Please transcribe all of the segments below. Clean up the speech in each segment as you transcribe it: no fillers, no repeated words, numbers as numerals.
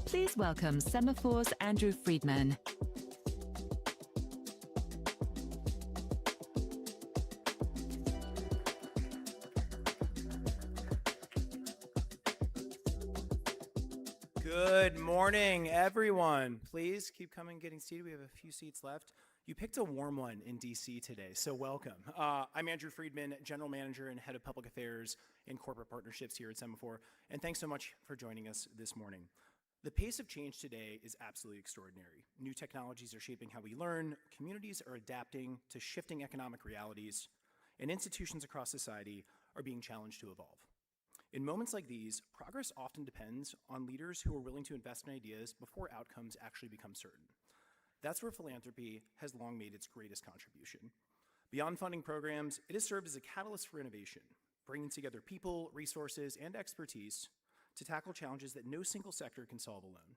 Please welcome Semafor's Andrew Friedman. Good morning, everyone. Please keep coming, getting seated. We have a few seats left. You picked a warm one in DC today, so welcome. I'm Andrew Friedman, General Manager and Head of Public Affairs and Corporate Partnerships here at Semafor, and thanks so much for joining us this morning. The pace of change today is absolutely extraordinary. New technologies are shaping how we learn, communities are adapting to shifting economic realities, and institutions across society are being challenged to evolve. In moments like these, progress often depends on leaders who are willing to invest in ideas before outcomes actually become certain. That's where philanthropy has long made its greatest contribution. Beyond funding programs, it has served as a catalyst for innovation, bringing together people, resources, and expertise to tackle challenges that no single sector can solve alone.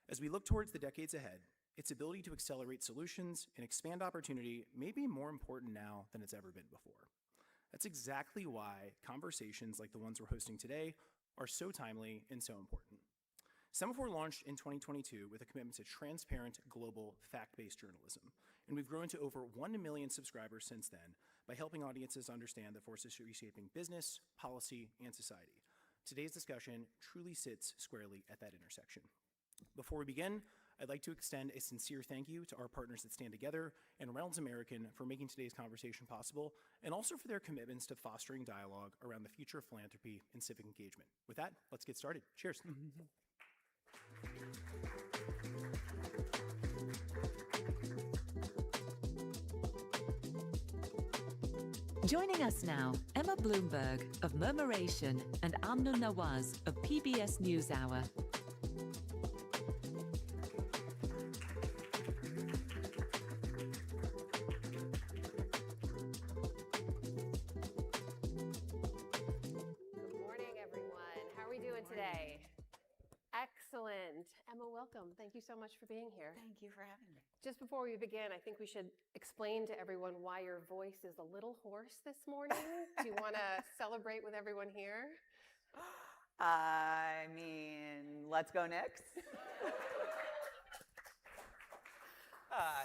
As we look towards the decades ahead, its ability to accelerate solutions and expand opportunity may be more important now than it's ever been before. That's exactly why conversations like the ones we're hosting today are so timely and so important. Semafor launched in 2022 with a commitment to transparent, global, fact-based journalism, and we've grown to over 1 million subscribers since then by helping audiences understand the forces reshaping business, policy, and society. Today's discussion truly sits squarely at that intersection. Before we begin, I'd like to extend a sincere thank you to our partners that Stand Together and Reynolds American for making today's conversation possible, and also for their commitments to fostering dialogue around the future of philanthropy and civic engagement. With that, let's get started. Cheers. Joining us now, Emma Bloomberg of Murmuration and Amnun Nawaz of PBS NewsHour. Today. Excellent. Emma, welcome. Thank you so much for being here. Thank you for having me. Just before we begin, I think we should explain to everyone why your voice is a little hoarse this morning. Do you want to celebrate with everyone here? I mean, let's go Knicks.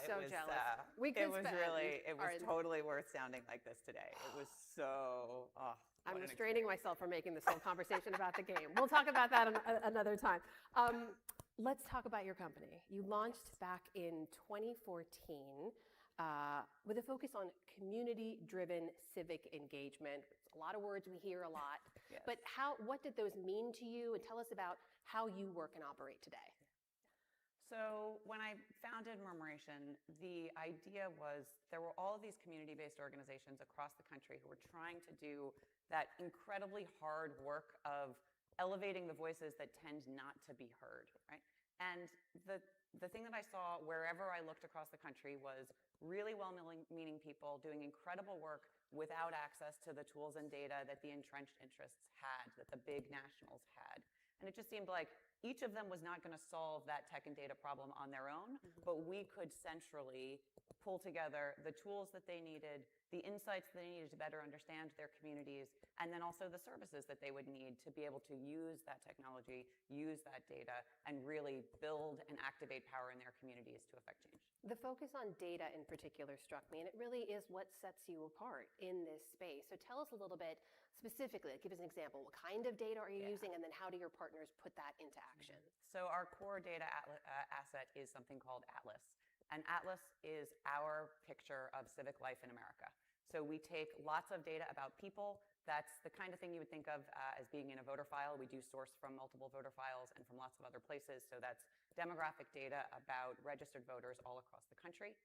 So jealous. It was totally worth sounding like this today. It was so, I'm restraining myself from making this whole conversation about the game. We'll talk about that another time. Let's talk about your company. You launched back in 2014 with a focus on community-driven civic engagement. It's a lot of words we hear a lot. Yes. But what did those mean to you? And tell us about how you work and operate today. So when I founded Murmuration, the idea was there were all of these community-based organizations across the country who were trying to do that incredibly hard work of elevating the voices that tend not to be heard, right? And the thing that I saw wherever I looked across the country was really well-meaning people doing incredible work without access to the tools and data that the entrenched interests had, that the big nationals had. And it just seemed like each of them was not going to solve that tech and data problem on their own, but we could centrally pull together the tools that they needed, the insights that they needed to better understand their communities, and then also the services that they would need to be able to use that technology, use that data, and really build and activate power in their communities to affect change. The focus on data in particular struck me, and it really is what sets you apart in this space. So tell us a little bit specifically, give us an example. What kind of data are you using, and then how do your partners put that into action? So our core data asset is something called Atlas. And Atlas is our picture of civic life in America. So we take lots of data about people. That's the kind of thing you would think of as being in a voter file. We do source from multiple voter files and from lots of other places. So that's demographic data about registered voters all across the country.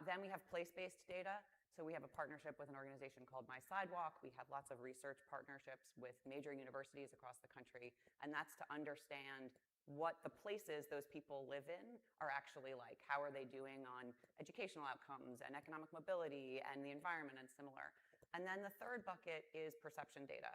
Then we have place-based data. So we have a partnership with an organization called My Sidewalk. We have lots of research partnerships with major universities across the country. And that's to understand what the places those people live in are actually like. How are they doing on educational outcomes and economic mobility and the environment and similar. And then the third bucket is perception data.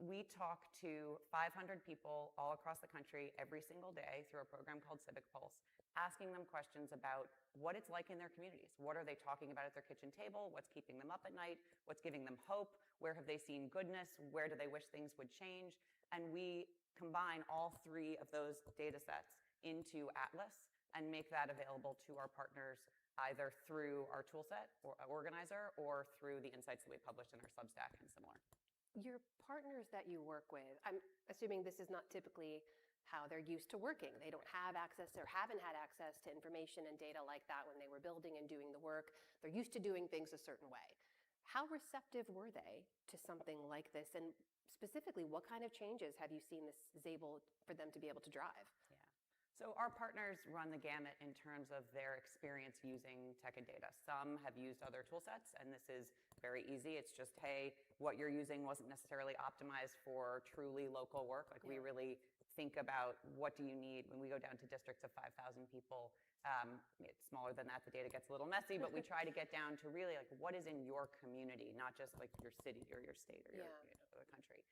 We talk to 500 people all across the country every single day through a program called Civic Pulse, asking them questions about what it's like in their communities. What are they talking about at their kitchen table? What's keeping them up at night? What's giving them hope? Where have they seen goodness? Where do they wish things would change? And we combine all three of those data sets into Atlas and make that available to our partners either through our toolset or organizer or through the insights that we publish in our Substack and similar. Your partners that you work with, I'm assuming this is not typically how they're used to working. They don't have access or haven't had access to information and data like that when they were building and doing the work. They're used to doing things a certain way. How receptive were they to something like this? And specifically, what kind of changes have you seen this is able for them to be able to drive? Yeah. So our partners run the gamut in terms of their experience using tech and data. Some have used other tool sets, and this is very easy. It's just, hey, what you're using wasn't necessarily optimized for truly local work. Like we really think about what do you need when we go down to districts of 5,000 people. It's smaller than that, the data gets a little messy, but we try to get down to really like what is in your community, not just like your city or your state or your the country.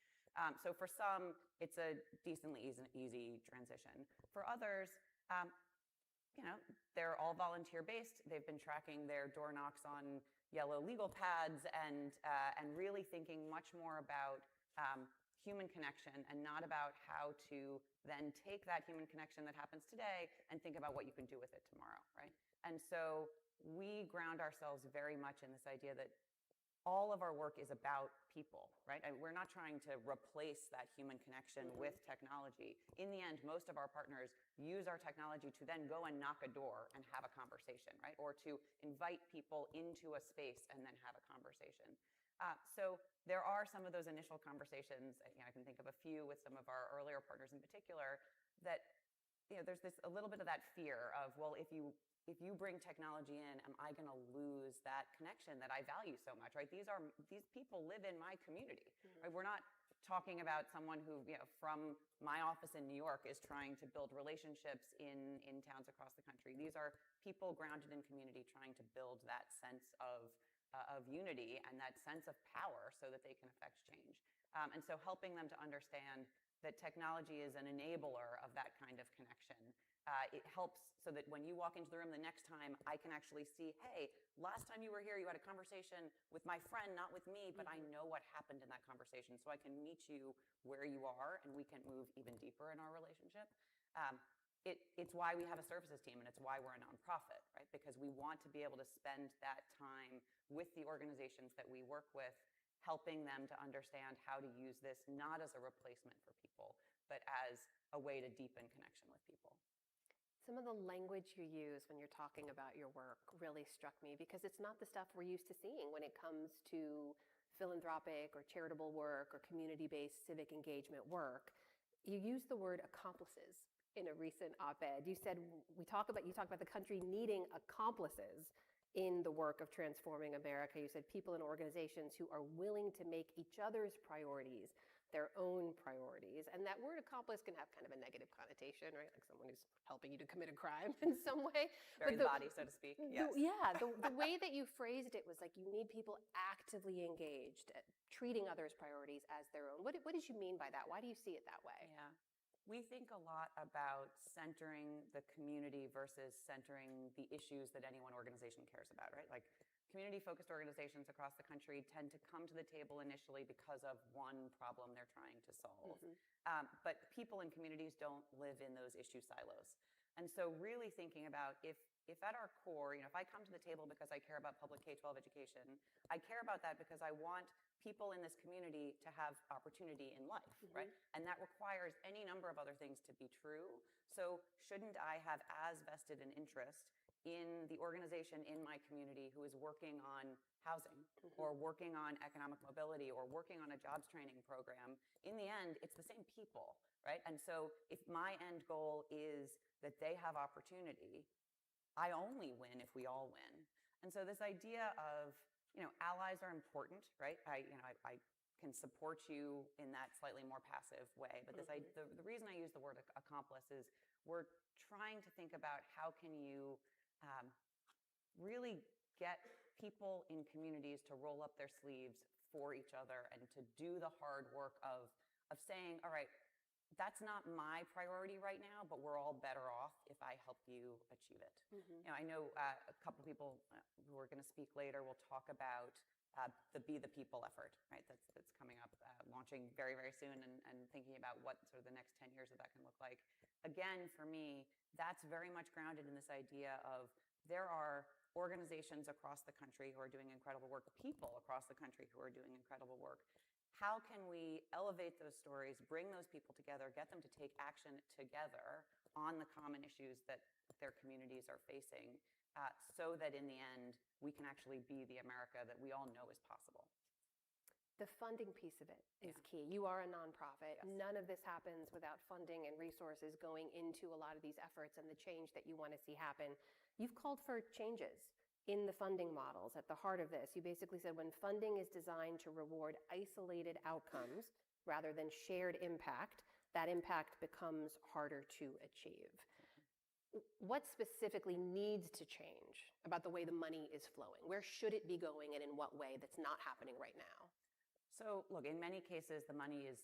So for some, it's a decently easy transition. For others, they're all volunteer-based. They've been tracking their door knocks on yellow legal pads and really thinking much more about human connection and not about how to then take that human connection that happens today and think about what you can do with it tomorrow, right? And so we ground ourselves very much in this idea that all of our work is about people, right? And we're not trying to replace that human connection with technology. In the end, most of our partners use our technology to then go and knock a door and have a conversation, right? Or to invite people into a space and then have a conversation. So there are some of those initial conversations, I can think of a few with some of our earlier partners in particular, that there's a little bit of that fear of, well, if you bring technology in, am I going to lose that connection that I value so much, right? These people live in my community, right? We're not talking about someone who, from my office in New York is trying to build relationships in towns across the country. These are people grounded in community trying to build that sense of unity and that sense of power so that they can affect change. And so helping them to understand that technology is an enabler of that kind of connection. It helps so that when you walk into the room the next time, I can actually see, hey, last time you were here, you had a conversation with my friend, not with me, but I know what happened in that conversation. So I can meet you where you are and we can move even deeper in our relationship. It's why we have a services team and it's why we're a nonprofit, right? Because we want to be able to spend that time with the organizations that we work with, helping them to understand how to use this not as a replacement for people, but as a way to deepen connection with people. Some of the language you use when you're talking about your work really struck me because it's not the stuff we're used to seeing when it comes to philanthropic or charitable work or community-based civic engagement work. You use the word accomplices in a recent op-ed. You said you talk about the country needing accomplices in the work of transforming America. You said people and organizations who are willing to make each other's priorities their own priorities. And that word accomplice can have kind of a negative connotation, right? Like someone who's helping you to commit a crime in some way. Bury the body, so to speak. Yes. The way that you phrased it was like you need people actively engaged at treating others' priorities as their own. What did you mean by that? Why do you see it that way? Yeah. We think a lot about centering the community versus centering the issues that any one organization cares about, right? Like community-focused organizations across the country tend to come to the table initially because of one problem they're trying to solve. But people in communities don't live in those issue silos. And so really thinking about if at our core, if I come to the table because I care about public K-12 education, I care about that because I want people in this community to have opportunity in life, right? And that requires any number of other things to be true. So shouldn't I have as vested an interest in the organization in my community who is working on housing or working on economic mobility or working on a jobs training program? In the end, it's the same people, right? And so if my end goal is that they have opportunity, I only win if we all win. And so this idea of, allies are important, right? I can support you in that slightly more passive way. But the reason I use the word accomplice is we're trying to think about how can you really get people in communities to roll up their sleeves for each other and to do the hard work of saying, all right, that's not my priority right now, but we're all better off if I help you achieve it. I know a couple people who are going to speak later will talk about the Be the People effort, right? That's coming up, launching launching very, very soon and thinking about what sort of the next 10 years of that can look like. Again, for me, that's very much grounded in this idea of there are organizations across the country who are doing incredible work, people across the country who are doing incredible work. How can we elevate those stories, bring those people together, get them to take action together on the common issues that their communities are facing, so that in the end, we can actually be the America that we all know is possible? The funding piece of it is key. You are a nonprofit. Yes. None of this happens without funding and resources going into a lot of these efforts and the change that you want to see happen. You've called for changes in the funding models at the heart of this. You basically said when funding is designed to reward isolated outcomes rather than shared impact, that impact becomes harder to achieve. What specifically needs to change about the way the money is flowing? Where should it be going and in what way that's not happening right now? So look, in many cases, the money is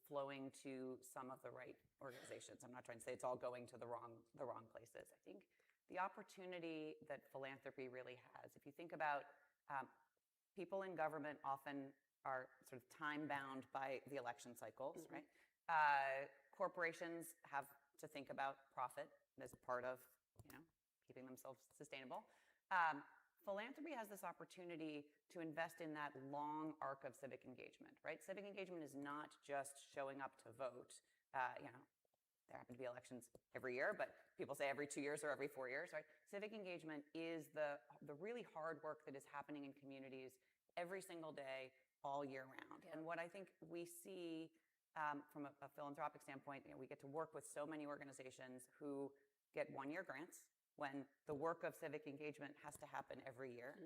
flowing to some of the right organizations. I'm not trying to say it's all going to the wrong places. I think the opportunity that philanthropy really has, if you think about people in government often are sort of time-bound by the election cycles, right? Corporations have to think about profit as part of, keeping themselves sustainable. Philanthropy has this opportunity to invest in that long arc of civic engagement, right? Civic engagement is not just showing up to vote. There happen to be elections every year, but people say every 2 years or every 4 years, right? Civic engagement is the really hard work that is happening in communities every single day, all year round. And what I think we see from a philanthropic standpoint, we get to work with so many organizations who get one-year grants when the work of civic engagement has to happen every year,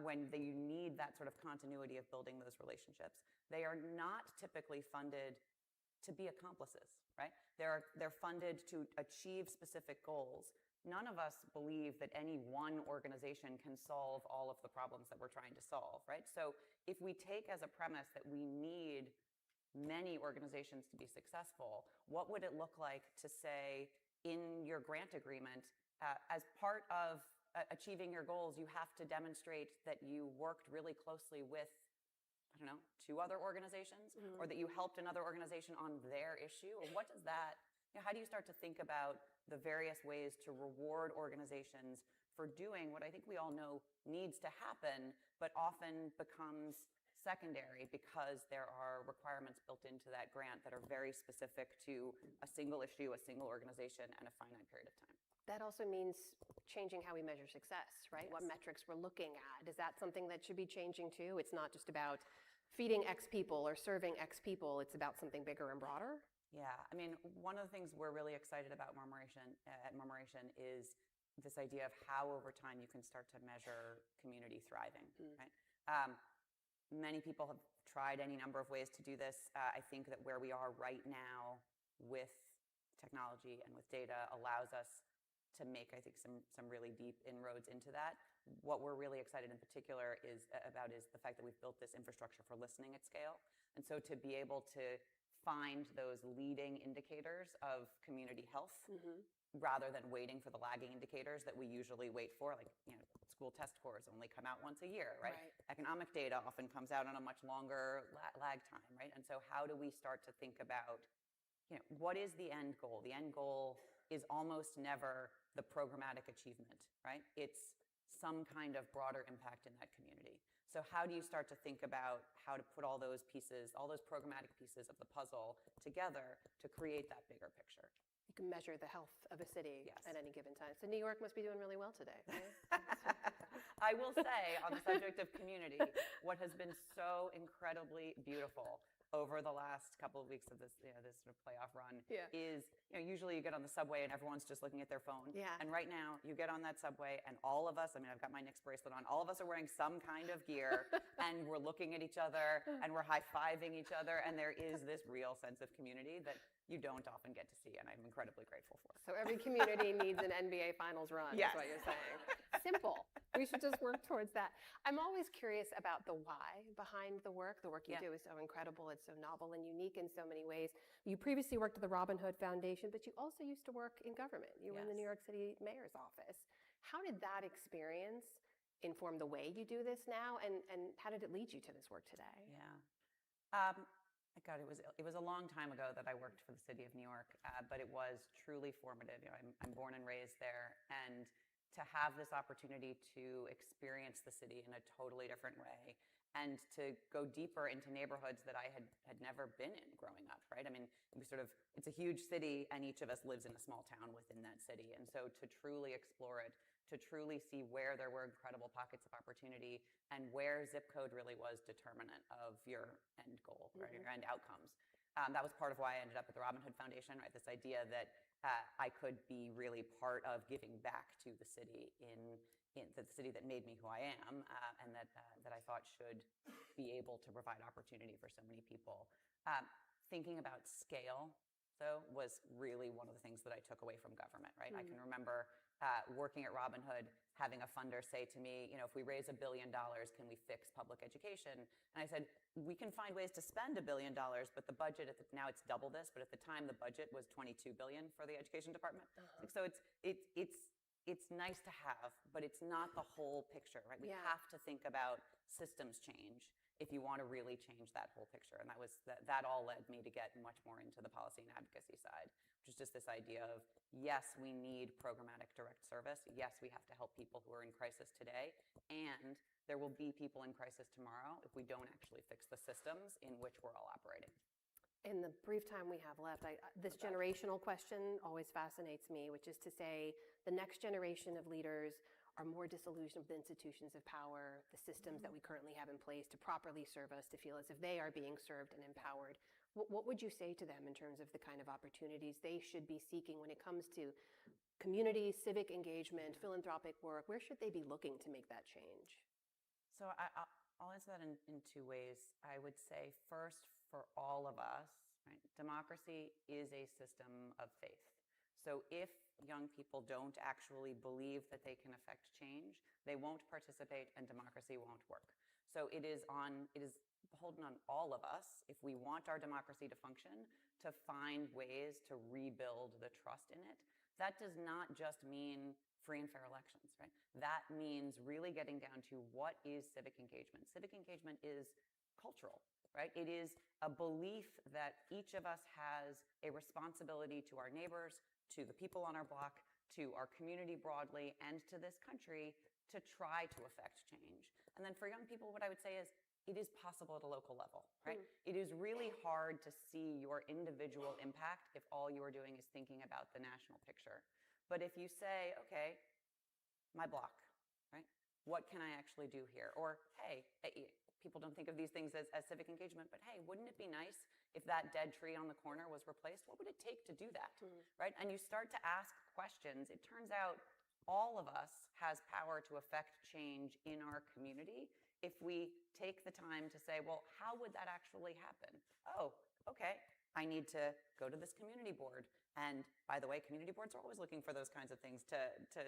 when you need that sort of continuity of building those relationships. They are not typically funded to be accomplices, right? They're funded to achieve specific goals. None of us believe that any one organization can solve all of the problems that we're trying to solve, right? So if we take as a premise that we need many organizations to be successful, what would it look like to say in your grant agreement, as part of achieving your goals, you have to demonstrate that you worked really closely with, 2 other organizations, or that you helped another organization on their issue? Or what does that, how do you start to think about the various ways to reward organizations for doing what I think we all know needs to happen, but often becomes secondary because there are requirements built into that grant that are very specific to a single issue, a single organization, and a finite period of time? That also means changing how we measure success, right? Yes. What metrics we're looking at. Is that something that should be changing too? It's not just about feeding X people or serving X people. It's about something bigger and broader. Yeah, I mean, one of the things we're really excited about at Murmuration is this idea of how over time you can start to measure community thriving, right? Many people have tried any number of ways to do this. I think that where we are right now with technology and with data allows us to make, I think, some really deep inroads into that. What we're really excited in particular is the fact that we've built this infrastructure for listening at scale. And so to be able to find those leading indicators of community health, rather than waiting for the lagging indicators that we usually wait for, like, school test scores only come out once a year, right? Economic data often comes out on a much longer lag time, right? And so how do we start to think about, what is the end goal? The end goal is almost never the programmatic achievement, right? It's some kind of broader impact in that community. So how do you start to think about how to put all those pieces, all those programmatic pieces of the puzzle together to create that bigger picture? You can measure the health of a city Yes. at any given time. So New York must be doing really well today, right? I will say, on the subject of community, what has been so incredibly beautiful over the last couple of weeks of this, this sort of playoff run is, usually you get on the subway and everyone's just looking at their phone. Yeah. And right now, you get on that subway and all of us, I've got my Knicks bracelet on, all of us are wearing some kind of gear and we're looking at each other and we're high-fiving each other, and there is this real sense of community that you don't often get to see, and I'm incredibly grateful for. So every community needs an NBA Finals run, Yes. is what you're saying. Simple. We should just work towards that. I'm always curious about the why behind the work. The work you do is so incredible. It's so novel and unique in so many ways. You previously worked at the Robin Hood Foundation, but you also used to work in government. You were in the New York City mayor's office. How did that experience inform the way you do this now, and how did it lead you to this work today? Yeah. God, it was a long time ago that I worked for the city of New York, but it was truly formative. You know, I'm born and raised there, and to have this opportunity to experience the city in a totally different way, and to go deeper into neighborhoods that I had never been in growing up. Right? I mean, it's a huge city, and each of us lives in a small town within that city, and so to truly explore it, to truly see where there were incredible pockets of opportunity and where zip code really was determinant of your end goal, right, your end outcomes. That was part of why I ended up at the Robin Hood Foundation, right? This idea that I could be really part of giving back to the city in the city that made me who I am, and that I thought should be able to provide opportunity for so many people. Thinking about scale, though, was really one of the things that I took away from government, right? I can remember working at Robin Hood, having a funder say to me, you know, if we raise $1 billion, can we fix public education? And I said, we can find ways to spend $1 billion, but the budget, now it's double this, but at the time the budget was $22 billion for the education department. So it's nice to have, but it's not the whole picture, right? We have to think about systems change if you want to really change that whole picture. And that all led me to get much more into the policy and advocacy side, which is just this idea of, yes, we need programmatic direct service. Yes, we have to help people who are in crisis today. And there will be people in crisis tomorrow if we don't actually fix the systems in which we're all operating. In the brief time we have left, this generational question always fascinates me, which is to say the next generation of leaders are more disillusioned with institutions of power, the systems that we currently have in place to properly serve us, to feel as if they are being served and empowered. What would you say to them in terms of the kind of opportunities they should be seeking when it comes to community, civic engagement, philanthropic work? Where should they be looking to make that change? So I'll answer that in two ways. I would say first, for all of us, right, democracy is a system of faith. So if young people don't actually believe that they can affect change, they won't participate and democracy won't work. So it is beholden on all of us, if we want our democracy to function, to find ways to rebuild the trust in it. That does not just mean free and fair elections, right? That means really getting down to what is civic engagement. Civic engagement is cultural, right? It is a belief that each of us has a responsibility to our neighbors, to the people on our block, to our community broadly, and to this country to try to affect change. And then for young people, what I would say is it is possible at a local level, right? It is really hard to see your individual impact if all you are doing is thinking about the national picture. But if you say, okay, my block, right? What can I actually do here? Or, hey, people don't think of these things as civic engagement, but hey, wouldn't it be nice if that dead tree on the corner was replaced? What would it take to do that, right? And you start to ask questions. It turns out all of us has power to affect change in our community if we take the time to say, well, how would that actually happen? Oh, okay, I need to go to this community board. And by the way, community boards are always looking for those kinds of things to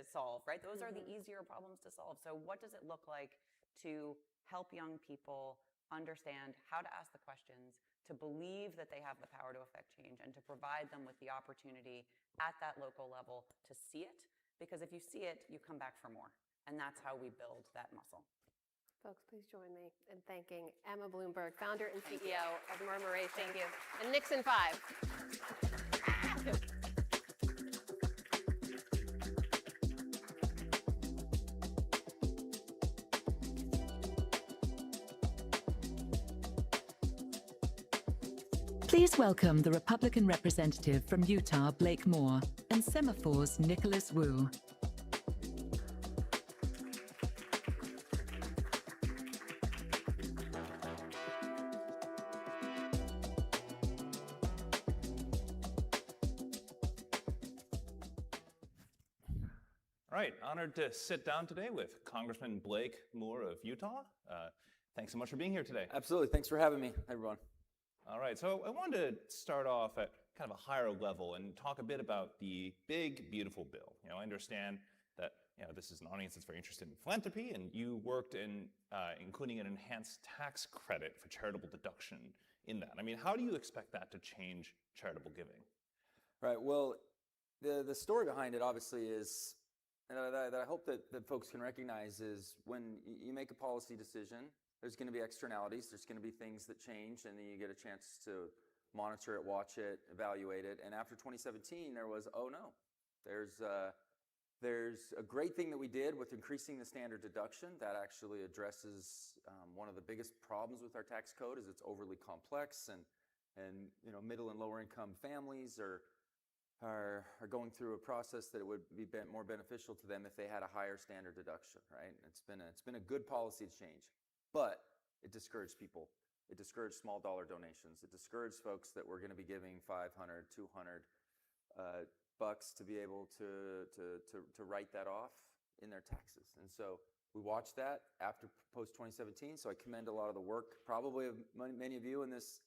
solve, right? Those are the easier problems to solve. So what does it look like to help young people understand how to ask the questions, to believe that they have the power to affect change, and to provide them with the opportunity at that local level to see it? Because if you see it, you come back for more. And that's how we build that muscle. Folks, please join me in thanking Emma Bloomberg, founder and CEO of Murmuration. Thank you. And Nixon 5. Please welcome the Republican representative from Utah, Blake Moore, and Semafor's Nicholas Wu. All right, honored to sit down today with Congressman Blake Moore of Utah. Thanks so much for being here today. Absolutely, thanks for having me, everyone. All right, so I wanted to start off at kind of a higher level and talk a bit about the big, beautiful bill. You know, I understand that this is an audience that's very interested in philanthropy, and you worked in including an enhanced tax credit for charitable deduction in that. I mean, how do you expect that to change charitable giving? Right, well, the story behind it obviously is, and that I hope that folks can recognize, is when you make a policy decision there's going to be externalities. There's going to be things that change, and then you get a chance to monitor it, watch it, evaluate it. And after 2017, there was, oh no, there's a great thing that we did with increasing the standard deduction that actually addresses one of the biggest problems with our tax code is it's overly complex, and middle and lower income families are going through a process that it would be more beneficial to them if they had a higher standard deduction, right? It's been a good policy change, but it discouraged people. It discouraged small dollar donations. It discouraged folks that were going to be giving $500, $200 bucks to be able to write that off in their taxes. And so we watched that after post 2017. So I commend a lot of the work, probably of many of you in this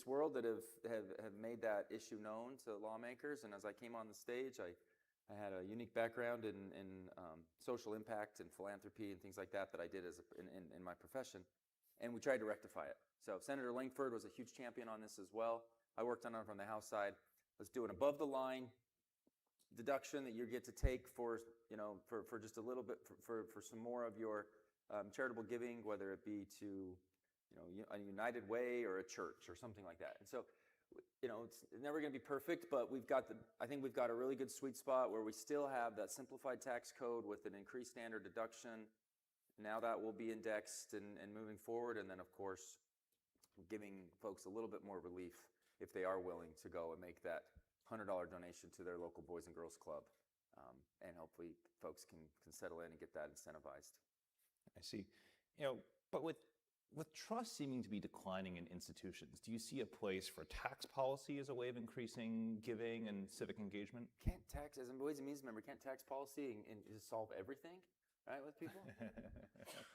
world that have made that issue known to lawmakers. And as I came on the stage, I had a unique background in social impact and philanthropy and things like that I did in my profession. And we tried to rectify it. So Senator Langford was a huge champion on this as well. I worked on it from the House side. Let's do an above the line deduction that you get to take for just a little bit for some more of your charitable giving, whether it be to a United Way or a church or something like that. And so it's never going to be perfect, but I think we've got a really good sweet spot where we still have that simplified tax code with an increased standard deduction. Now that will be indexed and moving forward, and then of course giving folks a little bit more relief if they are willing to go and make that $100 donation to their local Boys and Girls Club. And hopefully folks can settle in and get that incentivized. I see. But with trust seeming to be declining in institutions, do you see a place for tax policy as a way of increasing giving and civic engagement? Can't tax, as a Ways and Means member, can't tax policy and just solve everything, right, with people?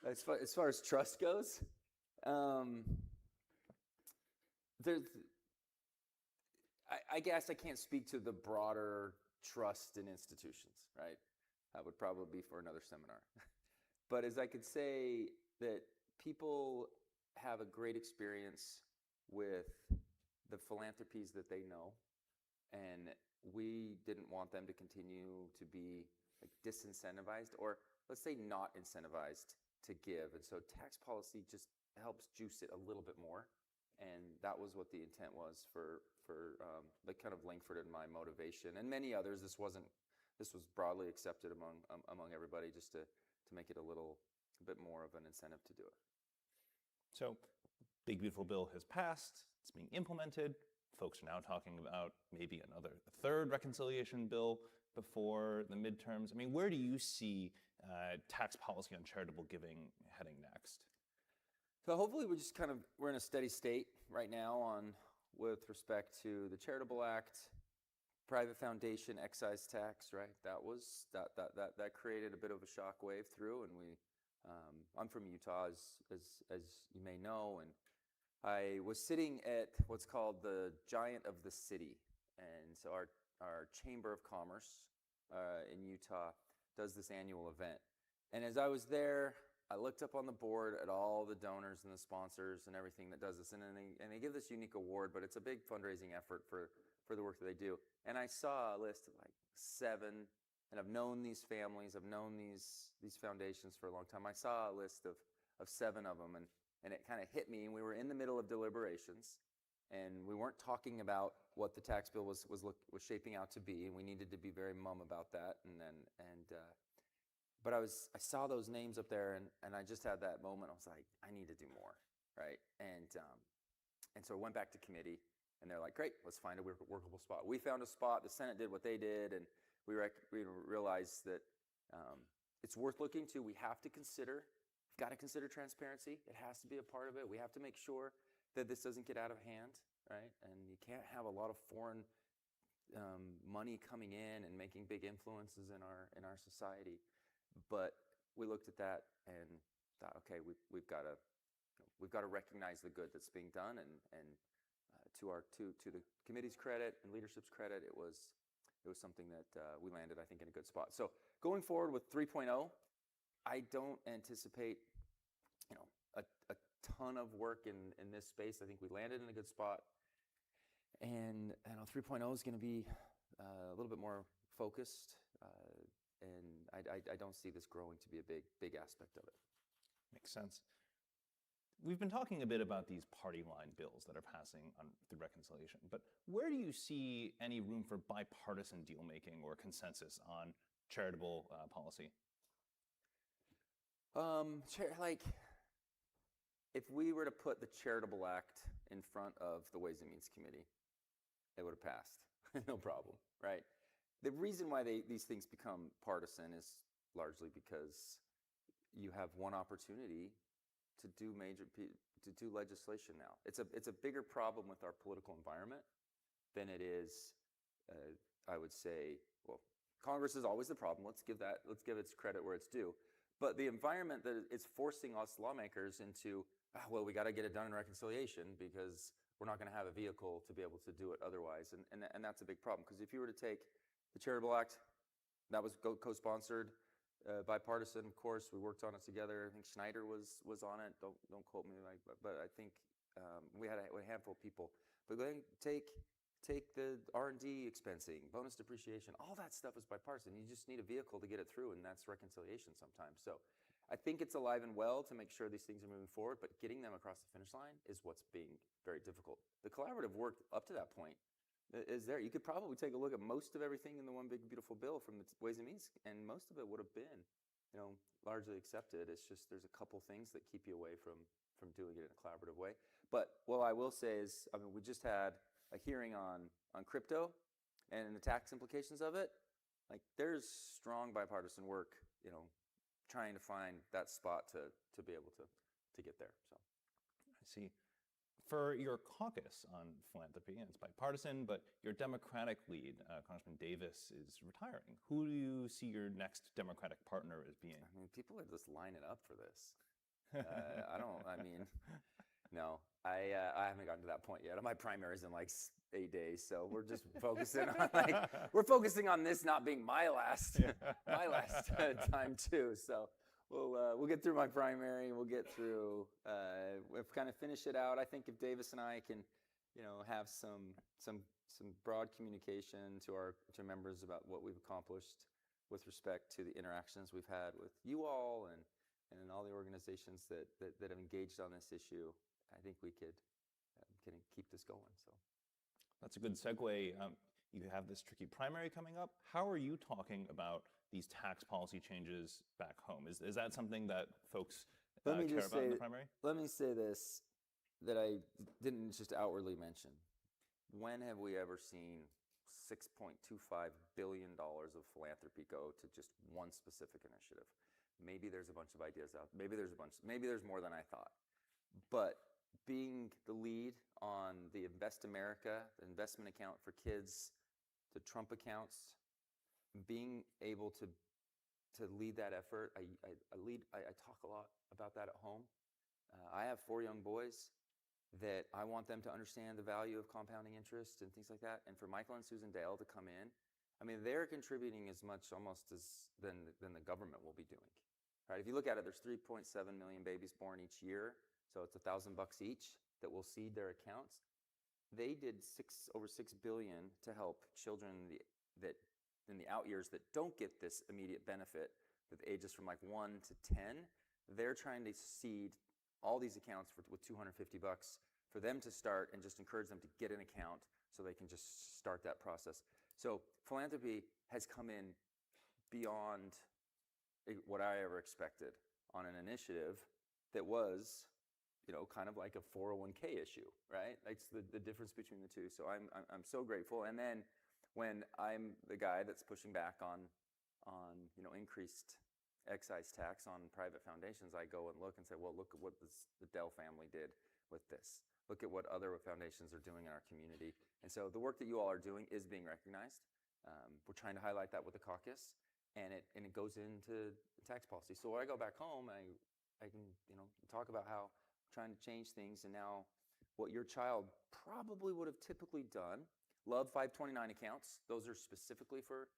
As far as trust goes, I guess I can't speak to the broader trust in institutions, right? That would probably be for another seminar. But as I could say that people have a great experience with the philanthropies that they know, and we didn't want them to continue to be disincentivized, or let's say not incentivized to give. And so tax policy just helps juice it a little bit more. And that was what the intent was for kind of Langford and my motivation, and many others. This was broadly accepted among everybody, just to make it a bit more of an incentive to do it. So, Big Beautiful Bill has passed. It's being implemented. Folks are now talking about maybe a third reconciliation bill before the midterms. I mean, where do you see tax policy on charitable giving heading next? So hopefully we're in a steady state right now with respect to the Charitable Act, private foundation excise tax, right? That created a bit of a shockwave through, and I'm from Utah, as you may know, and I was sitting at what's called the Giant of the City, and so our Chamber of Commerce in Utah does this annual event, and as I was there, I looked up on the board at all the donors and the sponsors and everything that does this, and they give this unique award, but it's a big fundraising effort for the work that they do. And I saw a list of 7, and I've known these families, I've known these foundations for a long time. I saw a list of 7 of them, and it kind of hit me, and we were in the middle of deliberations, and we weren't talking about what the tax bill was shaping out to be, and we needed to be very mum about that, but I saw those names up there, and I just had that moment. I was like, I need to do more, right? And so I went back to committee, and they're like, great, let's find a workable spot. We found a spot. The Senate did what they did, and we realized that it's worth looking to. We've got to consider transparency. It has to be a part of it. We have to make sure that this doesn't get out of hand, right? And you can't have a lot of foreign money coming in and making big influences in our society. But we looked at that and thought, okay, we've got to recognize the good that's being done, and to the committee's credit and leadership's credit, it was something that we landed, I think, in a good spot. So going forward with 3.0, I don't anticipate a ton of work in this space. I think we landed in a good spot, and 3.0 is going to be a little bit more focused. And I don't see this growing to be a big aspect of it. Makes sense. we've been talking a bit about these party line bills that are passing through reconciliation, but where do you see any room for bipartisan deal making or consensus on charitable policy? Like, if we were to put the Charitable Act in front of the Ways and Means Committee, it would have passed, no problem, right? The reason why these things become partisan is largely because you have one opportunity to do legislation now. It's a bigger problem with our political environment than it is, I would say, well, Congress is always the problem. Let's give its credit where it's due. But the environment that is forcing us lawmakers into, well, we got to get it done in reconciliation because we're not going to have a vehicle to be able to do it otherwise. And that's a big problem, because if you were to take the Charitable Act, that was co-sponsored, bipartisan, of course. We worked on it together. I think Schneider was on it. Don't quote me, but I think we had a handful of people. But then take the R&D expensing, bonus depreciation, all that stuff is bipartisan. You just need a vehicle to get it through, and that's reconciliation sometimes. So I think it's alive and well to make sure these things are moving forward, but getting them across the finish line is what's being very difficult. The collaborative work up to that point is there. You could probably take a look at most of everything in the One Big Beautiful Bill from the Ways and Means, and most of it would have been, largely accepted. It's just there's a couple things that keep you away from doing it in a collaborative way. But what I will say is, we just had a hearing on crypto and the tax implications of it. Like, there's strong bipartisan work, trying to find that spot to be able to get there. So I see. For your caucus on philanthropy, and it's bipartisan, but your Democratic lead, Congressman Davis, is retiring. Who do you see your next Democratic partner as being? People are just lining up for this. No, I haven't gotten to that point yet. My primary's in like 8 days, so we're just focusing on this not being my last time too. So we'll get through my primary. We'll get through. We'll kind of finish it out. I think if Davis and I can, have some broad communication to members about what we've accomplished with respect to the interactions we've had with you all and all the organizations that have engaged on this issue, I think we can keep this going. So that's a good segue. You have this tricky primary coming up. How are you talking about these tax policy changes back home? Is that something that folks care about in the primary? Let me say this that I didn't just outwardly mention. When have we ever seen $6.25 billion of philanthropy go to just one specific initiative? Maybe there's a bunch of ideas out. Maybe there's more than I thought. But being the lead on the Invest America, the investment account for kids, the Trump accounts, being able to lead that effort, I talk a lot about that at home. I have 4 young boys that I want them to understand the value of compounding interest and things like that. And for Michael and Susan Dale to come in, they're contributing as much almost than the government will be doing. Right? If you look at it, there's 3.7 million babies born each year, so it's $1,000 each that will seed their accounts. They did over $6 billion to help children that in the out years that don't get this immediate benefit, with ages from like 1 to 10. They're trying to seed all these accounts with $250 for them to start, and just encourage them to get an account so they can just start that process. So philanthropy has come in beyond what I ever expected on an initiative that was, kind of like a 401k issue, right? That's the difference between the two. So I'm so grateful. And then when I'm the guy that's pushing back on increased excise tax on private foundations, I go and look and say, well, look at what the Dell family did with this. Look at what other foundations are doing in our community. And so the work that you all are doing is being recognized. We're trying to highlight that with the caucus, and it goes into tax policy. So when I go back home, I can talk about how I'm trying to change things, and now what your child probably would have typically done. Love 529 accounts. Those are specifically for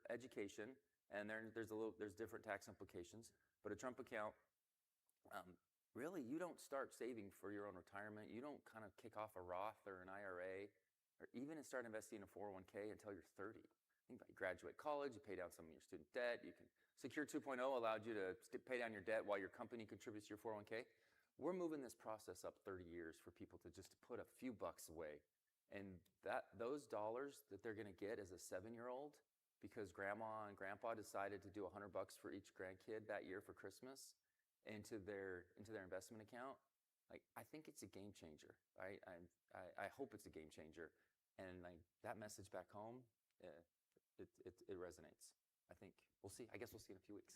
education, and there's different tax implications. But a Trump account, really, you don't start saving for your own retirement. You don't kind of kick off a Roth or an IRA, or even start investing in a 401k until you're 30. I think you graduate college, you pay down some of your student debt. You can Secure 2.0 allowed you to pay down your debt while your company contributes to your 401k. we're moving this process up 30 years for people to just put a few bucks away. And those dollars that they're going to get as a 7-year-old, because grandma and grandpa decided to do $100 for each grandkid that year for Christmas into their investment account, like, I think it's a game changer. Right? I hope it's a game changer. And like that message back home, it resonates. I think we'll see. I guess we'll see in a few weeks.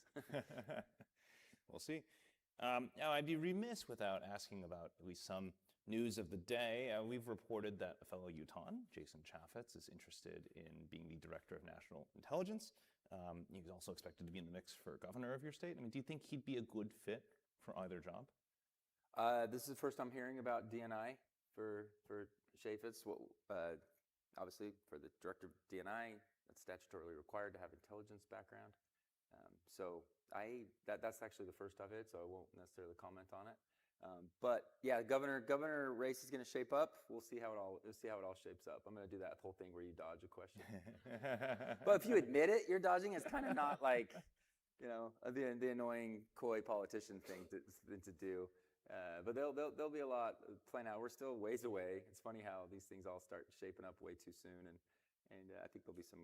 We'll see. Now, I'd be remiss without asking about at least some news of the day. We've reported that a fellow Utahn, Jason Chaffetz, is interested in being the Director of National Intelligence. He's also expected to be in the mix for governor of your state. I mean, do you think he'd be a good fit for either job? This is the first I'm hearing about DNI for Chaffetz. Well, obviously, for the Director of DNI, that's statutorily required to have intelligence background. So that's actually the first I've heard, so I won't necessarily comment on it. But yeah, governor race is going to shape up. We'll see how it all shapes up. I'm going to do that whole thing where you dodge a question. But if you admit it, you're dodging. It's kind of not like, the annoying coy politician thing to do. But there'll be a lot playing out. We're still ways away. It's funny how these things all start shaping up way too soon, and I think there'll be some.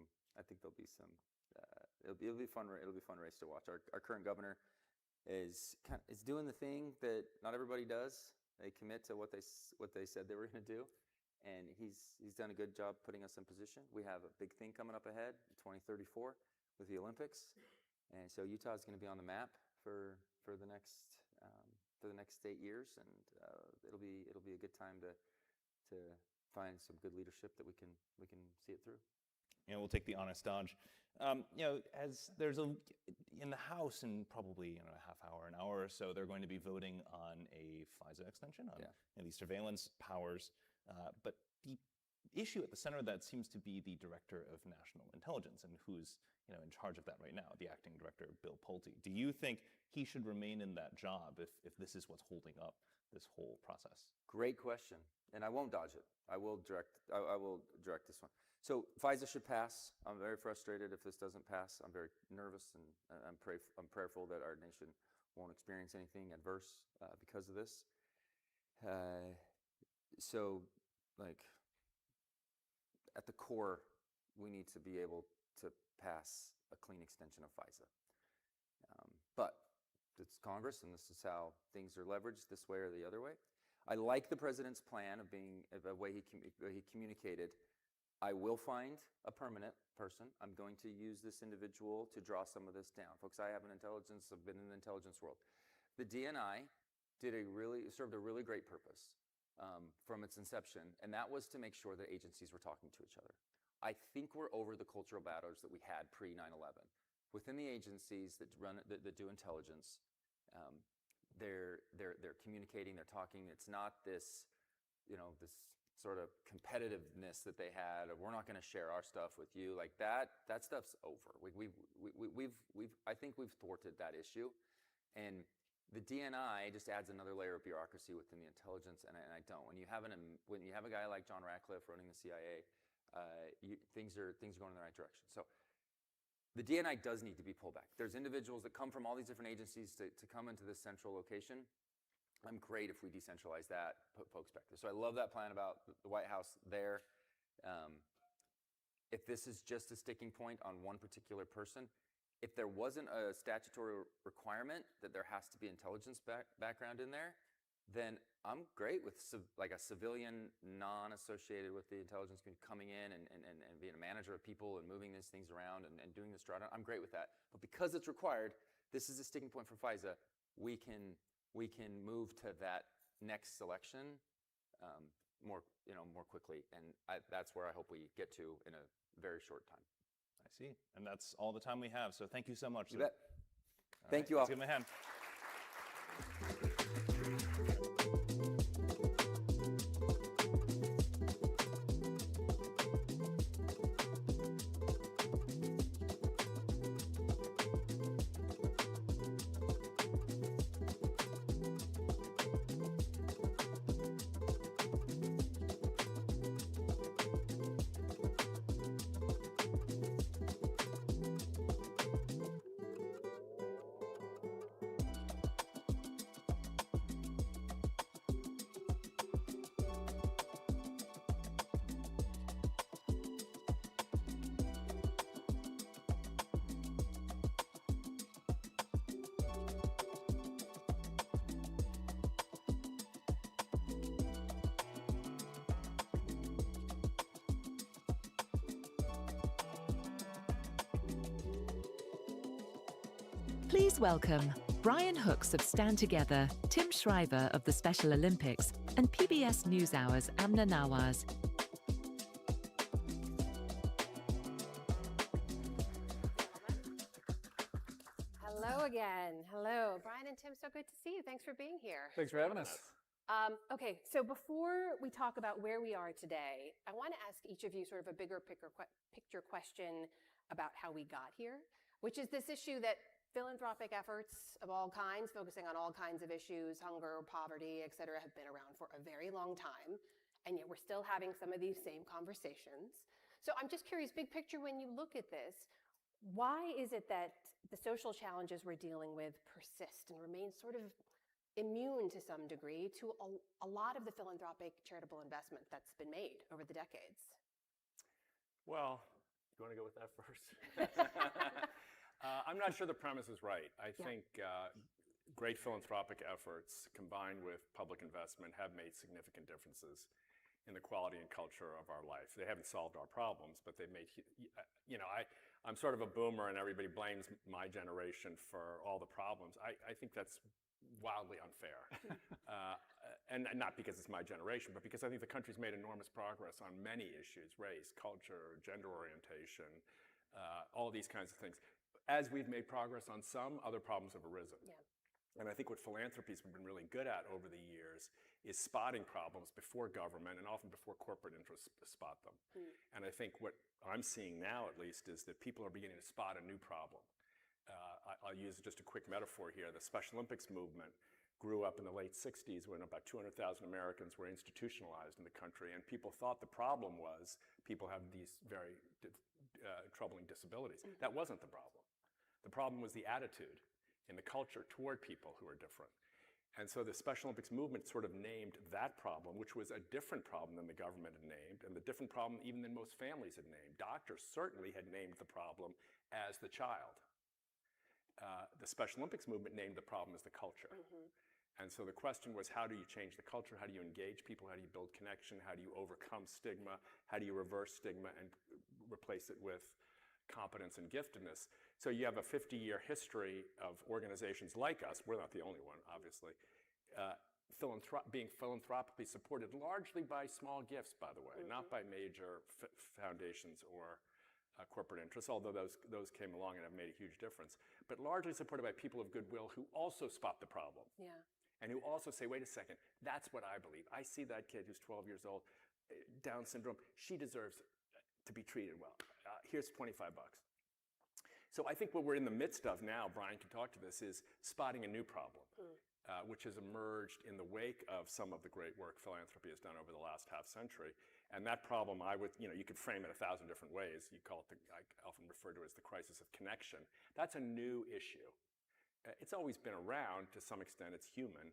It'll be fun. It'll be a fun race to watch. Our current governor is doing the thing that not everybody does. They commit to what they said they were going to do, and he's done a good job putting us in position. We have a big thing coming up ahead in 2034 with the Olympics, and so Utah is going to be on the map for the next 8 years, and it'll be a good time to find some good leadership that we can see it through. We'll take the honest dodge. As there's in the House in probably a half hour, an hour or so, they're going to be voting on a FISA extension on these surveillance powers. But the issue at the center of that seems to be the Director of National Intelligence, and who's in charge of that right now, the acting director, Bill Pulte. Do you think he should remain in that job if this is what's holding up this whole process? Great question, and I won't dodge it. I will direct this one. So FISA should pass. I'm very frustrated if this doesn't pass. I'm very nervous, and I'm prayerful that our nation won't experience anything adverse because of this. So, like, at the core, we need to be able to pass a clean extension of FISA. But it's Congress, and this is how things are leveraged this way or the other way. I like the president's plan of the way he communicated. I will find a permanent person. I'm going to use this individual to draw some of this down. Folks, I've been in the intelligence world. The DNI served a really great purpose from its inception, and that was to make sure that agencies were talking to each other. I think we're over the cultural battles that we had pre-9/11. Within the agencies that do intelligence, they're communicating, they're talking. It's not this sort of competitiveness that they had, or we're not going to share our stuff with you. Like that stuff's over. I think we've thwarted that issue, and the DNI just adds another layer of bureaucracy within the intelligence, and I don't. When you have a guy like John Ratcliffe running the CIA, things are going in the right direction. So the DNI does need to be pulled back. There's individuals that come from all these different agencies to come into this central location. I'm great if we decentralize that, put folks back there. So I love that plan about the White House there. If this is just a sticking point on one particular person, if there wasn't a statutory requirement that there has to be intelligence background in there, then I'm great with like a civilian non-associated with the intelligence community coming in and being a manager of people and moving these things around and doing this drawdown. I'm great with that. But because it's required, this is a sticking point for FISA, we can move to that next selection more quickly, and that's where I hope we get to in a very short time. I see, and that's all the time we have. So thank you so much. You bet. Thank you all. Let's give him a hand. Please welcome Brian Hooks of Stand Together, Tim Shriver of the Special Olympics, and PBS NewsHour's Amna Nawaz. Hello again. Hello, Brian and Tim, so good to see you. Thanks for being here. Thanks for having us. Okay, so before we talk about where we are today, I want to ask each of you sort of a bigger picture question about how we got here, which is this issue that philanthropic efforts of all kinds, focusing on all kinds of issues, hunger, poverty, et cetera, have been around for a very long time, and yet we're still having some of these same conversations. So I'm just curious, big picture, when you look at this, why is it that the social challenges we're dealing with persist and remain sort of immune to some degree to a lot of the philanthropic charitable investment that's been made over the decades? Well, you want to go with that first? I'm not sure the premise is right. I think great philanthropic efforts combined with public investment have made significant differences in the quality and culture of our life. They haven't solved our problems, but they've made, I'm sort of a boomer and everybody blames my generation for all the problems. I think that's wildly unfair. And not because it's my generation, but because I think the country's made enormous progress on many issues: race, culture, gender orientation, all these kinds of things. As we've made progress on some, other problems have arisen. Yeah. And I think what philanthropy's been really good at over the years is spotting problems before government and often before corporate interests spot them. And I think what I'm seeing now, at least, is that people are beginning to spot a new problem. I'll use just a quick metaphor here. The Special Olympics movement grew up in the late 60s when about 200,000 Americans were institutionalized in the country, and people thought the problem was people have these very troubling disabilities. That wasn't the problem. The problem was the attitude in the culture toward people who are different. And so the Special Olympics movement sort of named that problem, which was a different problem than the government had named, and the different problem even than most families had named. Doctors certainly had named the problem as the child. The Special Olympics movement named the problem as the culture. And so the question was, how do you change the culture? How do you engage people? How do you build connection? How do you overcome stigma? How do you reverse stigma and replace it with competence and giftedness? So you have a 50-year history of organizations like us. We're not the only one, obviously. Being philanthropically supported largely by small gifts, by the way, not by major foundations or corporate interests, although those came along and have made a huge difference, but largely supported by people of goodwill who also spot the problem. Yeah. And who also say, wait a second, that's what I believe. I see that kid who's 12 years old, Down syndrome, she deserves to be treated well. Here's 25 bucks. So I think what we're in the midst of now, Brian can talk to this, is spotting a new problem, which has emerged in the wake of some of the great work philanthropy has done over the last half century. And that problem, you could frame it 1,000 different ways. You call it, I often refer to it as the crisis of connection. That's a new issue. It's always been around to some extent, it's human,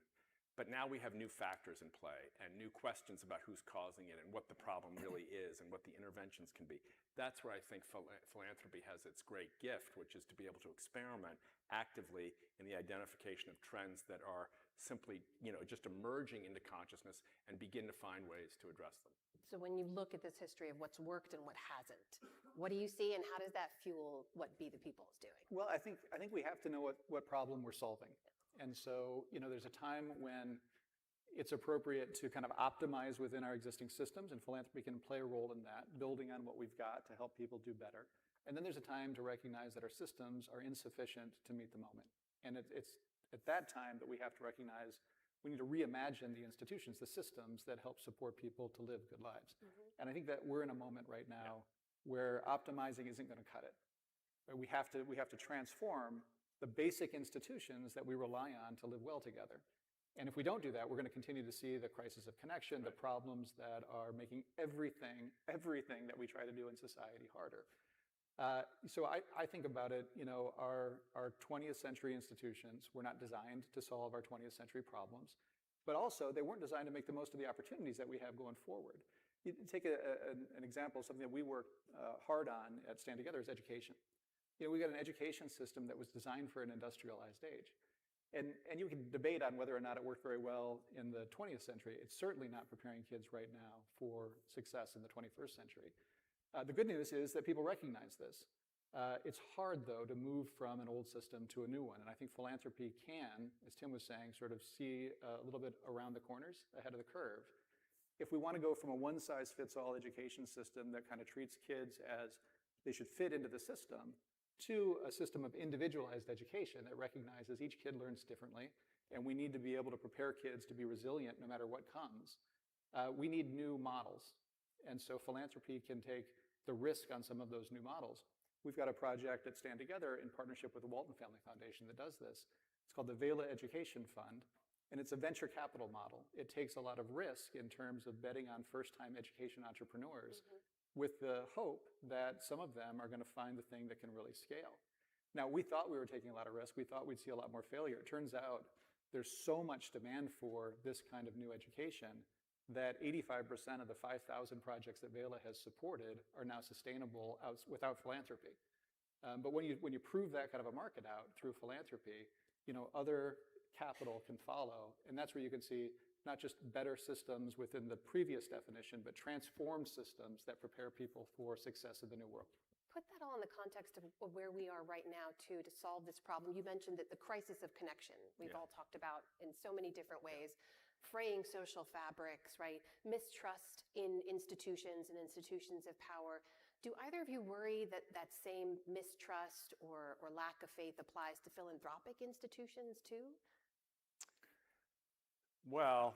but now we have new factors in play and new questions about who's causing it and what the problem really is and what the interventions can be. That's where I think philanthropy has its great gift, which is to be able to experiment actively in the identification of trends that are simply, just emerging into consciousness and begin to find ways to address them. So when you look at this history of what's worked and what hasn't, what do you see and how does that fuel what Be the People is doing? Well, I think we have to know what problem we're solving. And so, there's a time when it's appropriate to kind of optimize within our existing systems, and philanthropy can play a role in that, building on what we've got to help people do better. And then there's a time to recognize that our systems are insufficient to meet the moment. And it's at that time that we have to recognize we need to reimagine the institutions, the systems that help support people to live good lives. And I think that we're in a moment right now where optimizing isn't going to cut it. We have to transform the basic institutions that we rely on to live well together. And if we don't do that, we're going to continue to see the crisis of connection, the problems that are making everything that we try to do in society harder. So I think about it, our 20th century institutions were not designed to solve our 20th century problems, but also they weren't designed to make the most of the opportunities that we have going forward. You take an example, something that we work hard on at Stand Together is education. We got an education system that was designed for an industrialized age. And you can debate on whether or not it worked very well in the 20th century. It's certainly not preparing kids right now for success in the 21st century. The good news is that people recognize this. It's hard, though, to move from an old system to a new one. And I think philanthropy can, as Tim was saying, sort of see a little bit around the corners, ahead of the curve. If we want to go from a one-size-fits-all education system that kind of treats kids as they should fit into the system to a system of individualized education that recognizes each kid learns differently, and we need to be able to prepare kids to be resilient no matter what comes, we need new models. And so philanthropy can take the risk on some of those new models. We've got a project at Stand Together in partnership with the Walton Family Foundation that does this. It's called the Vela Education Fund, and it's a venture capital model. It takes a lot of risk in terms of betting on first-time education entrepreneurs with the hope that some of them are going to find the thing that can really scale. Now, we thought we were taking a lot of risk. We thought we'd see a lot more failure. It turns out there's so much demand for this kind of new education that 85% of the 5,000 projects that Vela has supported are now sustainable without philanthropy. But when you prove that kind of a market out through philanthropy, other capital can follow, and that's where you can see not just better systems within the previous definition, but transformed systems that prepare people for success in the new world. Put that all in the context of where we are right now, too, to solve this problem. You mentioned that the crisis of connection, we've all talked about in so many different ways. Fraying social fabrics, right? Mistrust in institutions and institutions of power. Do either of you worry that that same mistrust or lack of faith applies to philanthropic institutions too? Well,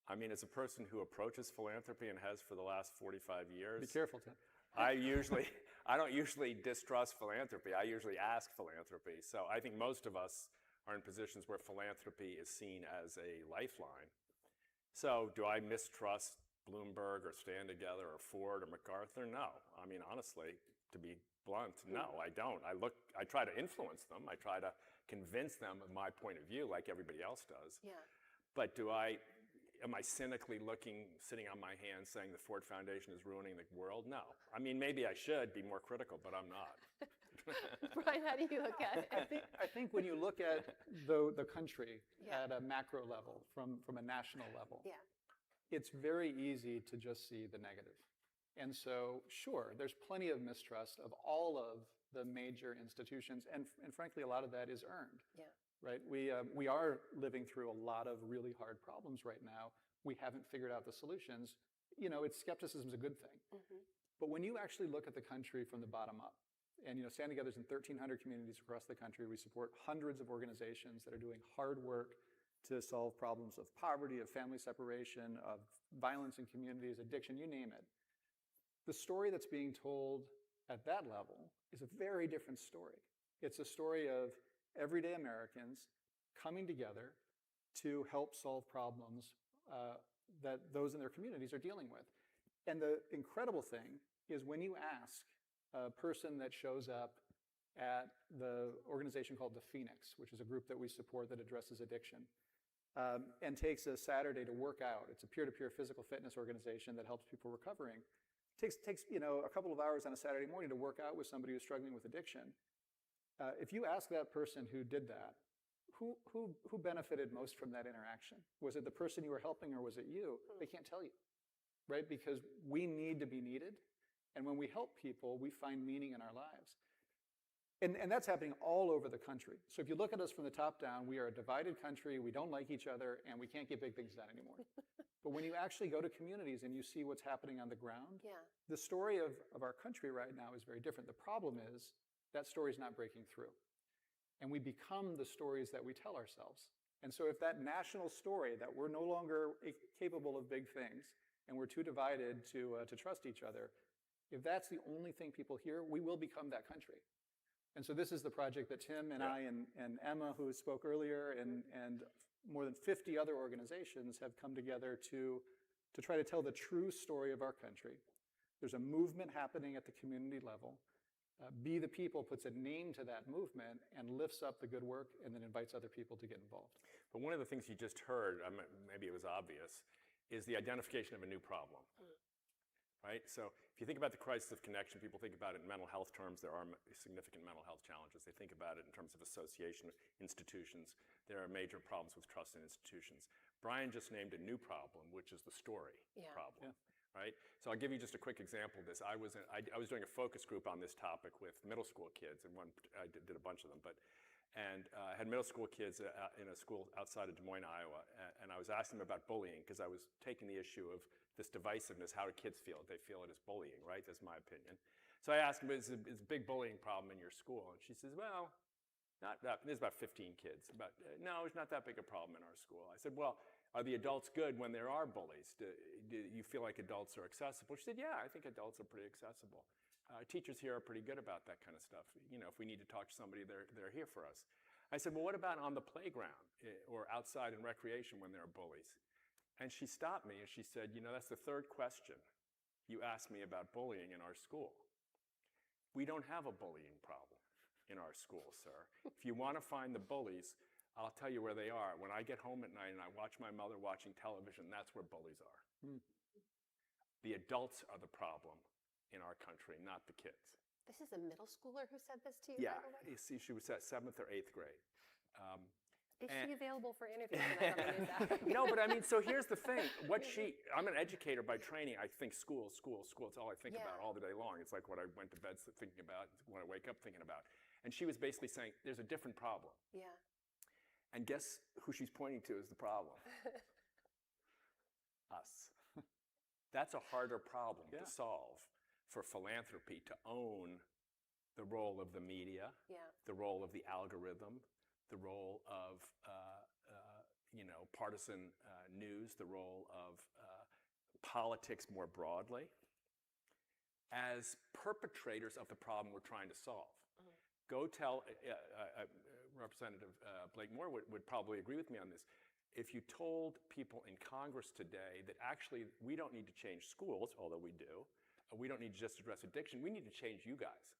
I mean, as a person who approaches philanthropy and has for the last 45 years. Be careful, Tim. I don't usually distrust philanthropy. I usually ask philanthropy. So I think most of us are in positions where philanthropy is seen as a lifeline. So do I mistrust Bloomberg or Stand Together or Ford or MacArthur? No. I mean, honestly, to be blunt, no, I don't. I try to influence them. I try to convince them of my point of view like everybody else does. Yeah. But am I cynically sitting on my hands saying the Ford Foundation is ruining the world? No. I mean, maybe I should be more critical, but I'm not. Brian, how do you look at it? I think when you look at the country at a macro level, from a national level, it's very easy to just see the negative. And so, sure, there's plenty of mistrust of all of the major institutions, and frankly, a lot of that is earned. Yeah. Right? We are living through a lot of really hard problems right now. We haven't figured out the solutions. Skepticism is a good thing. But when you actually look at the country from the bottom up, and Stand Together is in 1,300 communities across the country. We support hundreds of organizations that are doing hard work to solve problems of poverty, of family separation, of violence in communities, addiction, you name it. The story that's being told at that level is a very different story. It's a story of everyday Americans coming together to help solve problems that those in their communities are dealing with. And the incredible thing is when you ask a person that shows up at the organization called the Phoenix, which is a group that we support that addresses addiction, and takes a Saturday to work out. It's a peer-to-peer physical fitness organization that helps people recovering. Takes a couple of hours on a Saturday morning to work out with somebody who's struggling with addiction. If you ask that person who did that, who benefited most from that interaction? Was it the person you were helping or was it you? They can't tell you, right? Because we need to be needed. And when we help people, we find meaning in our lives. And that's happening all over the country. So if you look at us from the top down, we are a divided country, we don't like each other, and we can't get big things done anymore. But when you actually go to communities and you see what's happening on the ground, the story of our country right now is very different. The problem is that story is not breaking through. And we become the stories that we tell ourselves. And so if that national story that we're no longer capable of big things and we're too divided to trust each other, if that's the only thing people hear, we will become that country. And so this is the project that Tim and I and Emma, who spoke earlier, and more than 50 other organizations have come together to try to tell the true story of our country. There's a movement happening at the community level. Be the People puts a name to that movement and lifts up the good work and then invites other people to get involved. But one of the things you just heard, maybe it was obvious, is the identification of a new problem. Right? So if you think about the crisis of connection, people think about it in mental health terms. There are significant mental health challenges. They think about it in terms of association institutions. There are major problems with trust in institutions. Brian just named a new problem, which is the story Yeah. problem. Right? So I'll give you just a quick example of this. I was doing a focus group on this topic with middle school kids, and I did a bunch of them, I had middle school kids in a school outside of Des Moines, Iowa, and I was asking them about bullying because I was taking the issue of this divisiveness. How do kids feel it? They feel it as bullying, right? That's my opinion. So I asked them, is a big bullying problem in your school? And she says, well, not that. There's about 15 kids. No, it's not that big a problem in our school. I said, well, are the adults good when there are bullies? Do you feel like adults are accessible? She said, yeah, I think adults are pretty accessible. Teachers here are pretty good about that kind of stuff. You know, if we need to talk to somebody, they're here for us. I said, well, what about on the playground or outside in recreation when there are bullies? And she stopped me and she said, you know, that's the third question you asked me about bullying in our school. We don't have a bullying problem in our school, sir. If you want to find the bullies, I'll tell you where they are. When I get home at night and I watch my mother watching television, that's where bullies are. The adults are the problem in our country, not the kids. This is a middle schooler who said this to you, Yeah, by the way? you see, she was at 7th or 8th grade. Is she available for interviews tonight on the news hour? No, but I mean, so here's the thing. I'm an educator by training. I think school. It's all I think about all the day long. It's like what I went to bed thinking about, what I wake up thinking about. And she was basically saying, there's a different problem. Yeah. And guess who she's pointing to as the problem? Us. That's a harder problem to solve for philanthropy, to own the role of the media, the role of the algorithm, the role of partisan news, the role of politics more broadly, as perpetrators of the problem we're trying to solve. Go tell, Representative Blake Moore would probably agree with me on this. If you told people in Congress today that actually we don't need to change schools, although we do, we don't need to just address addiction, we need to change you guys.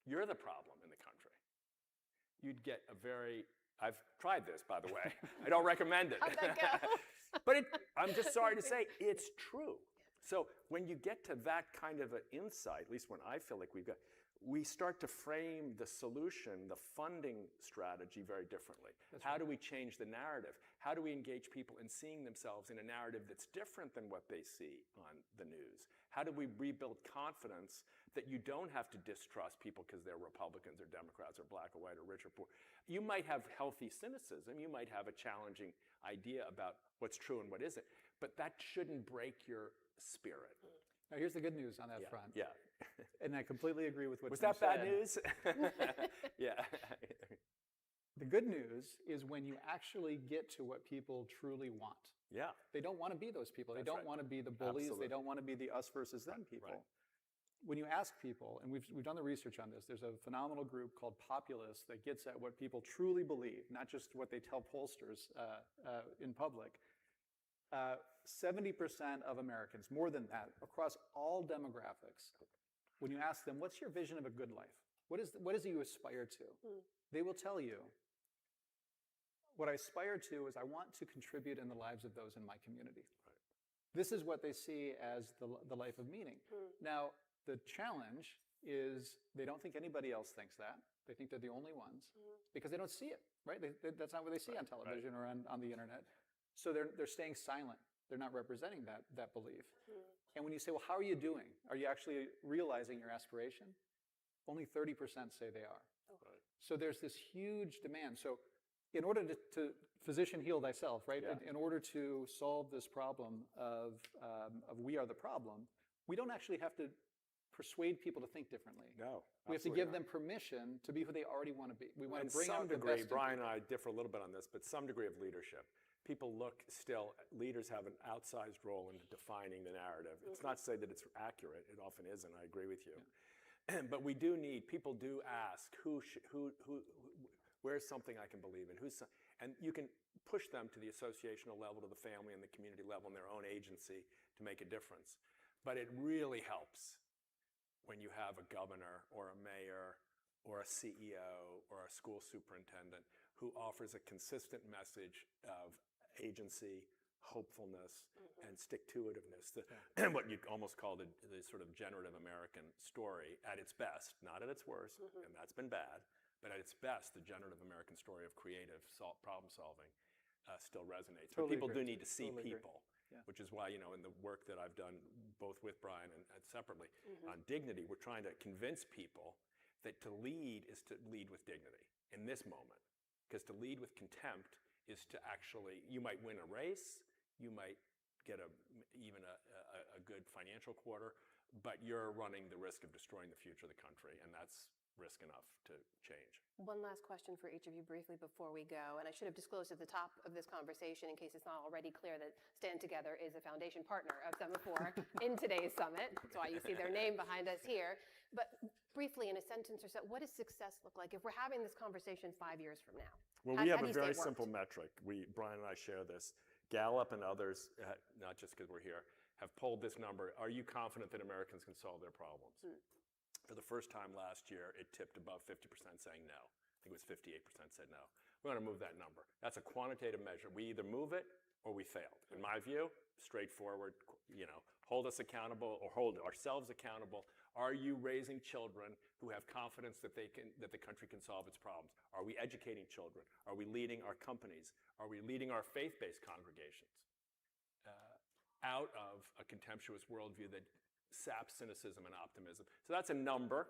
You're the problem in the country. You'd get I've tried this, by the way. I don't recommend it. How'd that go? But I'm just sorry to say, it's true. So when you get to that kind of an insight, at least when I feel like we start to frame the solution, the funding strategy very differently. How do we change the narrative? How do we engage people in seeing themselves in a narrative that's different than what they see on the news? How do we rebuild confidence that you don't have to distrust people because they're Republicans or Democrats or black or white or rich or poor? You might have healthy cynicism. You might have a challenging idea about what's true and what isn't, but that shouldn't break your spirit. Now, here's the good news on that front. Yeah. And I completely agree with what Was Tim that bad said. news? Yeah. The good news is when you actually get to what people truly want. Yeah. They don't want to be those people. They That's don't right. want to be the bullies. Absolutely. They don't want to be the us versus them people. right. When you ask people, and we've done the research on this, there's a phenomenal group called Populous that gets at what people truly believe, not just what they tell pollsters in public. 70% of Americans, more than that, across all demographics, when you ask them, what's your vision of a good life? What is it you aspire to? They will tell you, what I aspire to is I want to contribute in the lives of those in my community. This is what they see as the life of meaning. Now, the challenge is they don't think anybody else thinks that. They think they're the only ones because they don't see it, right? That's not what they see on television or on the internet. So they're staying silent. They're not representing that belief. And when you say, well, how are you doing? Are you actually realizing your aspiration? Only 30% say they are. So there's this huge demand. So in order to physician heal thyself, right? In order to solve this problem of we are the problem, we don't actually have to persuade people to think differently. No. We have to give them permission to be who they already want to be. We want to bring out the best in degree, people. Brian and I differ a little bit on this, but some degree of leadership. People leaders have an outsized role in defining the narrative. It's not to say that it's accurate. It often isn't. I agree with you. But we do need, people do ask, where's something I can believe in? And you can push them to the associational level, to the family and the community level, and their own agency to make a difference. But it really helps when you have a governor or a mayor or a CEO or a school superintendent who offers a consistent message of agency, hopefulness, and stick-to-itiveness. What you'd almost call the sort of generative American story at its best, not at its worst, and that's been bad, but at its best, the generative American story of creative problem solving still resonates. Totally but people agree. do need to see Totally agree. people, Yeah. which is why, in the work that I've done both with Brian and separately on dignity, we're trying to convince people that to lead is to lead with dignity in this moment. Because to lead with contempt is to actually, you might win a race, you might get even a good financial quarter, but you're running the risk of destroying the future of the country, and that's risk enough to change. One last question for each of you briefly before we go, and I should have disclosed at the top of this conversation in case it's not already clear that Stand Together is a foundation partner of Semafor in today's summit. That's why you see their name behind us here. But briefly, in a sentence or so, what does success look like if we're having this conversation 5 years from now? Well, we have a very simple metric. Brian and I share this. Gallup and others, not just because we're here, have polled this number. Are you confident that Americans can solve their problems? For the first time last year, it tipped above 50% saying no. I think it was 58% said no. We want to move that number. That's a quantitative measure. We either move it or we failed. In my view, straightforward, hold us accountable or hold ourselves accountable. Are you raising children who have confidence that the country can solve its problems? Are we educating children? Are we leading our companies? Are we leading our faith-based congregations out of a contemptuous worldview that saps cynicism and optimism? So that's a number,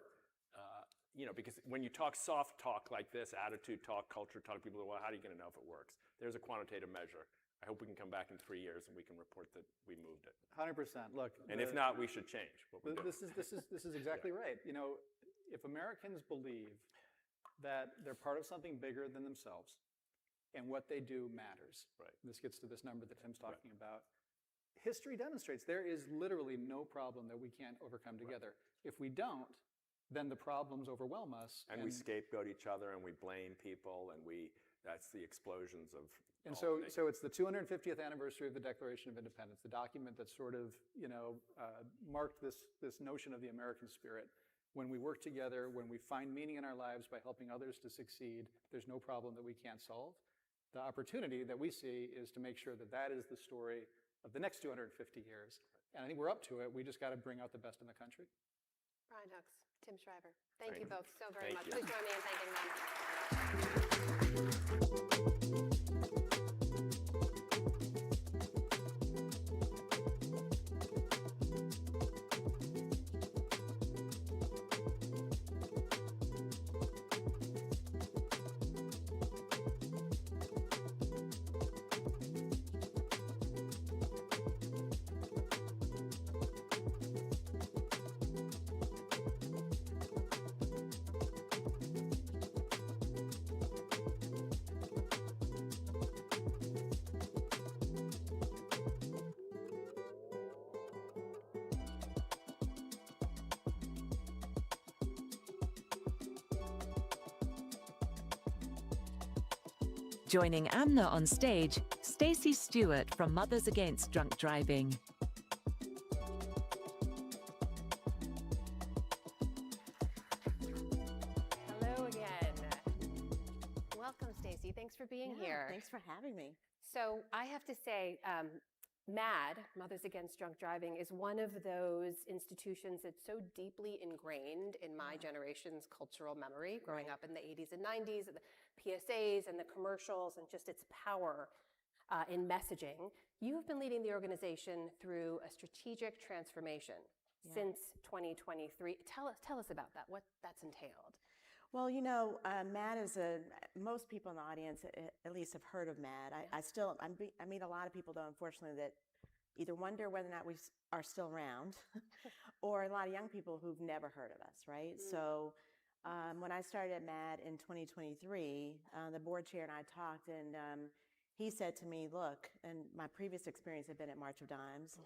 because when you talk soft talk like this, attitude talk, culture talk, people are, well, how are you going to know if it works? There's a quantitative measure. I hope we can come back in 3 years and we can report that we moved it. 100%. Look, and if not, we should change what we're doing. This is exactly right. If Americans believe that they're part of something bigger than themselves, and what they do matters. Right. This gets to this number that Tim's talking about. History demonstrates there is literally no problem that we can't overcome together. If we don't, then the problems overwhelm us. And we scapegoat each other and we blame people and that's the explosions of. And so it's the 250th anniversary of the Declaration of Independence, the document that sort of, marked this notion of the American spirit. When we work together, when we find meaning in our lives by helping others to succeed, there's no problem that we can't solve. The opportunity that we see is to make sure that that is the story of the next 250 years. And I think we're up to it. We just got to bring out the best in the country. Brian Hooks, Tim Shriver, thank you both so very much. You. Please join me in thanking Joining Amna on stage, Stacey Stewart from Mothers Against Drunk Driving. Hello again. Welcome, Stacey. Thanks for being here. Thanks for having me. So I have to say, MAD, Mothers Against Drunk Driving, is one of those institutions that's so deeply ingrained in my generation's cultural memory, growing up in the 80s and 90s, the PSAs and the commercials, and just its power in messaging. You've been leading the organization through a strategic transformation since 2023. Tell us about that, what that's entailed. Well, MAD is most people in the audience at least have heard of MAD. I meet a lot of people, though, unfortunately, that either wonder whether or not we are still around or a lot of young people who've never heard of us, right? So when I started at MAD in 2023, the board chair and I talked, and he said to me, look, and my previous experience had been at March of Dimes.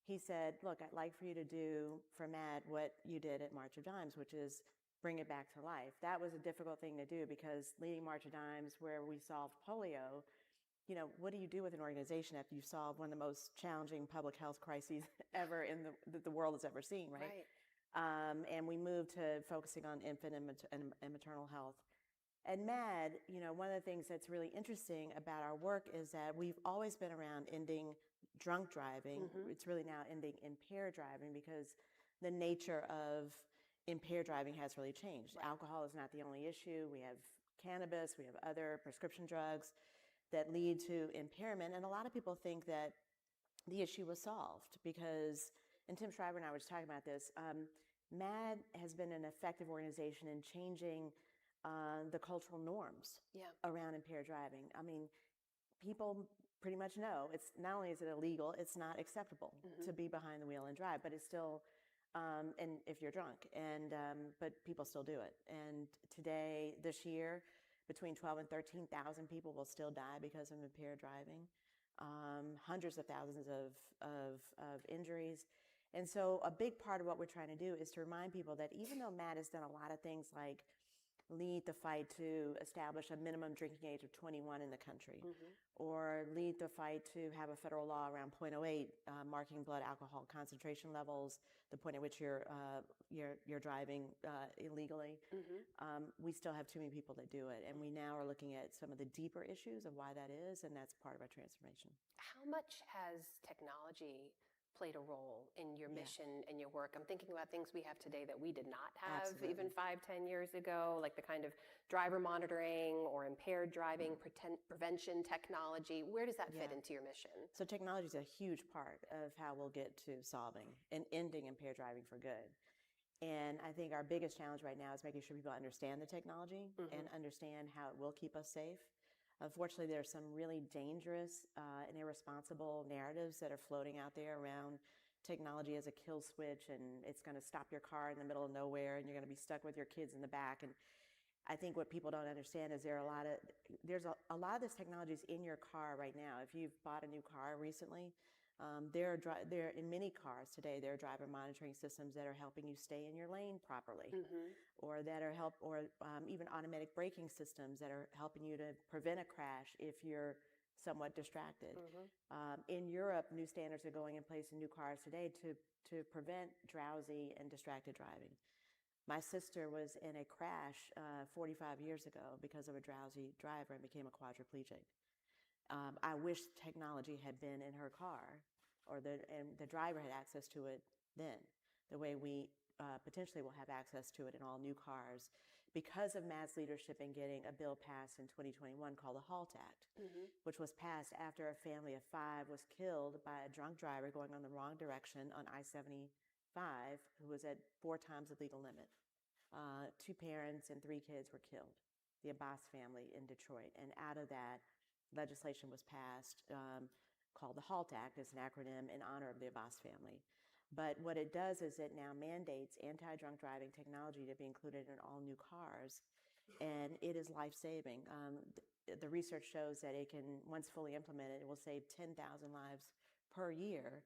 He said, look, I'd like for you to do for MAD what you did at March of Dimes, which is bring it back to life. That was a difficult thing to do because leading March of Dimes, where we solved polio, what do you do with an organization after you solve one of the most challenging public health crises ever that the world has ever seen, right? And we moved to focusing on infant and maternal health. At MAD, one of the things that's really interesting about our work is that we've always been around ending drunk driving. It's really now ending impaired driving because the nature of impaired driving has really changed. Alcohol is not the only issue. We have cannabis, we have other prescription drugs. that lead to impairment. And a lot of people think that the issue was solved because, and Tim Schreiber and I were just talking about this, MAD has been an effective organization in changing the cultural norms around impaired driving. I mean, people pretty much know it's not only is it illegal, it's not acceptable to be behind the wheel and drive, but it's still, and if you're drunk, and but people still do it. And today, this year, between 12 and 13,000 people will still die because of impaired driving. Hundreds of thousands of injuries. And so a big part of what we're trying to do is to remind people that even though Matt has done a lot of things like lead the fight to establish a minimum drinking age of 21 in the country, or lead the fight to have a federal law around 0.08 marking blood alcohol concentration levels, the point at which you're driving illegally, we still have too many people that do it. And we now are looking at some of the deeper issues of why that is, and that's part of our transformation. How much has technology played a role in your mission and your work? I'm thinking about things we have today that we did not have even 5-10 years ago, like the kind of driver monitoring or impaired driving prevention technology. Where does that fit into your mission? So technology is a huge part of how we'll get to solving and ending impaired driving for good. And I think our biggest challenge right now is making sure people understand the technology and understand how it will keep us safe. Unfortunately, there are some really dangerous and irresponsible narratives that are floating out there around technology as a kill switch, and it's going to stop your car in the middle of nowhere, and you're going to be stuck with your kids in the back. And I think what people don't understand is there's a lot of this technology is in your car right now. If you've bought a new car recently, there are in many cars today, there are driver monitoring systems that are helping you stay in your lane properly, or that are even automatic braking systems that are helping you to prevent a crash if you're somewhat distracted. In Europe, new standards are going in place in new cars today to prevent drowsy and distracted driving. My sister was in a crash 45 years ago because of a drowsy driver and became a quadriplegic. I wish technology had been in her car, and the driver had access to it then, the way we potentially will have access to it in all new cars, because of Matt's leadership in getting a bill passed in 2021 called the HALT Act, which was passed after a family of 5 was killed by a drunk driver going on the wrong direction on I-75, who was at 4 times the legal limit. 2 parents and 3 kids were killed, the Abbas family in Detroit. And out of that, legislation was passed called the HALT Act. It's an acronym in honor of the Abbas family. But what it does is it now mandates anti-drunk driving technology to be included in all new cars, and it is life-saving. The research shows that it can, once fully implemented, it will save 10,000 lives per year.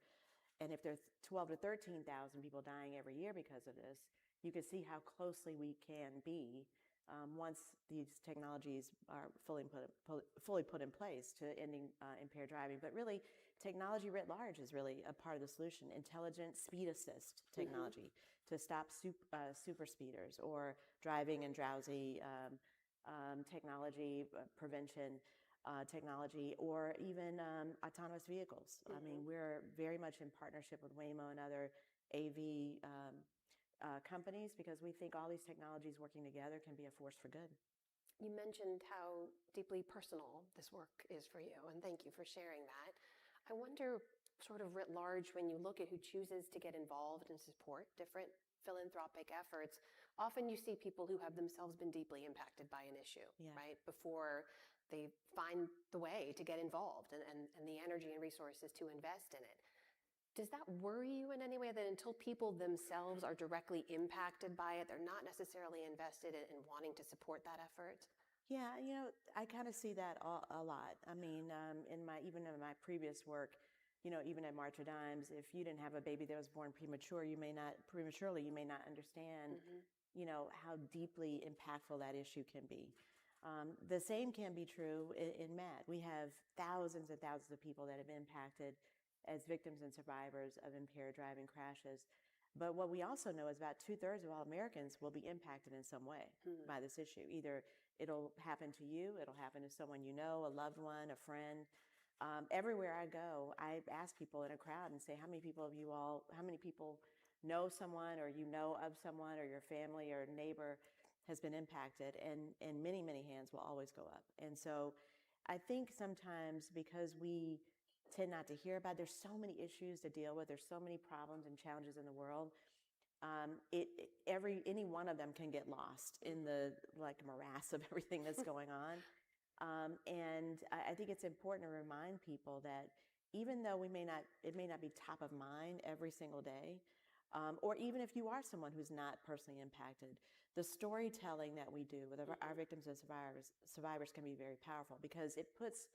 And if there's 12 to 13,000 people dying every year because of this, you can see how closely we can be once these technologies are fully put in place to ending impaired driving. But really, technology writ large is really a part of the solution. Intelligent speed assist technology to stop super speeders, or driving and drowsy technology, prevention technology, or even autonomous vehicles. I mean, we're very much in partnership with Waymo and other AV companies, because we think all these technologies working together can be a force for good. You mentioned how deeply personal this work is for you, and thank you for sharing that. I wonder, sort of writ large, when you look at who chooses to get involved and support different philanthropic efforts, often you see people who have themselves been deeply impacted by an issue, right, before they find the way to get involved and the energy and resources to invest in it. Does that worry you in any way, that until people themselves are directly impacted by it, they're not necessarily invested in wanting to support that effort? Yeah, I kind of see that a lot. I mean, even in my previous work, even at March of Dimes, if you didn't have a baby that was born prematurely, you may not understand, how deeply impactful that issue can be. The same can be true in MAD. We have thousands and thousands of people that have been impacted as victims and survivors of impaired driving crashes. But what we also know is about 2/3 of all Americans will be impacted in some way by this issue. Either it'll happen to you, it'll happen to someone you know, a loved one, a friend. Everywhere I go, I ask people in a crowd and say, how many people know someone, or of someone, or your family or neighbor has been impacted? And many, many hands will always go up. And so I think sometimes because we tend not to hear about, there's so many issues to deal with, there's so many problems and challenges in the world. Any one of them can get lost in the morass of everything that's going on. And I think it's important to remind people that even though it may not be top of mind every single day, or even if you are someone who's not personally impacted, the storytelling that we do with our victims and survivors can be very powerful, because it puts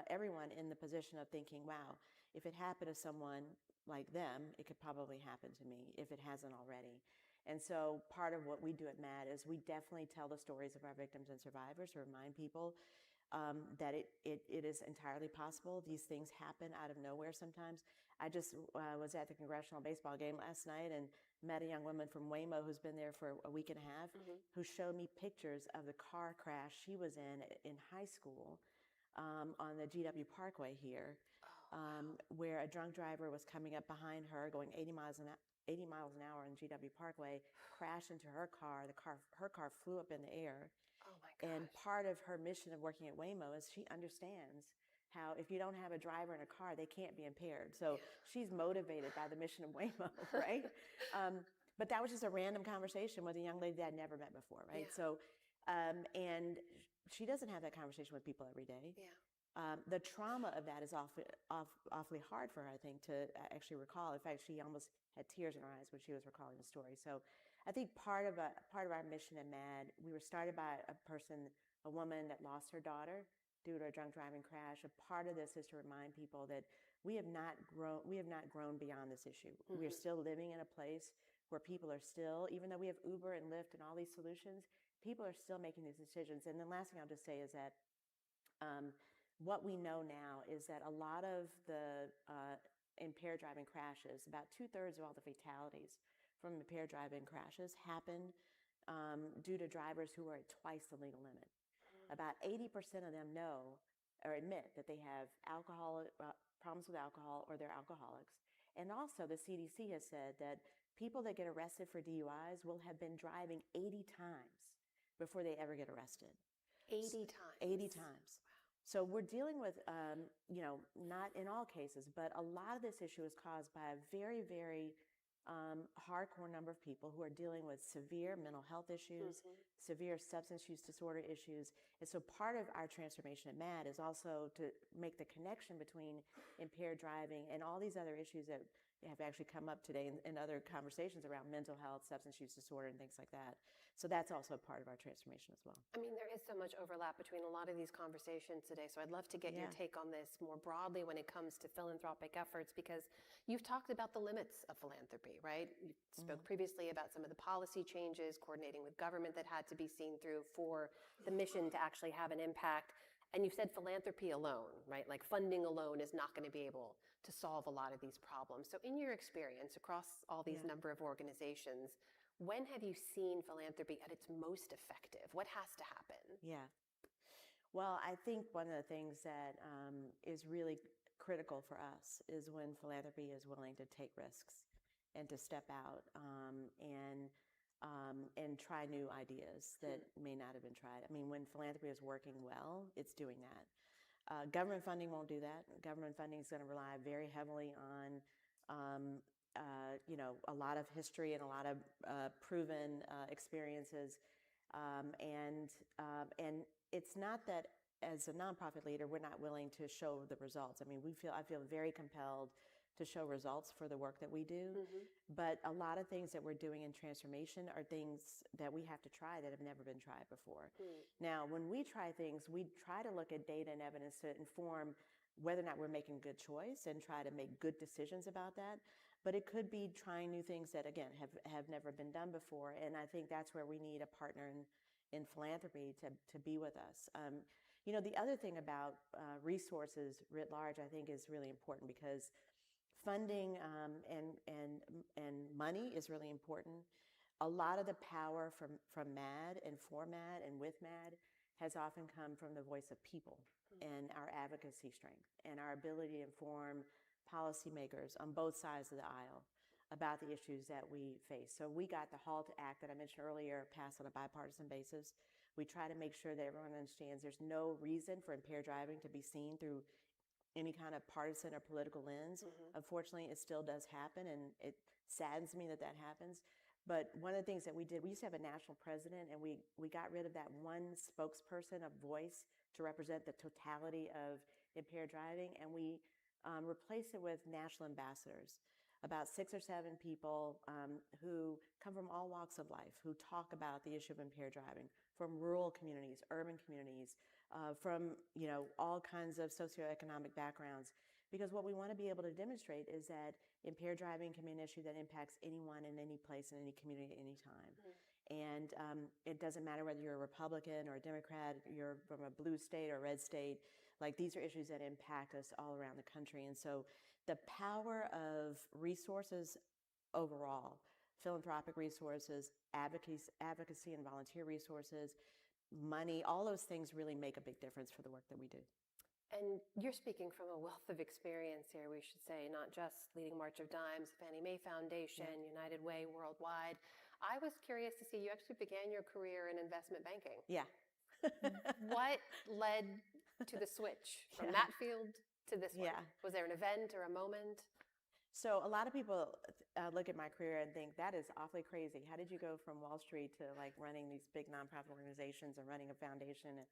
everyone in the position of thinking, wow, if it happened to someone like them, it could probably happen to me if it hasn't already. And so part of what we do at MAD is we definitely tell the stories of our victims and survivors to remind people that it is entirely possible. These things happen out of nowhere sometimes. I just was at the congressional baseball game last night and met a young woman from Waymo who's been there for a week and a half, who showed me pictures of the car crash she was in high school on the GW Parkway here, where a drunk driver was coming up behind her going 80 miles an hour on GW Parkway, crashed into her car. Her car flew up in the air. Oh my gosh. And part of her mission of working at Waymo is she understands how if you don't have a driver in a car, they can't be impaired. So she's motivated by the mission of Waymo, right? But that was just a random conversation with a young lady that I'd never met before, right? Yeah. So, and she doesn't have that conversation with people every day. Yeah. The trauma of that is awfully hard for her, I think, to actually recall. In fact, she almost had tears in her eyes when she was recalling the story. So I think part of our mission at MAD, we were started by a woman that lost her daughter due to a drunk driving crash. A part of this is to remind people that we have not grown beyond this issue. We are still living in a place where people are still, even though we have Uber and Lyft and all these solutions, people are still making these decisions. And the last thing I'll just say is that what we know now is that a lot of the impaired driving crashes, about 2/3 of all the fatalities from impaired driving crashes happen due to drivers who are at twice the legal limit. About 80% of them know or admit that they have problems with alcohol or they're alcoholics. And also the CDC has said that people that get arrested for DUIs will have been driving 80 times before they ever get arrested. 80 times. 80 times. So we're dealing with, not in all cases, but a lot of this issue is caused by a very, very hardcore number of people who are dealing with severe mental health issues, severe substance use disorder issues. And so part of our transformation at MAD is also to make the connection between impaired driving and all these other issues that have actually come up today in other conversations around mental health, substance use disorder, and things like that. So that's also a part of our transformation as well. I mean, there is so much overlap between a lot of these conversations today. So I'd love to get your take on this more broadly when it comes to philanthropic efforts, because you've talked about the limits of philanthropy, right? You spoke previously about some of the policy changes, coordinating with government that had to be seen through for the mission to actually have an impact. And you've said philanthropy alone, right? Like funding alone is not going to be able to solve a lot of these problems. So in your experience across all these number of organizations, when have you seen philanthropy at its most effective? What has to happen? Yeah. Well, I think one of the things that is really critical for us is when philanthropy is willing to take risks and to step out and try new ideas that may not have been tried. I mean, when philanthropy is working well, it's doing that. Government funding won't do that. Government funding is going to rely very heavily on a lot of history and a lot of proven experiences, and it's not that as a nonprofit leader we're not willing to show the results. I mean, I feel very compelled to show results for the work that we do, but a lot of things that we're doing in transformation are things that we have to try that have never been tried before. Now, when we try things, we try to look at data and evidence to inform whether or not we're making good choice and try to make good decisions about that. But it could be trying new things that, again, have never been done before. And I think that's where we need a partner in philanthropy to be with us. The other thing about resources writ large, I think, is really important, because funding and money is really important. A lot of the power from MAD and for MAD and with MAD has often come from the voice of people and our advocacy strength and our ability to inform policymakers on both sides of the aisle about the issues that we face. So we got the HALT Act that I mentioned earlier passed on a bipartisan basis. We try to make sure that everyone understands there's no reason for impaired driving to be seen through any kind of partisan or political lens. Unfortunately, it still does happen, and it saddens me that that happens. But one of the things that we did, we used to have a national president, and we got rid of that one spokesperson, a voice to represent the totality of impaired driving, and we replaced it with national ambassadors, about 6 or 7 people who come from all walks of life, who talk about the issue of impaired driving, from rural communities, urban communities, from all kinds of socioeconomic backgrounds. Because what we want to be able to demonstrate is that impaired driving can be an issue that impacts anyone in any place, in any community, at any time. And it doesn't matter whether you're a Republican or a Democrat, you're from a blue state or a red state, like these are issues that impact us all around the country. And so the power of resources overall, philanthropic resources, advocacy and volunteer resources, money, all those things really make a big difference for the work that we do. And you're speaking from a wealth of experience here, we should say, not just leading March of Dimes, Fannie Mae Foundation, United Way worldwide. I was curious to see you actually began your career in investment banking. Yeah. What led to the switch from that field to this one? Was there an event or a moment? So a lot of people look at my career and think that is awfully crazy. How did you go from Wall Street to like running these big nonprofit organizations and running a foundation?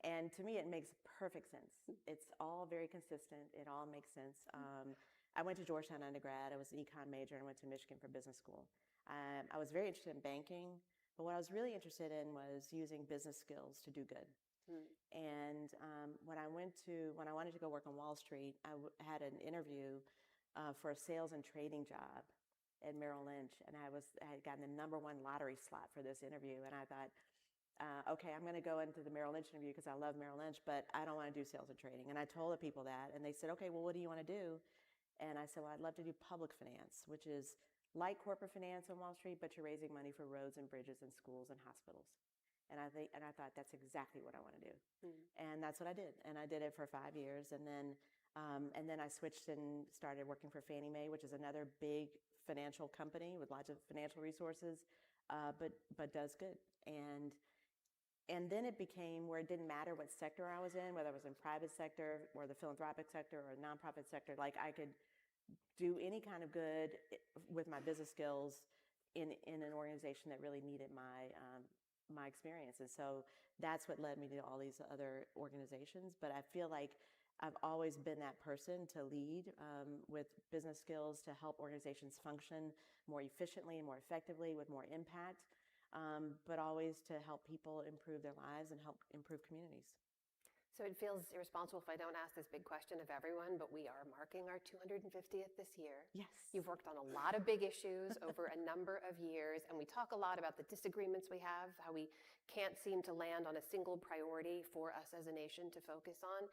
And to me, it makes perfect sense. It's all very consistent. It all makes sense. I went to Georgetown undergrad. I was an econ major and went to Michigan for business school. I was very interested in banking, but what I was really interested in was using business skills to do good. And when I wanted to go work on Wall Street, I had an interview for a sales and trading job at Merrill Lynch, and I had gotten the #1 lottery slot for this interview, and I thought, okay, I'm going to go into the Merrill Lynch interview because I love Merrill Lynch, but I don't want to do sales and trading. And I told the people that, and they said, okay, well, what do you want to do? And I said, well, I'd love to do public finance, which is like corporate finance on Wall Street, but you're raising money for roads and bridges and schools and hospitals. And I thought that's exactly what I want to do. And that's what I did. And I did it for 5 years. And then I switched and started working for Fannie Mae, which is another big financial company with lots of financial resources, but does good. And then it became where it didn't matter what sector I was in, whether I was in private sector or the philanthropic sector or nonprofit sector, like I could do any kind of good with my business skills in an organization that really needed my experience. And so that's what led me to all these other organizations. But I feel like I've always been that person to lead with business skills to help organizations function more efficiently and more effectively with more impact. But always to help people improve their lives and help improve communities. So it feels irresponsible if I don't ask this big question of everyone, but we are marking our 250th this year. Yes. You've worked on a lot of big issues over a number of years, and we talk a lot about the disagreements we have, how we can't seem to land on a single priority for us as a nation to focus on.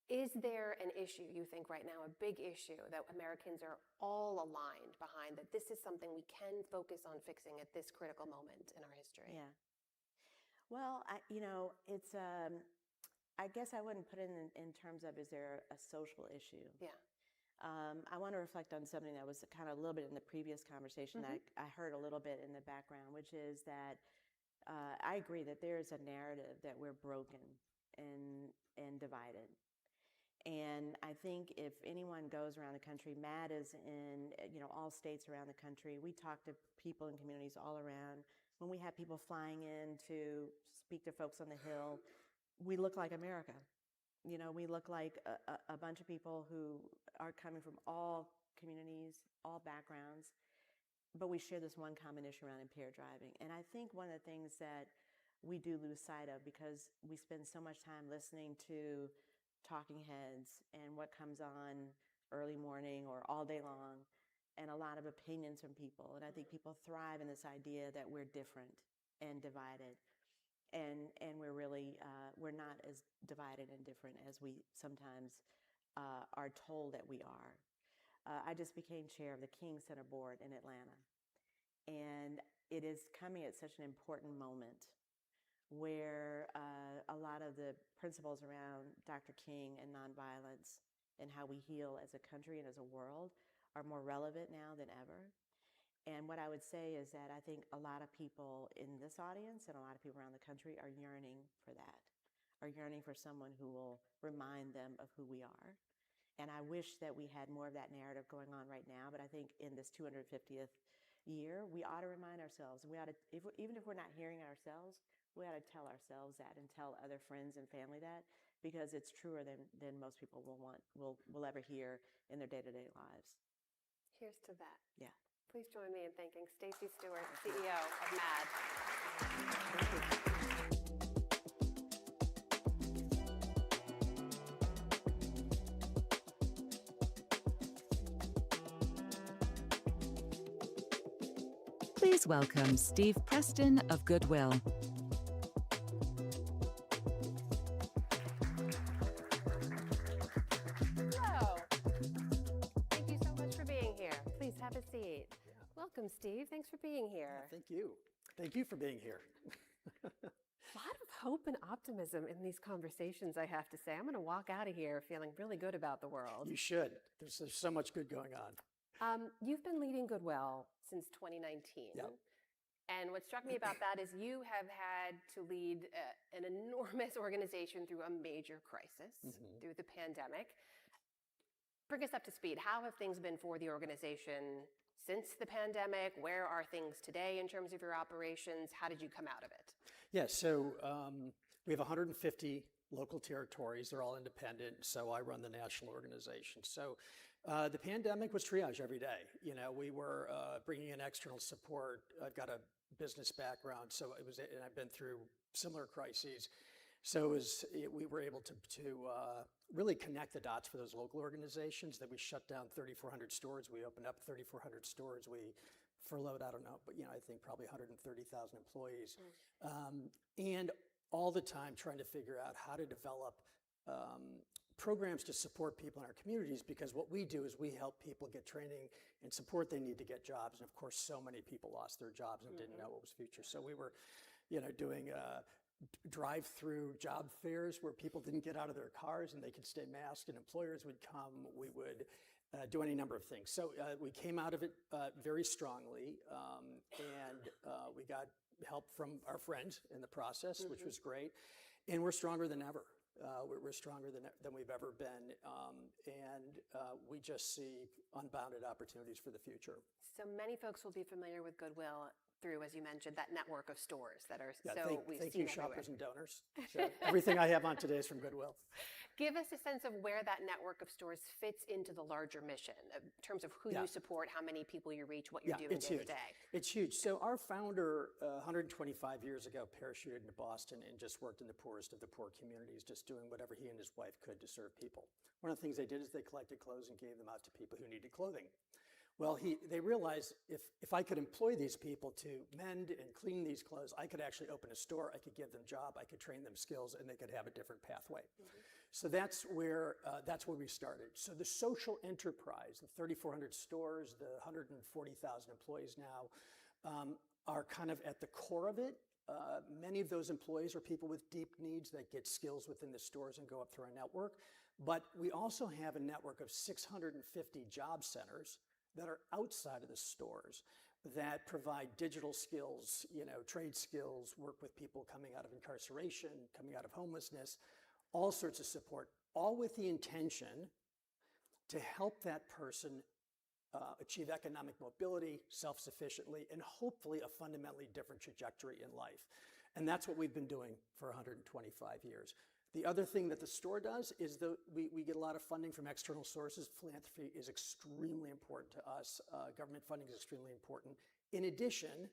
Is there an issue, you think right now, a big issue that Americans are all aligned behind, that this is something we can focus on fixing at this critical moment in our history? Yeah. Well, it's, I guess I wouldn't put it in terms of, is there a social issue? Yeah. I want to reflect on something that was kind of a little bit in the previous conversation that I heard a little bit in the background, which is that I agree that there is a narrative that we're broken and divided. And I think if anyone goes around the country, Matt is in all states around the country. We talk to people in communities all around. When we have people flying in to speak to folks on the Hill, we look like America. We look like a bunch of people who are coming from all communities, all backgrounds, but we share this one common issue around impaired driving. And I think one of the things that we do lose sight of, because we spend so much time listening to talking heads and what comes on early morning or all day long, and a lot of opinions from people. And I think people thrive in this idea that we're different and divided. And we're really, we're not as divided and different as we sometimes are told that we are. I just became chair of the King Center Board in Atlanta. And it is coming at such an important moment where a lot of the principles around Dr. King and nonviolence and how we heal as a country and as a world are more relevant now than ever. And what I would say is that I think a lot of people in this audience and a lot of people around the country are yearning for that, are yearning for someone who will remind them of who we are. And I wish that we had more of that narrative going on right now, but I think in this 250th year, we ought to remind ourselves, we ought to, even if we're not hearing it ourselves, we ought to tell ourselves that and tell other friends and family that, because it's truer than most people will ever hear in their day-to-day lives. Here's to that. Yeah. Please join me in thanking Stacey Stewart, CEO of MAD. Please welcome Steve Preston of Goodwill. Hello. Thank you so much for being here. Please have a seat. Welcome, Steve. Thanks for being here. Thank you. Thank you for being here. A lot of hope and optimism in these conversations, I have to say. I'm going to walk out of here feeling really good about the world. You should. There's so much good going on. You've been leading Goodwill since 2019. Yep. And what struck me about that is you have had to lead an enormous organization through a major crisis, through the pandemic. Bring us up to speed. How have things been for the organization since the pandemic? Where are things today in terms of your operations? How did you come out of it? Yeah, so we have 150 local territories. They're all independent, so I run the national organization. So the pandemic was triage every day. You know, we were bringing in external support. I've got a business background, so it was, and I've been through similar crises. So we were able to really connect the dots for those local organizations. That we shut down 3,400 stores. We opened up 3,400 stores. We furloughed, I don't know, but I think probably 130,000 employees. And all the time trying to figure out how to develop programs to support people in our communities, because what we do is we help people get training and support they need to get jobs. And of course, so many people lost their jobs and didn't know what was future. So we were, doing drive-through job fairs where people didn't get out of their cars and they could stay masked, and employers would come. We would do any number of things. So we came out of it very strongly, and we got help from our friends in the process, which was great. And we're stronger than ever. We're stronger than we've ever been, and we just see unbounded opportunities for the future. So many folks will be familiar with Goodwill through, as you mentioned, that network of stores that are we've thank seen you, everywhere. shoppers and donors. So everything I have on today is from Goodwill. Give us a sense of where that network of stores fits into the larger mission in terms of who you support, how many people you reach, what you're doing day to day. It's huge. So our founder, 125 years ago, parachuted into Boston and just worked in the poorest of the poor communities, just doing whatever he and his wife could to serve people. One of the things they did is they collected clothes and gave them out to people who needed clothing. Well, they realized if I could employ these people to mend and clean these clothes, I could actually open a store, I could give them a job, I could train them skills, and they could have a different pathway. So that's where we started. So the social enterprise, the 3,400 stores, the 140,000 employees now, are kind of at the core of it. Many of those employees are people with deep needs that get skills within the stores and go up through our network. But we also have a network of 650 job centers that are outside of the stores that provide digital skills, trade skills, work with people coming out of incarceration, coming out of homelessness, all sorts of support, all with the intention to help that person achieve economic mobility self-sufficiently and hopefully a fundamentally different trajectory in life. And that's what we've been doing for 125 years. The other thing that the store does is we get a lot of funding from external sources. Philanthropy is extremely important to us. Government funding is extremely important. In addition,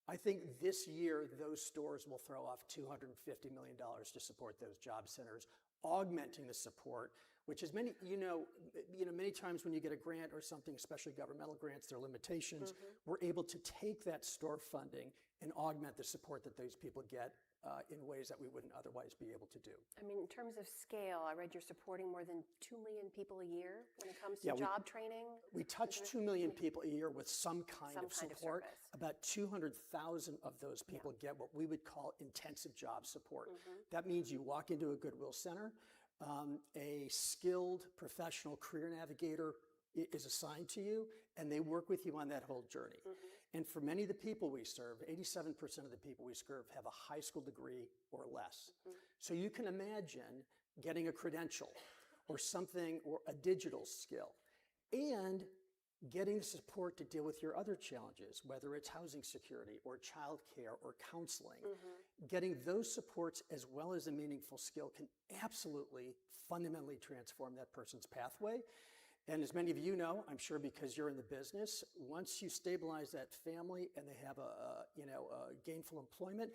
I think this year those stores will throw off $250 million to support those job centers, augmenting the support, which is many times when you get a grant or something, especially governmental grants, there are limitations. We're able to take that store funding and augment the support that those people get in ways that we wouldn't otherwise be able to do. I mean, in terms of scale, I read you're supporting more than 2 million people a year when it comes to job training. We touch 2 million people a year with some kind of support. About 200,000 of those people get what we would call intensive job support. That means you walk into a Goodwill center, a skilled professional career navigator is assigned to you, and they work with you on that whole journey. And for many of the people we serve, 87% of the people we serve have a high school degree or less. So you can imagine getting a credential or something, or a digital skill, and getting the support to deal with your other challenges, whether it's housing security or childcare or counseling. Getting those supports as well as a meaningful skill can absolutely fundamentally transform that person's pathway. And as many of you know, I'm sure because you're in the business, once you stabilize that family and they have a gainful employment,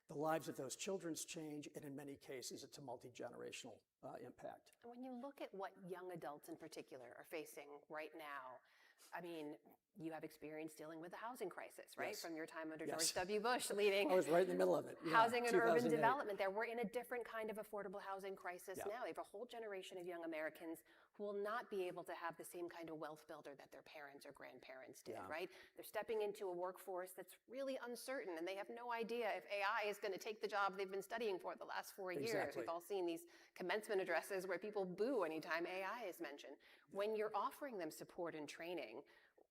the lives of those children change, and in many cases, it's a multi-generational impact. And when you look at what young adults in particular are facing right now, I mean, you have experience dealing with the housing crisis, right? Yes. From your time under Yes. George W. Bush leading I was right in the middle of it. Yeah, housing and urban 2008. development there. We're in a different kind of affordable housing crisis Yeah. now. They have a whole generation of young Americans who will not be able to have the same kind of wealth builder that their parents or grandparents did, Yeah. right? They're stepping into a workforce that's really uncertain, and they have no idea if AI is going to take the job they've been studying for the last 4 years. Exactly. We've all seen these commencement addresses where people boo anytime AI is mentioned. When you're offering them support and training,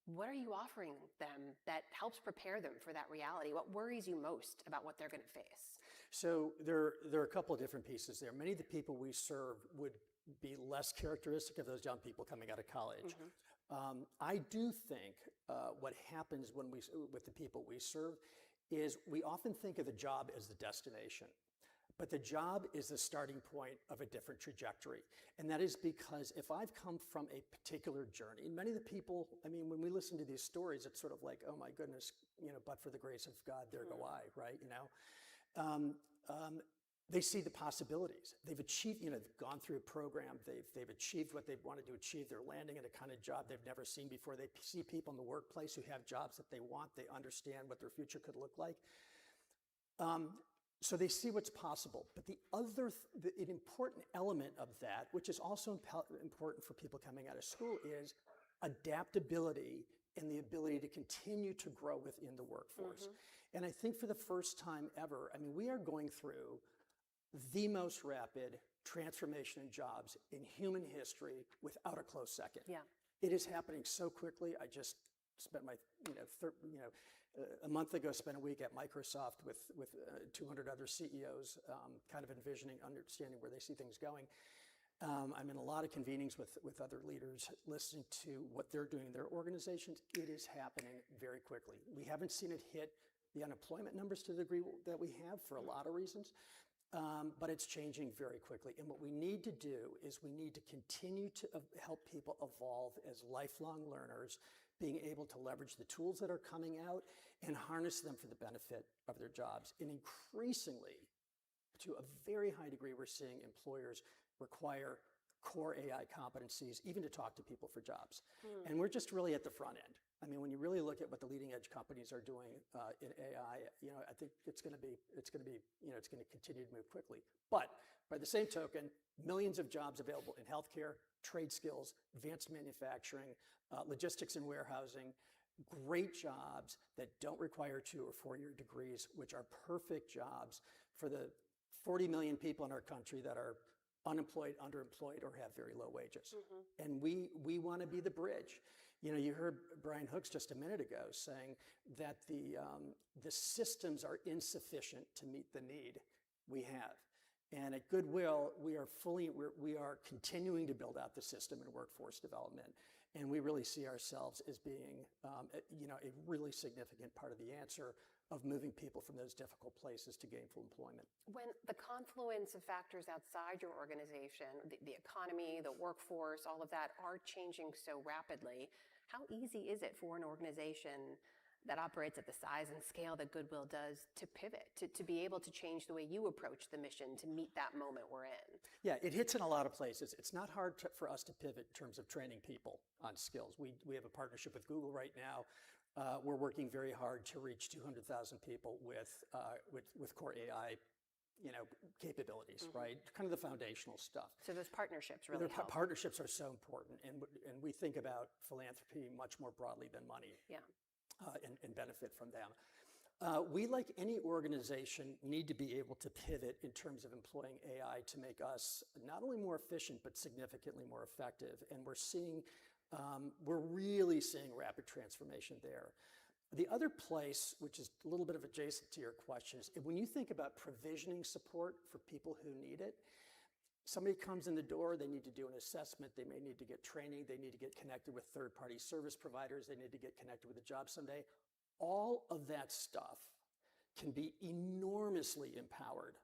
what are you offering them that helps prepare them for that reality? What worries you most about what they're going to face? So there are a couple of different pieces there. Many of the people we serve would be less characteristic of those young people coming out of college. I do think what happens with the people we serve is we often think of the job as the destination. But the job is the starting point of a different trajectory. And that is because if I've come from a particular journey, many of the people, I mean, when we listen to these stories, it's sort of like, oh my goodness, but for the grace of God, there go I, right? They see the possibilities. They've achieved, they've gone through a program, they've achieved what they wanted to achieve. They're landing in a kind of job they've never seen before. They see people in the workplace who have jobs that they want. They understand what their future could look like. So they see what's possible. But an important element of that, which is also important for people coming out of school, is adaptability and the ability to continue to grow within the workforce. And I think for the first time ever, I mean, we are going through the most rapid transformation in jobs in human history without a close second. Yeah. It is happening so quickly. I just spent my, a month ago, spent a week at Microsoft with 200 other CEOs, kind of envisioning, understanding where they see things going. I'm in a lot of convenings with other leaders, listening to what they're doing in their organizations. It is happening very quickly. We haven't seen it hit the unemployment numbers to the degree that we have for a lot of reasons, but it's changing very quickly. And what we need to do is we need to continue to help people evolve as lifelong learners, being able to leverage the tools that are coming out and harness them for the benefit of their jobs. And increasingly, to a very high degree, we're seeing employers require core AI competencies, even to talk to people for jobs. And we're just really at the front end. I mean, when you really look at what the leading edge companies are doing in AI, I think it's going to continue to move quickly. But by the same token, millions of jobs available in healthcare, trade skills, advanced manufacturing, logistics and warehousing, great jobs that don't require 2 or 4-year degrees, which are perfect jobs for the 40 million people in our country that are unemployed, underemployed, or have very low wages. And we want to be the bridge. You heard Brian Hooks just a minute ago saying that the systems are insufficient to meet the need we have. And at Goodwill, we are continuing to build out the system in workforce development. And we really see ourselves as being, a really significant part of the answer of moving people from those difficult places to gainful employment. When the confluence of factors outside your organization, the economy, the workforce, all of that are changing so rapidly, how easy is it for an organization that operates at the size and scale that Goodwill does to pivot, to be able to change the way you approach the mission to meet that moment we're in? Yeah, it hits in a lot of places. It's not hard for us to pivot in terms of training people on skills. We have a partnership with Google right now. We're working very hard to reach 200,000 people with core AI capabilities, right? Kind of the foundational stuff. So those partnerships really help. Partnerships are so important, and we think about philanthropy much more broadly than money. Yeah. And benefit from them. We, like any organization, need to be able to pivot in terms of employing AI to make us not only more efficient, but significantly more effective. And we're seeing We're really seeing rapid transformation there. The other place, which is a little bit of adjacent to your question, is when you think about provisioning support for people who need it, somebody comes in the door, they need to do an assessment, they may need to get training, they need to get connected with third-party service providers, they need to get connected with a job someday. All of that stuff can be enormously empowered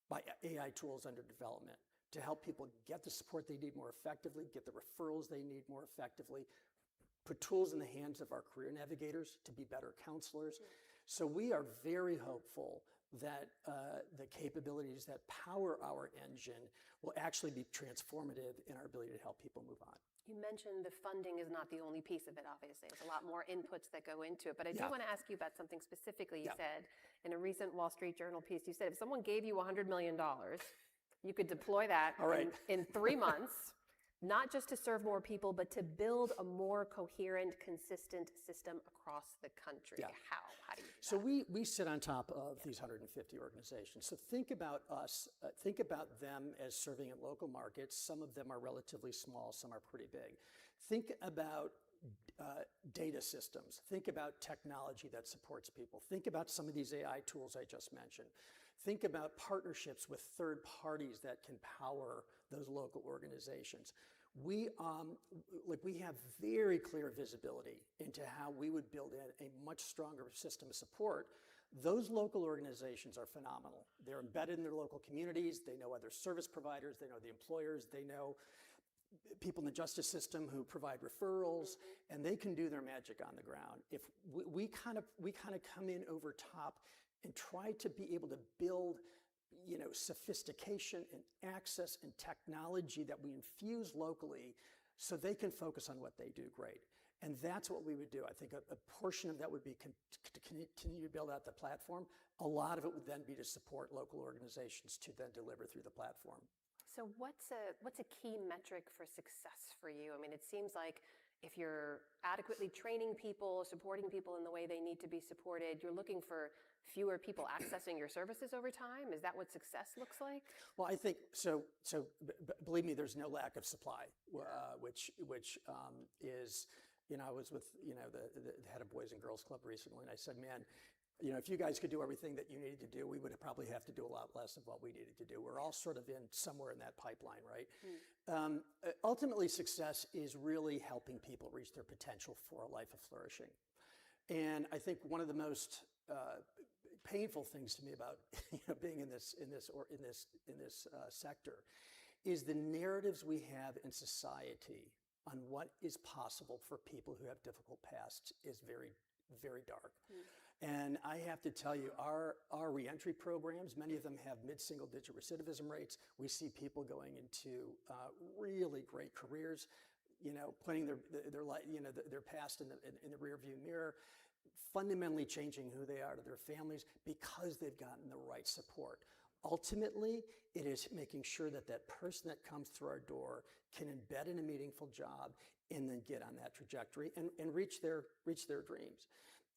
by AI tools under development to help people get the support they need more effectively, get the referrals they need more effectively, put tools in the hands of our career navigators to be better counselors. So we are very hopeful that the capabilities that power our engine will actually be transformative in our ability to help people move on. You mentioned the funding is not the only piece of it, obviously. There's a lot more inputs that go into it. But I do want to ask you about something specifically you said in a recent Wall Street Journal piece. You said if someone gave you $100 million, you could deploy that in 3 months, not just to serve more people, but to build a more coherent, consistent system across the country. How? How do you do that? So we sit on top of these 150 organizations. So think about us, think about them as serving in local markets. Some of them are relatively small, some are pretty big. Think about data systems. Think about technology that supports people. Think about some of these AI tools I just mentioned. Think about partnerships with third parties that can power those local organizations. We have very clear visibility into how we would build in a much stronger system of support. Those local organizations are phenomenal. They're embedded in their local communities. They know other service providers. They know the employers. They know people in the justice system who provide referrals, and they can do their magic on the ground. If we kind of come in over top and try to be able to build, sophistication and access and technology that we infuse locally so they can focus on what they do great. And that's what we would do. I think a portion of that would be to continue to build out the platform. A lot of it would then be to support local organizations to then deliver through the platform. So what's a key metric for success for you? I mean, it seems like if you're adequately training people, supporting people in the way they need to be supported, you're looking for fewer people accessing your services over time. Is that what success looks like? Well, I think so. Believe me, there's no lack of supply, which is, I was with the head of Boys and Girls Club recently, and I said, man, if you guys could do everything that you needed to do, we would probably have to do a lot less of what we needed to do. We're all sort of somewhere in that pipeline, right? Ultimately, success is really helping people reach their potential for a life of flourishing. And I think one of the most painful things to me about being in this sector is the narratives we have in society on what is possible for people who have difficult pasts is very, very dark. And I have to tell you, our reentry programs, many of them have mid-single digit recidivism rates. We see people going into really great careers, putting their past in the rearview mirror, fundamentally changing who they are to their families because they've gotten the right support. Ultimately, it is making sure that that person that comes through our door can embed in a meaningful job and then get on that trajectory and reach their dreams.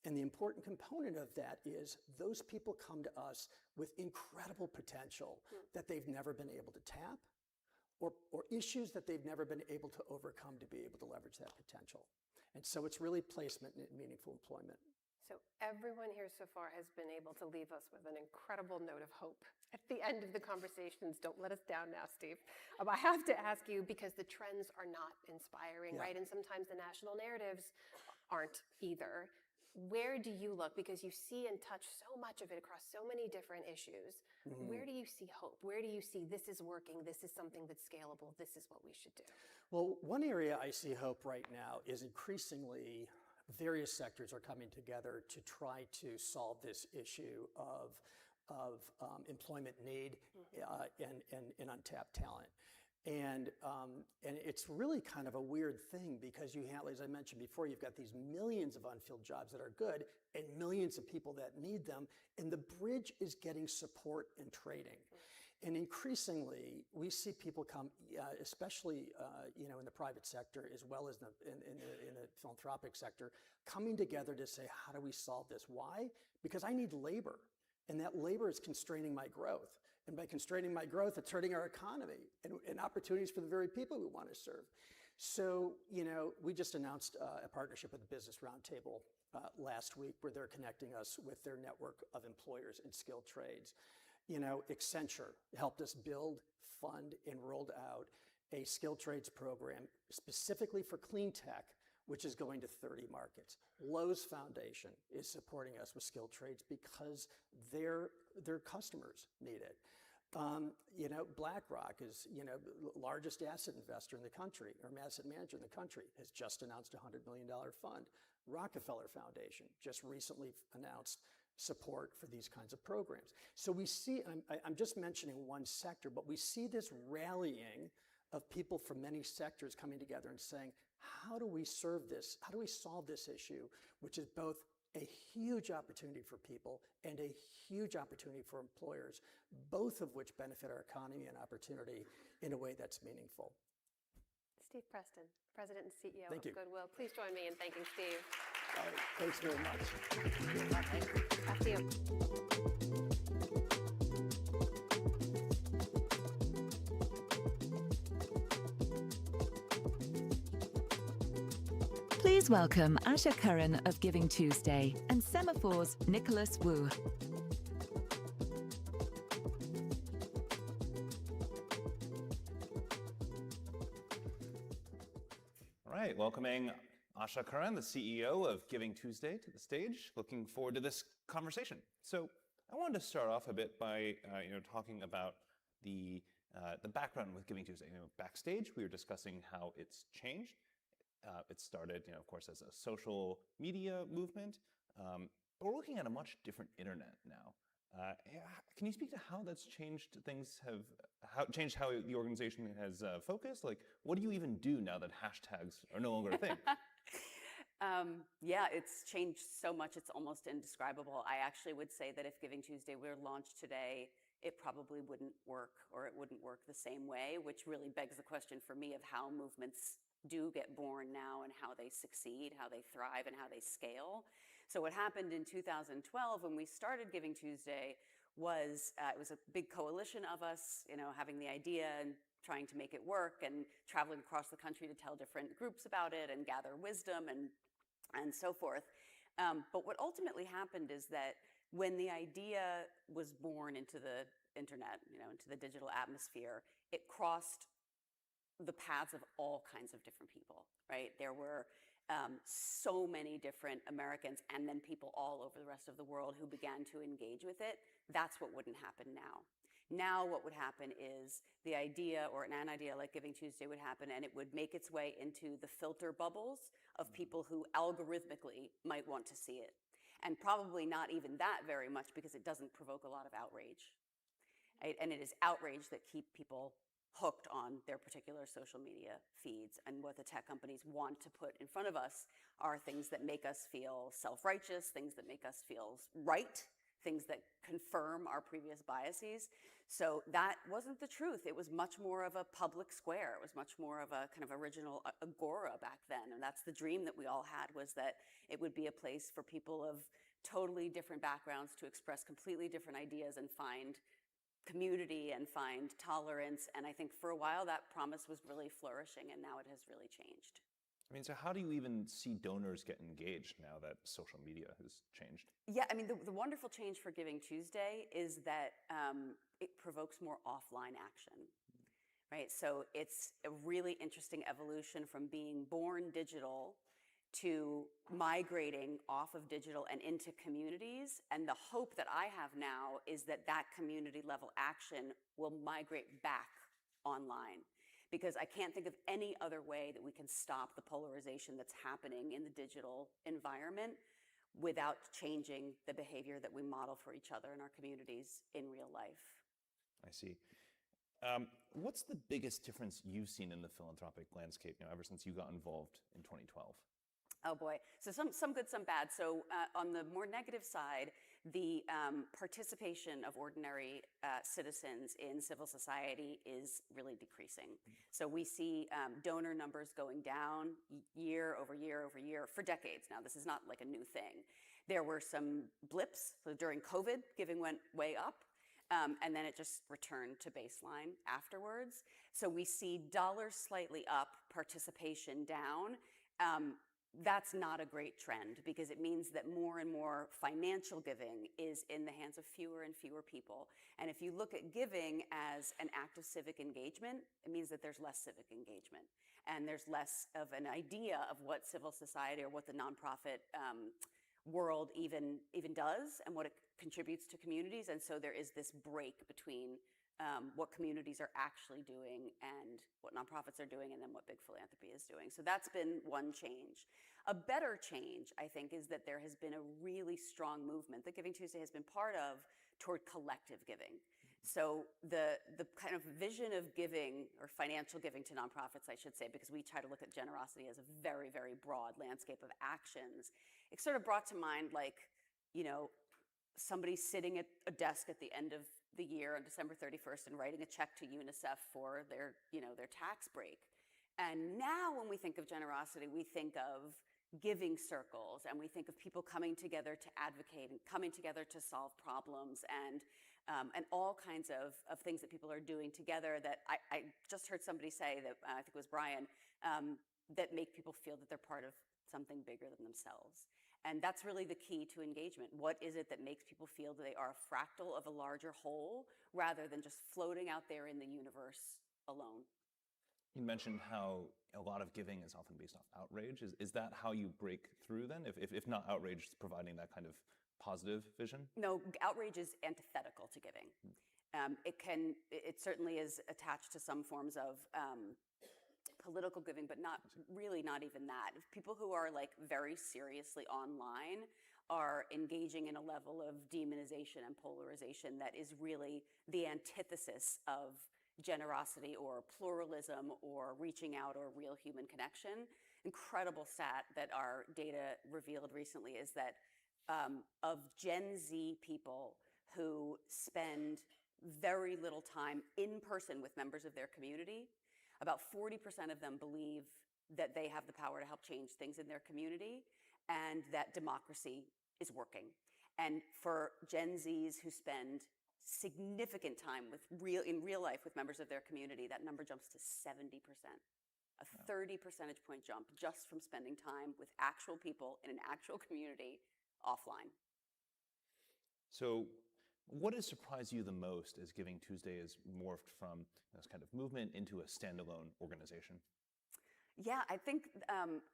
And the important component of that is those people come to us with incredible potential that they've never been able to tap or issues that they've never been able to overcome to be able to leverage that potential. And so it's really placement and meaningful employment. So everyone here so far has been able to leave us with an incredible note of hope. At the end of the conversations, don't let us down now, Steve. I have to ask you, because the trends are not inspiring, right? And sometimes the national narratives aren't either. Where do you look? Because you see and touch so much of it across so many different issues. Where do you see hope? Where do you see this is working, this is something that's scalable, this is what we should do? Well, one area I see hope right now is increasingly various sectors are coming together to try to solve this issue of employment need and untapped talent. And it's really kind of a weird thing because you have, as I mentioned before, you've got these millions of unfilled jobs that are good and millions of people that need them. And the bridge is getting support and training. And increasingly, we see people come, especially in the private sector as well as in the philanthropic sector, coming together to say, how do we solve this? Why? Because I need labor. And that labor is constraining my growth. And by constraining my growth, it's hurting our economy and opportunities for the very people we want to serve. So, we just announced a partnership with the Business Roundtable last week where they're connecting us with their network of employers in skilled trades. Accenture helped us build, fund, and rolled out a skilled trades program specifically for clean tech, which is going to 30 markets. Lowe's Foundation is supporting us with skilled trades because their customers need it. BlackRock is, the largest asset investor in the country, or asset manager in the country, has just announced a $100 million fund. Rockefeller Foundation just recently announced support for these kinds of programs. So we see, I'm just mentioning one sector, but we see this rallying of people from many sectors coming together and saying, how do we serve this? How do we solve this issue, which is both a huge opportunity for people and a huge opportunity for employers, both of which benefit our economy and opportunity in a way that's meaningful. Steve Preston, President and CEO Thank of you. Goodwill. Please join me in thanking Steve. All right, thanks very much. After you. Please welcome Asha Curran of Giving Tuesday and Semafor's Nicholas Wu. All right, welcoming Asha Curran, the CEO of Giving Tuesday, to the stage. Looking forward to this conversation. So I wanted to start off a bit by talking about the background with Giving Tuesday. Backstage, we were discussing how it's changed. It started, of course, as a social media movement, but we're looking at a much different internet now. Can you speak to how that's changed how the organization has focused? Like, what do you even do now that hashtags are no longer a thing? Yeah, it's changed so much, it's almost indescribable. I actually would say that if Giving Tuesday were launched today, it probably wouldn't work, or it wouldn't work the same way, which really begs the question for me of how movements do get born now and how they succeed, how they thrive, and how they scale. So what happened in 2012 when we started Giving Tuesday was it was a big coalition of us, having the idea and trying to make it work and traveling across the country to tell different groups about it and gather wisdom and so forth. But what ultimately happened is that when the idea was born into the internet, into the digital atmosphere, it crossed the paths of all kinds of different people, right? There were so many different Americans and then people all over the rest of the world who began to engage with it. That's what wouldn't happen now. Now what would happen is the idea, or an idea like Giving Tuesday would happen, and it would make its way into the filter bubbles of people who algorithmically might want to see it. And probably not even that very much, because it doesn't provoke a lot of outrage. Right? And it is outrage that keep people hooked on their particular social media feeds. And what the tech companies want to put in front of us are things that make us feel self-righteous, things that make us feel right, things that confirm our previous biases. So that wasn't the truth. It was much more of a public square. It was much more of a kind of original agora back then. And that's the dream that we all had, was that it would be a place for people of totally different backgrounds to express completely different ideas and find community and find tolerance. And I think for a while that promise was really flourishing, and now it has really changed. I mean, so how do you even see donors get engaged now that social media has changed? Yeah, I mean, the wonderful change for Giving Tuesday is that it provokes more offline action, right? So it's a really interesting evolution from being born digital to migrating off of digital and into communities. And the hope that I have now is that that community level action will migrate back online. Because I can't think of any other way that we can stop the polarization that's happening in the digital environment without changing the behavior that we model for each other in our communities in real life. I see. What's the biggest difference you've seen in the philanthropic landscape, ever since you got involved in 2012? Oh boy, so some good, some bad. So on the more negative side, the participation of ordinary citizens in civil society is really decreasing. So we see donor numbers going down year over year over year for decades now. This is not like a new thing. There were some blips. So during COVID, giving went way up. And then it just returned to baseline afterwards. So we see dollars slightly up, participation down, that's not a great trend, because it means that more and more financial giving is in the hands of fewer and fewer people. And if you look at giving as an act of civic engagement, it means that there's less civic engagement. And there's less of an idea of what civil society or what the nonprofit world even does and what it contributes to communities. And so there is this break between what communities are actually doing and what nonprofits are doing, and then what big philanthropy is doing. So that's been one change. A better change, I think, is that there has been a really strong movement that Giving Tuesday has been part of toward collective giving. So the kind of vision of giving, or financial giving to nonprofits, I should say, because we try to look at generosity as a very, very broad landscape of actions. It sort of brought to mind, like, somebody sitting at a desk at the end of the year on December 31st and writing a check to UNICEF for their tax break. And now when we think of generosity, we think of giving circles, and we think of people coming together to advocate and coming together to solve problems, and all kinds of things that people are doing together that I just heard somebody say, that I think it was Brian, that make people feel that they're part of something bigger than themselves. And that's really the key to engagement. What is it that makes people feel that they are a fractal of a larger whole, rather than just floating out there in the universe alone? You mentioned how a lot of giving is often based off outrage. Is that how you break through then? If not outrage, providing that kind of positive vision? No, outrage is antithetical to giving. It certainly is attached to some forms of political giving, but not even that. If people who are like very seriously online are engaging in a level of demonization and polarization that is really the antithesis of generosity or pluralism or reaching out or real human connection. Incredible stat that our data revealed recently is that of Gen Z people who spend very little time in person with members of their community, about 40% of them believe that they have the power to help change things in their community, and that democracy is working. And for Gen Zs who spend significant time in real life with members of their community, that number jumps to 70%. A 30 percentage point jump just from spending time with actual people in an actual community offline. So what has surprised you the most as Giving Tuesday has morphed from this kind of movement into a standalone organization? Yeah, I think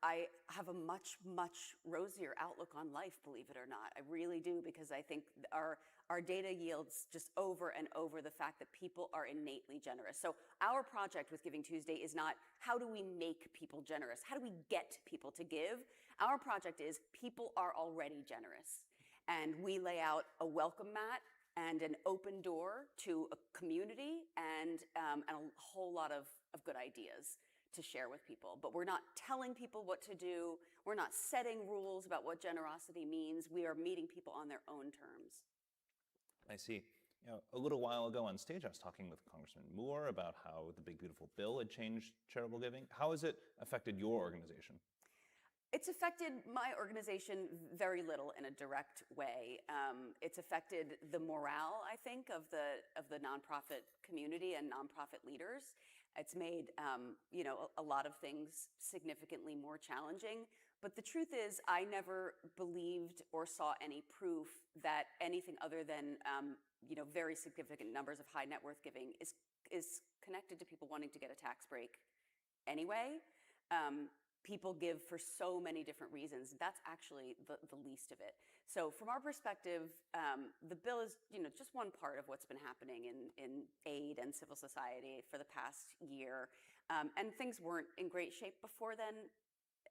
I have a much, much rosier outlook on life, believe it or not. I really do, because I think our data yields just over and over the fact that people are innately generous. So our project with Giving Tuesday is not how do we make people generous? How do we get people to give? Our project is people are already generous. And we lay out a welcome mat and an open door to a community and a whole lot of good ideas to share with people. But we're not telling people what to do. We're not setting rules about what generosity means. We are meeting people on their own terms. I see. A little while ago on stage, I was talking with Congressman Moore about how the Big Beautiful Bill had changed charitable giving. How has it affected your organization? It's affected my organization very little in a direct way. It's affected the morale, I think, of the nonprofit community and nonprofit leaders. It's made a lot of things significantly more challenging. But the truth is, I never believed or saw any proof that anything other than very significant numbers of high net worth giving is connected to people wanting to get a tax break anyway. People give for so many different reasons. That's actually the least of it. So from our perspective, the bill is just one part of what's been happening in aid and civil society for the past year. And things weren't in great shape before then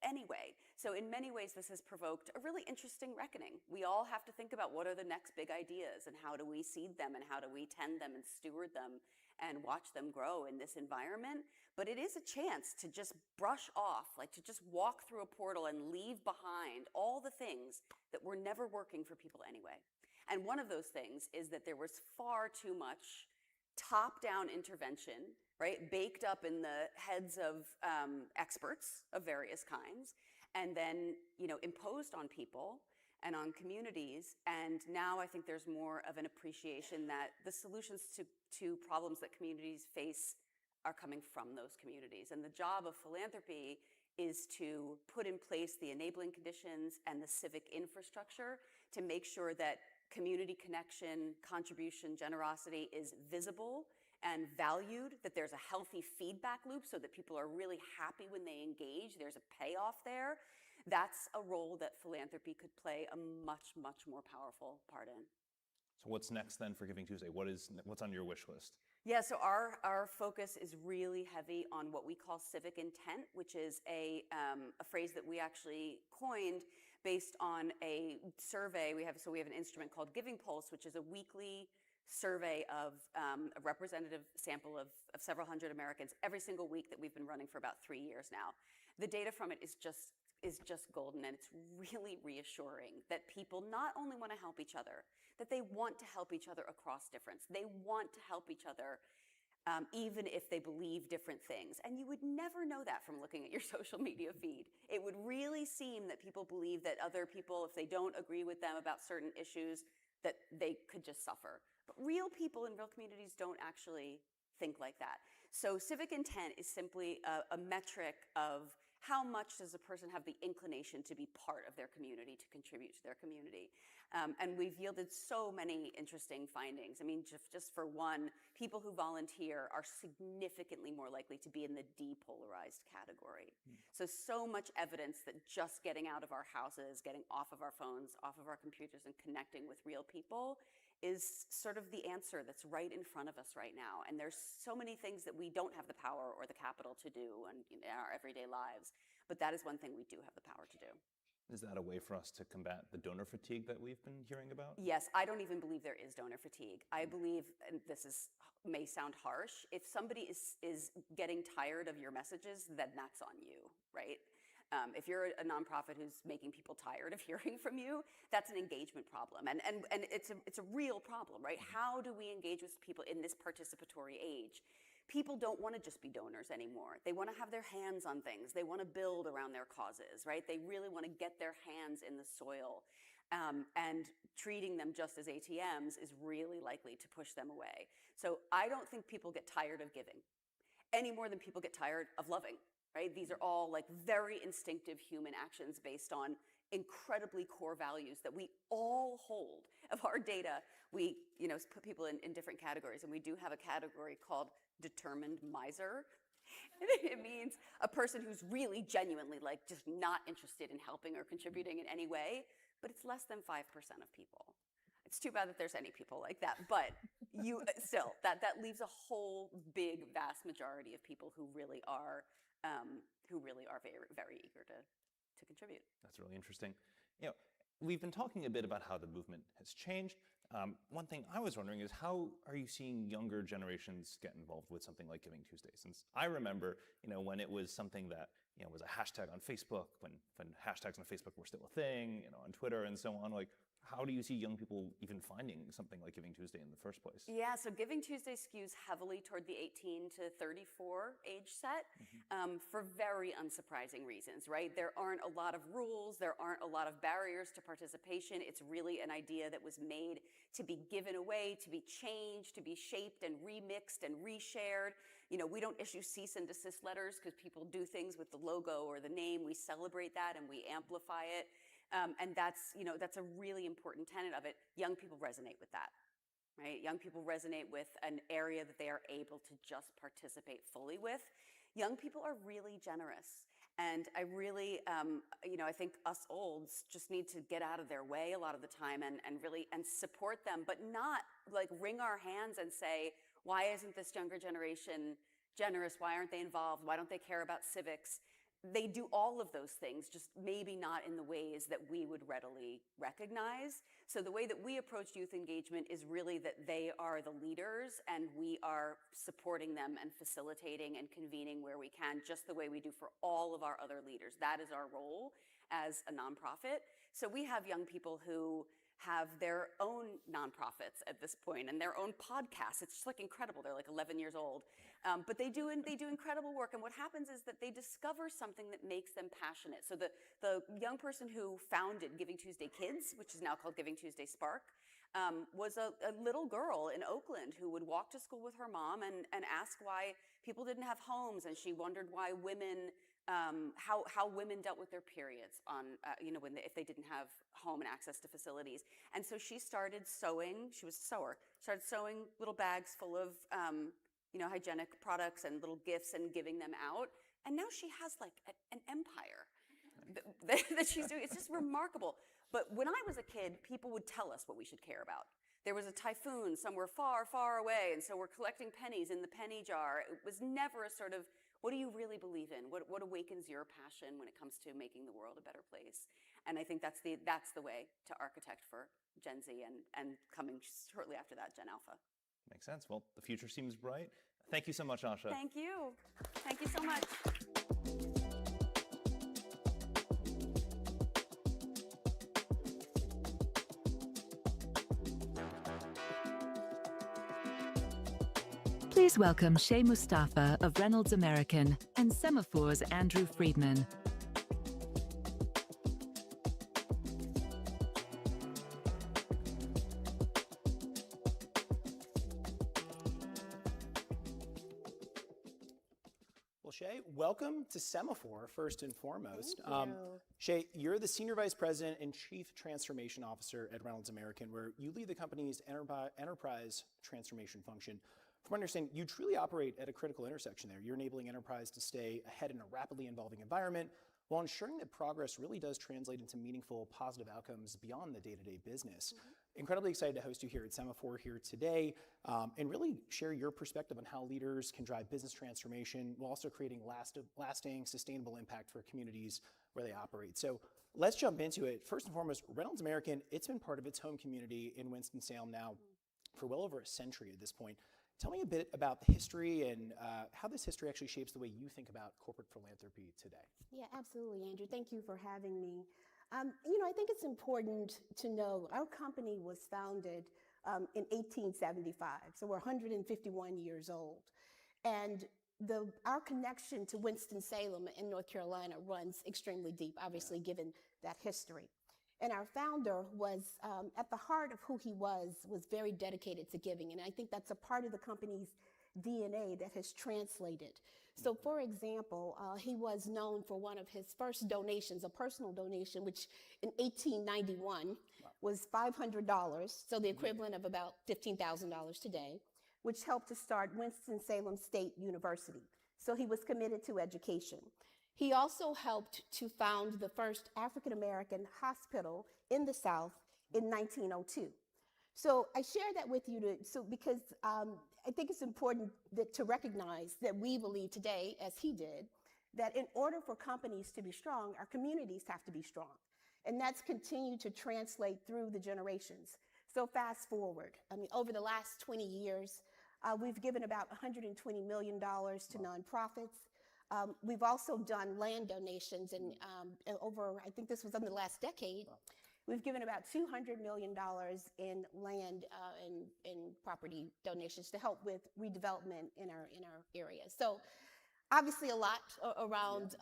anyway. So in many ways, this has provoked a really interesting reckoning. We all have to think about what are the next big ideas and how do we seed them and how do we tend them and steward them and watch them grow in this environment. But it is a chance to just brush off, like to just walk through a portal and leave behind all the things that were never working for people anyway. And one of those things is that there was far too much top-down intervention, right, baked up in the heads of experts of various kinds, and then imposed on people and on communities. And now I think there's more of an appreciation that the solutions to problems that communities face are coming from those communities. And the job of philanthropy is to put in place the enabling conditions and the civic infrastructure to make sure that community connection, contribution, generosity is visible and valued, that there's a healthy feedback loop so that people are really happy when they engage, there's a payoff there. That's a role that philanthropy could play a much, much more powerful part in. So what's next then for Giving Tuesday? What's on your wish list? Yeah, so our focus is really heavy on what we call civic intent, which is a phrase that we actually coined based on a survey. We have an instrument called Giving Pulse, which is a weekly survey of a representative sample of several hundred Americans every single week that we've been running for about 3 years now. The data from it is just golden, and it's really reassuring that people not only want to help each other, that they want to help each other across difference. They want to help each other even if they believe different things. And you would never know that from looking at your social media feed. It would really seem that people believe that other people, if they don't agree with them about certain issues, that they could just suffer. But real people in real communities don't actually think like that. So civic intent is simply a metric of how much does a person have the inclination to be part of their community, to contribute to their community. And we've yielded so many interesting findings. I mean, just for one, people who volunteer are significantly more likely to be in the depolarized category. So much evidence that just getting out of our houses, getting off of our phones, off of our computers, and connecting with real people is sort of the answer that's right in front of us right now. And there's so many things that we don't have the power or the capital to do in our everyday lives, but that is one thing we do have the power to do. Is that a way for us to combat the donor fatigue that we've been hearing about? Yes, I don't even believe there is donor fatigue. I believe, and may sound harsh, if somebody is getting tired of your messages, then that's on you, right? If you're a nonprofit who's making people tired of hearing from you, that's an engagement problem. And it's a real problem, right? How do we engage with people in this participatory age? People don't want to just be donors anymore. They want to have their hands on things. They want to build around their causes, right? They really want to get their hands in the soil. And treating them just as ATMs is really likely to push them away. So I don't think people get tired of giving any more than people get tired of loving. Right? These are all like very instinctive human actions based on incredibly core values that we all hold. Of our data, we put people in different categories, and we do have a category called determined miser. It means a person who's really genuinely like just not interested in helping or contributing in any way, but it's less than 5% of people. It's too bad that there's any people like that, but still, that leaves a whole big, vast majority of people who really are very, very eager to contribute. That's really interesting. We've been talking a bit about how the movement has changed. One thing I was wondering is, how are you seeing younger generations get involved with something like Giving Tuesday? Since I remember, when it was something that was a hashtag on Facebook, when hashtags on Facebook were still a thing, on Twitter and so on. Like, how do you see young people even finding something like Giving Tuesday in the first place? Yeah, so Giving Tuesday skews heavily toward the 18 to 34 age set for very unsurprising reasons, right? There aren't a lot of rules. There aren't a lot of barriers to participation. It's really an idea that was made to be given away, to be changed, to be shaped and remixed and reshared. We don't issue cease and desist letters because people do things with the logo or the name. We celebrate that and we amplify it. And that's a really important tenet of it. Young people resonate with that, right? Young people resonate with an area that they are able to just participate fully with. Young people are really generous. And I really, I think us olds just need to get out of their way a lot of the time and support them, but not like wring our hands and say, why isn't this younger generation generous? Why aren't they involved? Why don't they care about civics? They do all of those things, just maybe not in the ways that we would readily recognize. So the way that we approach youth engagement is really that they are the leaders and we are supporting them and facilitating and convening where we can, just the way we do for all of our other leaders. That is our role. as a nonprofit. So we have young people who have their own nonprofits at this point and their own podcasts. It's just like incredible. They're like 11 years old, but they do incredible work. And what happens is that they discover something that makes them passionate. So the young person who founded Giving Tuesday Kids, which is now called Giving Tuesday Spark, was a little girl in Oakland who would walk to school with her mom and ask why people didn't have homes, and she wondered why women, how women dealt with their periods on, if they didn't have home and access to facilities. And so she started sewing. She was a sewer. Started sewing little bags full of, hygienic products and little gifts and giving them out. And now she has like an empire that she's doing. It's just remarkable. But when I was a kid, people would tell us what we should care about. There was a typhoon somewhere far, far away, and so we're collecting pennies in the penny jar. It was never a sort of, what do you really believe in? What awakens your passion when it comes to making the world a better place? And I think that's the way to architect for Gen Z and coming shortly after that, Gen Alpha. Makes sense. Well, the future seems bright. Thank you so much, Asha. Thank you. Thank you so much. Please welcome Shay Mustafa of Reynolds American and Semafor's Andrew Friedman. Well, Shay, welcome to Semafor, first and foremost. Thank you. Shay, you're the Senior Vice President and Chief Transformation Officer at Reynolds American, where you lead the company's enterprise transformation function. From what I understand, you truly operate at a critical intersection there. You're enabling enterprise to stay ahead in a rapidly evolving environment while ensuring that progress really does translate into meaningful, positive outcomes beyond the day-to-day business. Incredibly excited to host you here at Semafor here today and really share your perspective on how leaders can drive business transformation while also creating lasting, sustainable impact for communities where they operate. So let's jump into it. First and foremost, Reynolds American, it's been part of its home community in Winston-Salem now for well over a century at this point. Tell me a bit about the history and how this history actually shapes the way you think about corporate philanthropy today. Yeah, absolutely, Andrew. Thank you for having me. I think it's important to know our company was founded in 1875, so we're 151 years old. And our connection to Winston-Salem in North Carolina runs extremely deep, obviously, given that history. And our founder was, at the heart of who he was very dedicated to giving. And I think that's a part of the company's DNA that has translated. So for example, he was known for one of his first donations, a personal donation, which in 1891 was $500, so the equivalent of about $15,000 today, which helped to start Winston-Salem State University. So he was committed to education. He also helped to found the first African-American hospital in the South in 1902. So I share that with you because I think it's important to recognize that we believe today, as he did, that in order for companies to be strong, our communities have to be strong. And that's continued to translate through the generations. So fast forward, over the last 20 years, we've given about $120 million to nonprofits. We've also done land donations, and over, I think this was in the last decade, we've given about $200 million in land and property donations to help with redevelopment in our area. So obviously a lot around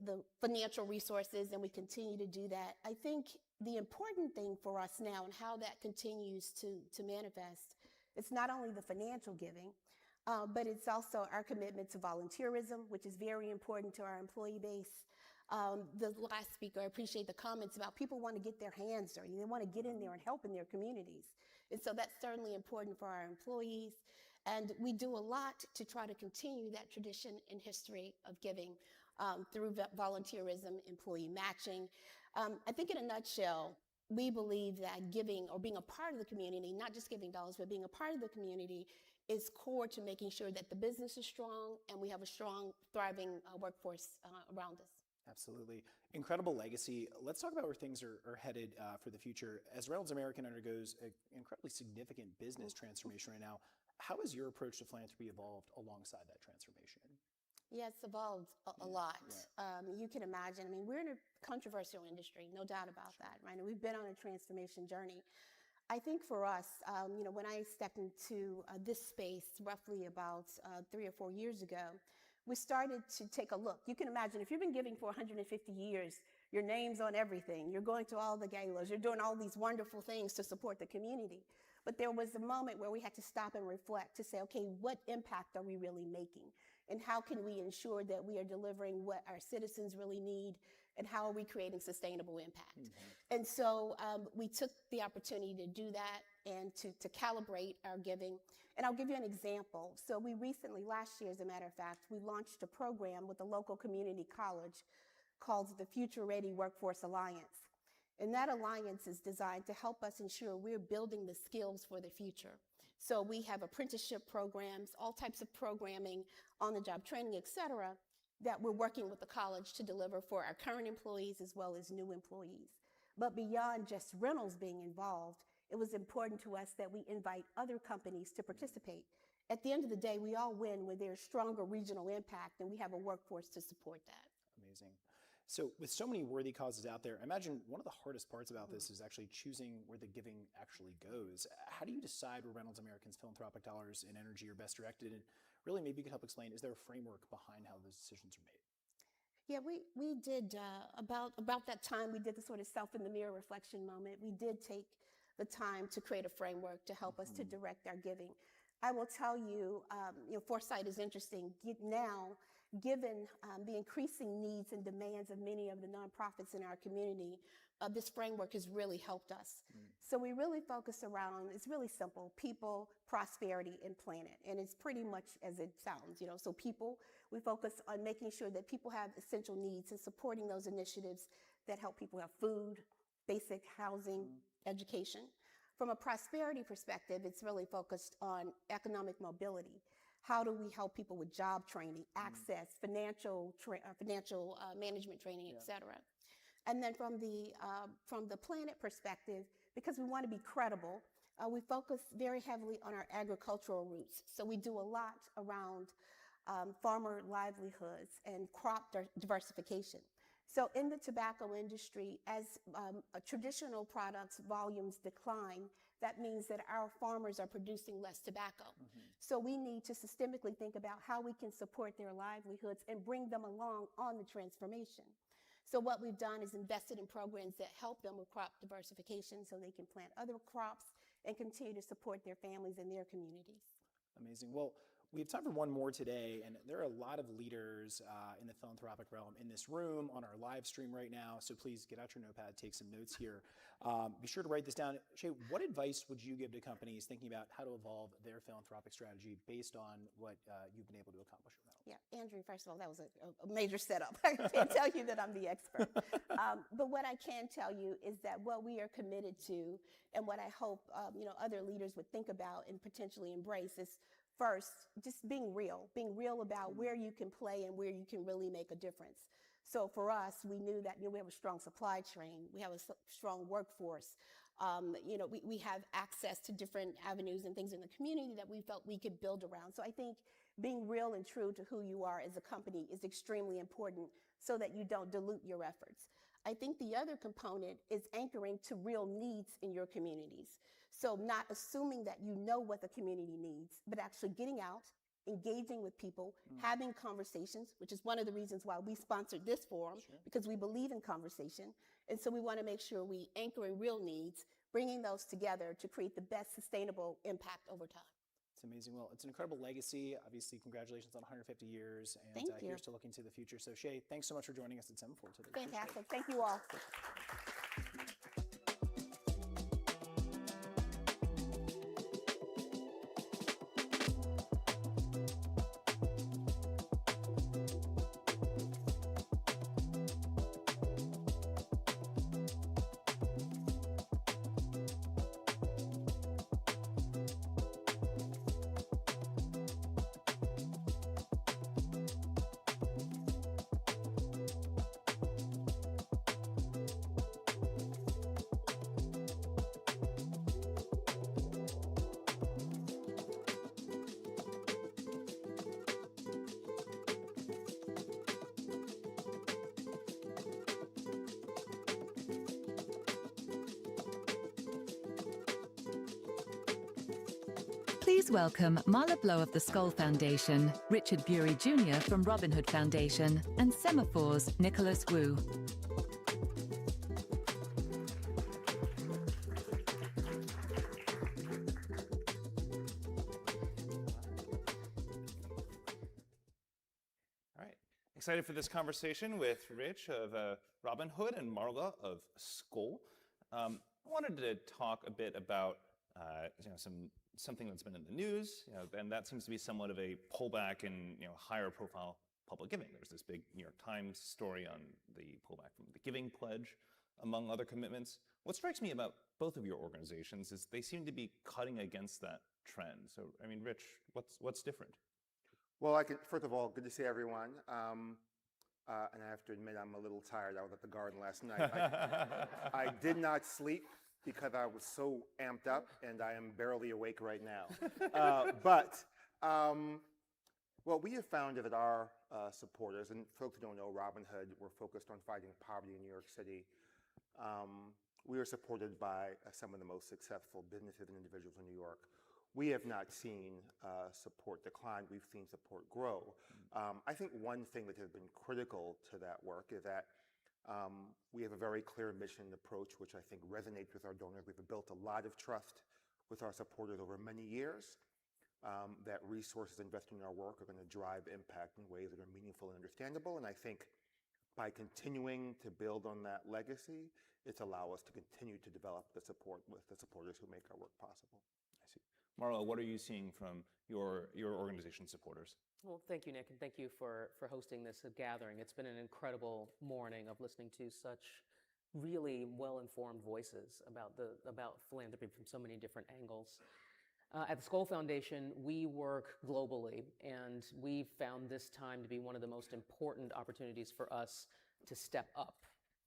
the financial resources, and we continue to do that. I think the important thing for us now and how that continues to manifest, it's not only the financial giving, but it's also our commitment to volunteerism, which is very important to our employee base. The last speaker, I appreciate the comments about people want to get their hands dirty. They want to get in there and help in their communities. And so that's certainly important for our employees. And we do a lot to try to continue that tradition and history of giving through volunteerism, employee matching. I think in a nutshell, we believe that giving or being a part of the community, not just giving dollars, but being a part of the community is core to making sure that the business is strong and we have a strong, thriving workforce around us. Absolutely. Incredible legacy. Let's talk about where things are headed for the future. As Reynolds American undergoes an incredibly significant business transformation right now, how has your approach to philanthropy evolved alongside that transformation? Yeah, it's evolved a lot. You can imagine. I mean, we're in a controversial industry, no doubt about that, right? And we've been on a transformation journey. I think for us, when I stepped into this space roughly about 3 or 4 years ago, we started to take a look. You can imagine if you've been giving for 150 years, your name's on everything. You're going to all the galas. You're doing all these wonderful things to support the community. But there was a moment where we had to stop and reflect to say, okay, what impact are we really making? And how can we ensure that we are delivering what our citizens really need? And how are we creating sustainable impact? And so we took the opportunity to do that and to calibrate our giving. And I'll give you an example. So we recently, last year, as a matter of fact, we launched a program with a local community college called the Future Ready Workforce Alliance. And that alliance is designed to help us ensure we're building the skills for the future. So we have apprenticeship programs, all types of programming, on-the-job training, et cetera, that we're working with the college to deliver for our current employees as well as new employees. But beyond just rentals being involved, it was important to us that we invite other companies to participate. At the end of the day, we all win when there's stronger regional impact and we have a workforce to support that. Amazing. So with so many worthy causes out there, I imagine one of the hardest parts about this is actually choosing where the giving actually goes. How do you decide where Reynolds American's philanthropic dollars and energy are best directed? And really, maybe you could help explain, is there a framework behind how those decisions are made? Yeah, we did, about that time, we did the sort of self in the mirror reflection moment. We did take the time to create a framework to help us to direct our giving. I will tell you, foresight is interesting. Now, given the increasing needs and demands of many of the nonprofits in our community, this framework has really helped us. So we really focus around, it's really simple, people, prosperity, and planet. And it's pretty much as it sounds, so people, we focus on making sure that people have essential needs and supporting those initiatives that help people have food, basic housing, education. From a prosperity perspective, it's really focused on economic mobility. How do we help people with job training, access, financial management training, et cetera? And then from the planet perspective, because we want to be credible, we focus very heavily on our agricultural roots. So we do a lot around farmer livelihoods and crop diversification. So in the tobacco industry, as traditional products volumes decline, that means that our farmers are producing less tobacco. So we need to systemically think about how we can support their livelihoods and bring them along on the transformation. So what we've done is invested in programs that help them with crop diversification so they can plant other crops and continue to support their families and their communities. Amazing. Well, we have time for one more today, and there are a lot of leaders in the philanthropic realm in this room, on our live stream right now, so please get out your notepad, take some notes here. Be sure to write this down. Shay, what advice would you give to companies thinking about how to evolve their philanthropic strategy based on what you've been able to accomplish with Reynolds? Yeah, Andrew, first of all, that was a major setup. I can't tell you that I'm the expert. But what I can tell you is that what we are committed to and what I hope other leaders would think about and potentially embrace is first, just being real about where you can play and where you can really make a difference. So for us, we knew that we have a strong supply chain, we have a strong workforce, we have access to different avenues and things in the community that we felt we could build around. So I think being real and true to who you are as a company is extremely important so that you don't dilute your efforts. I think the other component is anchoring to real needs in your communities. So not assuming that you know what the community needs, but actually getting out, engaging with people, having conversations, which is one of the reasons why we sponsored this forum, because we believe in conversation. And so we want to make sure we anchor in real needs, bringing those together to create the best sustainable impact over time. It's amazing. Well, it's an incredible legacy. Obviously, congratulations on 150 years. And Thank you. Here's to looking to the future. So Shay, thanks so much for joining us at Semafor today. Fantastic. Thank you all. Please welcome Marla Blow of the Skoll Foundation, Richard Bury Jr. from Robin Hood Foundation, and Semafor's Nicholas Wu. Excited for this conversation with Rich of Robin Hood and Marla of Skoll. I wanted to talk a bit about something that's been in the news, and that seems to be somewhat of a pullback in higher profile public giving. There's this big New York Times story on the pullback from the Giving Pledge, among other commitments. What strikes me about both of your organizations is they seem to be cutting against that trend. So, I mean, Rich, what's different? Well, first of all, good to see everyone. And I have to admit, I'm a little tired. I was at the garden last night. I did not sleep because I was so amped up, and I am barely awake right now. What we have found is that our supporters, and folks who don't know, Robin Hood, we're focused on fighting poverty in New York City. We are supported by some of the most successful businesses and individuals in New York. We have not seen support decline. We've seen support grow. I think one thing that has been critical to that work is that we have a very clear mission and approach, which I think resonates with our donors. We've built a lot of trust with our supporters over many years, that resources invested in our work are going to drive impact in ways that are meaningful and understandable. And I think by continuing to build on that legacy, it's allow us to continue to develop the support with the supporters who make our work possible. I see. Marla, what are you seeing from your organization's supporters? Well, thank you, Nick, and thank you for hosting this gathering. It's been an incredible morning of listening to such really well-informed voices about philanthropy from so many different angles. At the Skoll Foundation, we work globally, and we found this time to be one of the most important opportunities for us to step up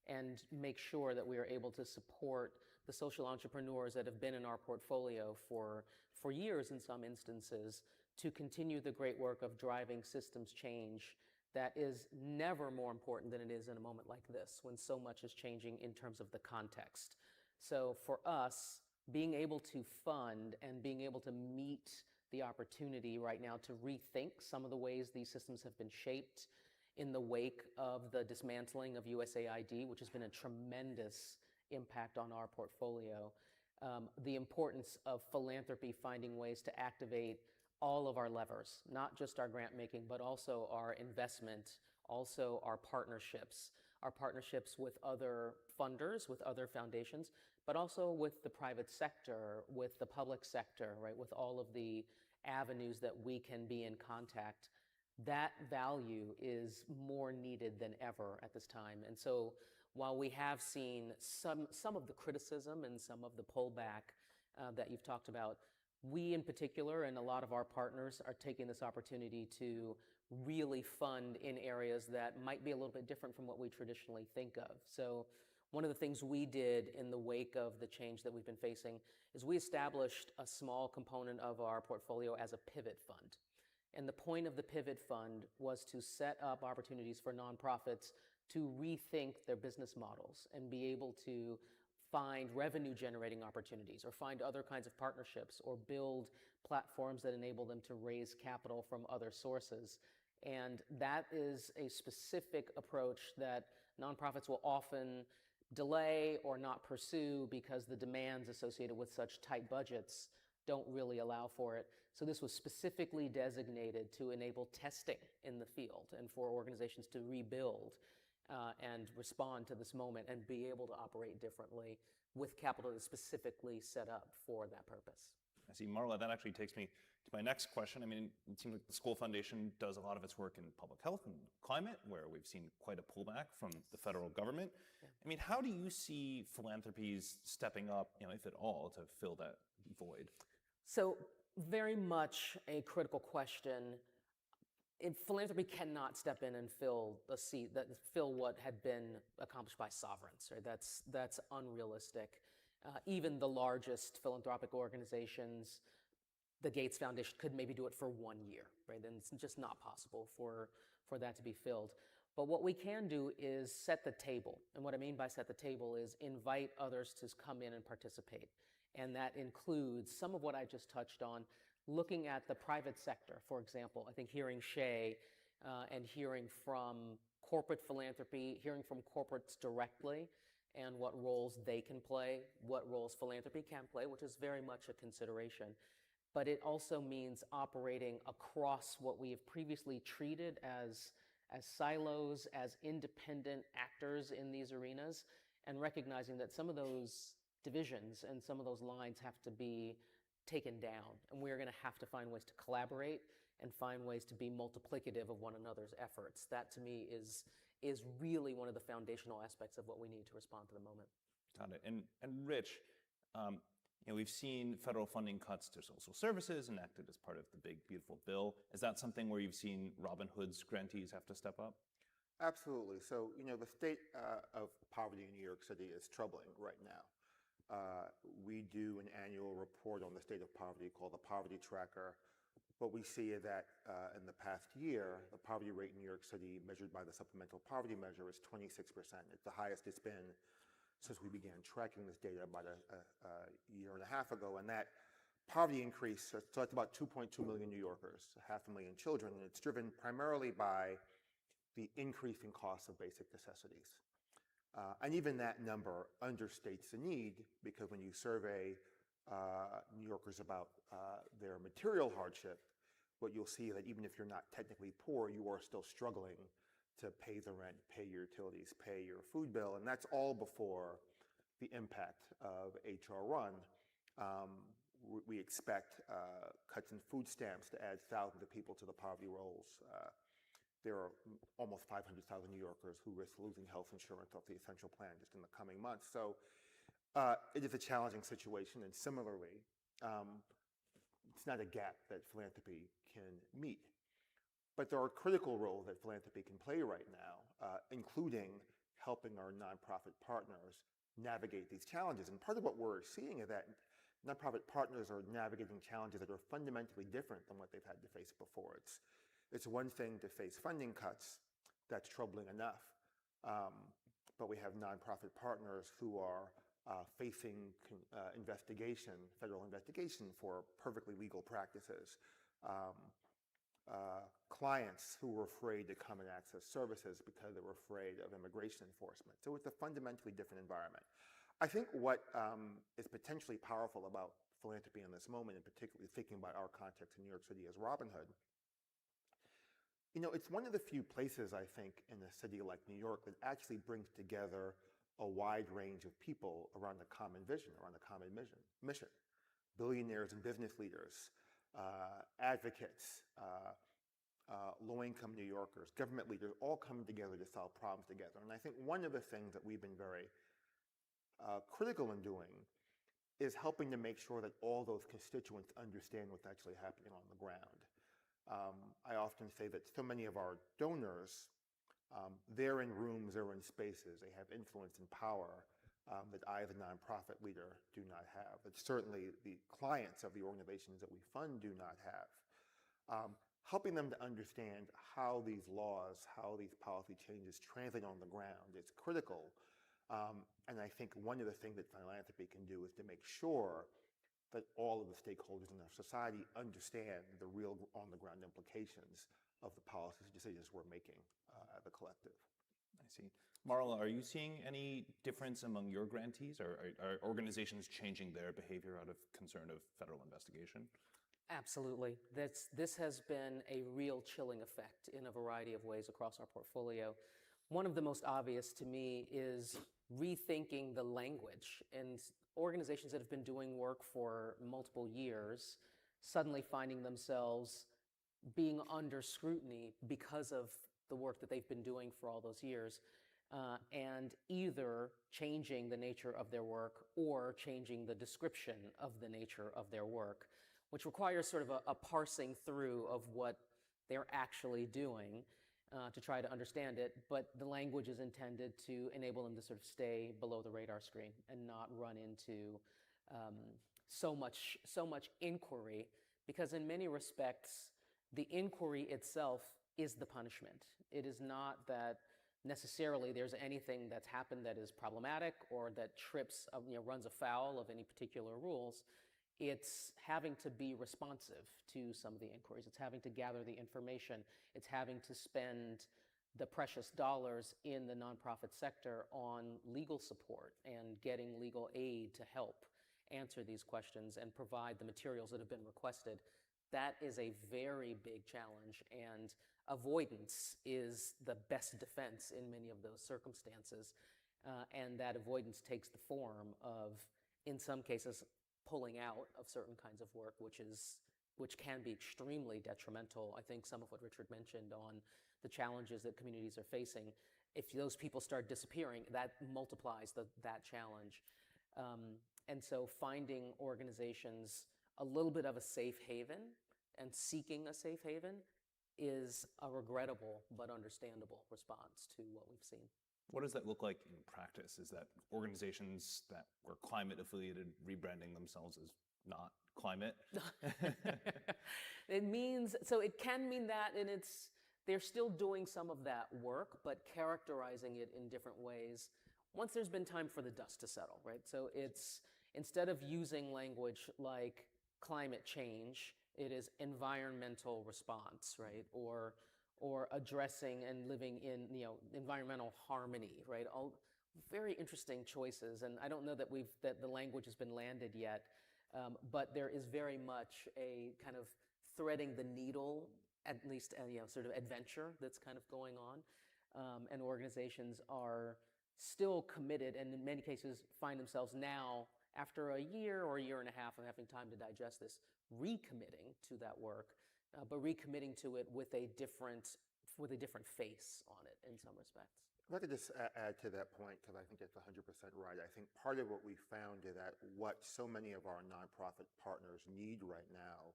and make sure that we are able to support the social entrepreneurs that have been in our portfolio for years in some instances, to continue the great work of driving systems change that is never more important than it is in a moment like this, when so much is changing in terms of the context. So for us, being able to fund and being able to meet the opportunity right now to rethink some of the ways these systems have been shaped in the wake of the dismantling of USAID, which has been a tremendous impact on our portfolio, the importance of philanthropy finding ways to activate all of our levers, not just our grant making, but also our investment, also our partnerships with other funders, with other foundations, but also with the private sector, with the public sector, right, with all of the avenues that we can be in contact. That value is more needed than ever at this time. And so while we have seen some of the criticism and some of the pullback that you've talked about, we in particular and a lot of our partners are taking this opportunity to really fund in areas that might be a little bit different from what we traditionally think of. So one of the things we did in the wake of the change that we've been facing is we established a small component of our portfolio as a pivot fund. And the point of the pivot fund was to set up opportunities for nonprofits to rethink their business models and be able to find revenue generating opportunities or find other kinds of partnerships or build platforms that enable them to raise capital from other sources. And that is a specific approach that nonprofits will often delay or not pursue because the demands associated with such tight budgets don't really allow for it. So this was specifically designated to enable testing in the field and for organizations to rebuild and respond to this moment and be able to operate differently with capital that's specifically set up for that purpose. I see, Marla, that actually takes me to my next question. I mean, it seems like the Skoll Foundation does a lot of its work in public health and climate, where we've seen quite a pullback from the federal government. Yeah. I mean, how do you see philanthropies stepping up, if at all, to fill that void? So very much a critical question. Philanthropy cannot step in and fill a seat fill what had been accomplished by sovereigns. Right? That's unrealistic. Even the largest philanthropic organizations, the Gates Foundation, could maybe do it for 1 year. Right? And it's just not possible for that to be filled. But what we can do is set the table. And what I mean by set the table is invite others to come in and participate. And that includes some of what I just touched on, looking at the private sector, for example, I think hearing Shay and hearing from corporate philanthropy, hearing from corporates directly, and what roles they can play, what roles philanthropy can play, which is very much a consideration. But it also means operating across what we have previously treated as silos, as independent actors in these arenas, and recognizing that some of those divisions and some of those lines have to be taken down. And we're going to have to find ways to collaborate and find ways to be multiplicative of one another's efforts. That, to me, is really one of the foundational aspects of what we need to respond to the moment. Got it. And Rich, we've seen federal funding cuts to social services enacted as part of the big, beautiful bill. Is that something where you've seen Robin Hood's grantees have to step up? Absolutely. So, the state of poverty in New York City is troubling right now. We do an annual report on the state of poverty called the Poverty Tracker. What we see is that in the past year, the poverty rate in New York City measured by the Supplemental Poverty Measure is 26%. It's the highest it's been since we began tracking this data about a year and a half ago. And that poverty increase, so it's about 2.2 million New Yorkers, 500,000 children, and it's driven primarily by the increase in costs of basic necessities. And even that number understates the need, because when you survey New Yorkers about their material hardship, what you'll see is that even if you're not technically poor, you are still struggling to pay the rent, pay your utilities, pay your food bill, and that's all before the impact of H.R. 1. We expect cuts in food stamps to add thousands of people to the poverty rolls. There are almost 500,000 New Yorkers who risk losing health insurance off the essential plan just in the coming months. So it is a challenging situation, and similarly, it's not a gap that philanthropy can meet. But there are critical roles that philanthropy can play right now, including helping our nonprofit partners navigate these challenges. And part of what we're seeing is that nonprofit partners are navigating challenges that are fundamentally different than what they've had to face before. It's one thing to face funding cuts. That's troubling enough. But we have nonprofit partners who are facing investigation, federal investigation for perfectly legal practices. Clients who were afraid to come and access services because they were afraid of immigration enforcement. So it's a fundamentally different environment. I think what is potentially powerful about philanthropy in this moment, and particularly thinking about our context in New York City as Robin Hood, it's one of the few places, I think, in a city like New York that actually brings together a wide range of people around a common vision, around a common mission. Billionaires and business leaders, advocates, low-income New Yorkers, government leaders, all come together to solve problems together. And I think one of the things that we've been very critical in doing is helping to make sure that all those constituents understand what's actually happening on the ground. I often say that so many of our donors, they're in rooms, they're in spaces, they have influence and power that I, as a nonprofit leader, do not have. That certainly the clients of the organizations that we fund do not have. Helping them to understand how these laws, how these policy changes translate on the ground is critical. And I think one of the things that philanthropy can do is to make sure that all of the stakeholders in our society understand the real on-the-ground implications of the policies and decisions we're making as a collective. I see. Marla, are you seeing any difference among your grantees? Are organizations changing their behavior out of concern of federal investigation? Absolutely. This has been a real chilling effect in a variety of ways across our portfolio. One of the most obvious to me is rethinking the language, and organizations that have been doing work for multiple years suddenly finding themselves being under scrutiny because of the work that they've been doing for all those years, and either changing the nature of their work or changing the description of the nature of their work, which requires sort of a parsing through of what they're actually doing to try to understand it, but the language is intended to enable them to sort of stay below the radar screen and not run into so much inquiry, because in many respects, the inquiry itself is the punishment. It is not that necessarily there's anything that's happened that is problematic or that runs afoul of any particular rules. it's having to be responsive to some of the inquiries. It's having to gather the information. It's having to spend the precious dollars in the nonprofit sector on legal support and getting legal aid to help answer these questions and provide the materials that have been requested. That is a very big challenge, and avoidance is the best defense in many of those circumstances. And that avoidance takes the form of, in some cases, pulling out of certain kinds of work, which can be extremely detrimental. I think some of what Richard mentioned on the challenges that communities are facing, if those people start disappearing, that multiplies that challenge. And so finding organizations a little bit of a safe haven and seeking a safe haven is a regrettable but understandable response to what we've seen. What does that look like in practice? Is that organizations that were climate affiliated rebranding themselves as not climate? It can mean that, and they're still doing some of that work, but characterizing it in different ways once there's been time for the dust to settle, right? So it's, instead of using language like climate change, it is environmental response, right? Or addressing and living in, environmental harmony, right? All very interesting choices, and I don't know that the language has been landed yet, but there is very much a kind of threading the needle, at least, sort of adventure that's kind of going on, and organizations are still committed, and in many cases find themselves now, after a year or a year and a half of having time to digest this, recommitting to that work, but recommitting to it with a different face on it in some respects. If I could just add to that point, because I think that's 100% right. I think part of what we found is that what so many of our nonprofit partners need right now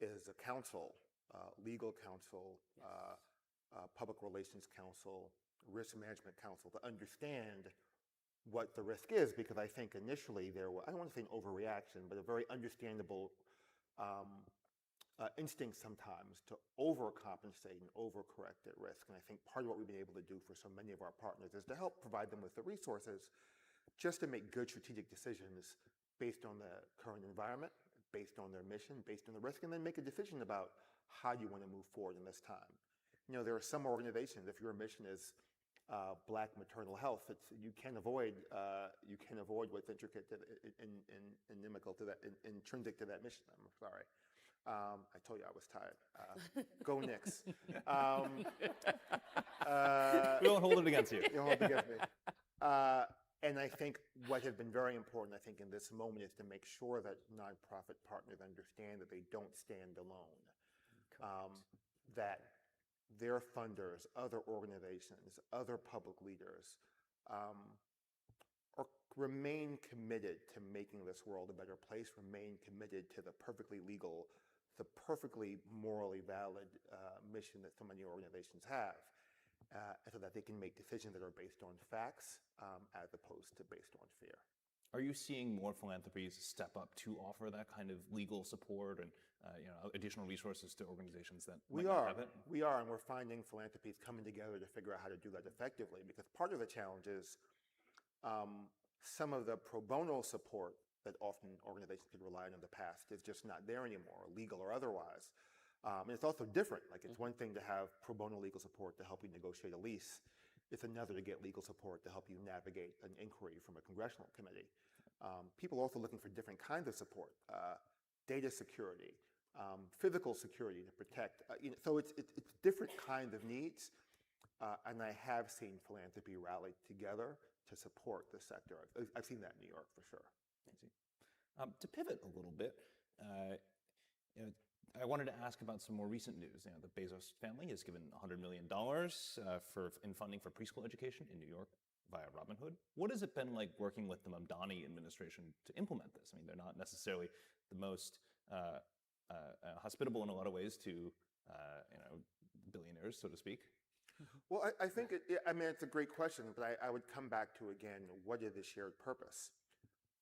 is a counsel, legal counsel, public relations counsel, risk management counsel, to understand what the risk is, because I think initially there was, I don't want to say an overreaction, but a very understandable instinct sometimes to overcompensate and overcorrect at risk. And I think part of what we've been able to do for so many of our partners is to help provide them with the resources just to make good strategic decisions based on the current environment, based on their mission, based on the risk, and then make a decision about how you want to move forward in this time. There are some organizations, if your mission is Black maternal health, you can avoid what's intricate and inimical to that, intrinsic to that mission. I'm sorry. I told you I was tired. Go Knicks. We won't hold it against you. You won't hold it against me. And I think what has been very important, I think, in this moment is to make sure that nonprofit partners understand that they don't stand alone. That their funders, other organizations, other public leaders remain committed to making this world a better place, remain committed to the perfectly legal, the perfectly morally valid mission that so many organizations have, so that they can make decisions that are based on facts as opposed to based on fear. Are you seeing more philanthropies step up to offer that kind of legal support and additional resources to organizations that might not have it? We are, and we're finding philanthropies coming together to figure out how to do that effectively, because part of the challenge is some of the pro bono support that often organizations could rely on in the past is just not there anymore, legal or otherwise. And it's also different. Like, it's one thing to have pro bono legal support to help you negotiate a lease. It's another to get legal support to help you navigate an inquiry from a congressional committee. People are also looking for different kinds of support, data security, physical security to protect. So it's different kinds of needs. And I have seen philanthropy rally together to support the sector. I've seen that in New York for sure. To pivot a little bit, I wanted to ask about some more recent news. The Bezos family has given $100 million in funding for preschool education in New York via Robinhood. What has it been like working with the Mamdani administration to implement this? I mean, they're not necessarily the most hospitable in a lot of ways to billionaires, so to speak. Well, I think it's a great question, but I would come back to, again, what is the shared purpose?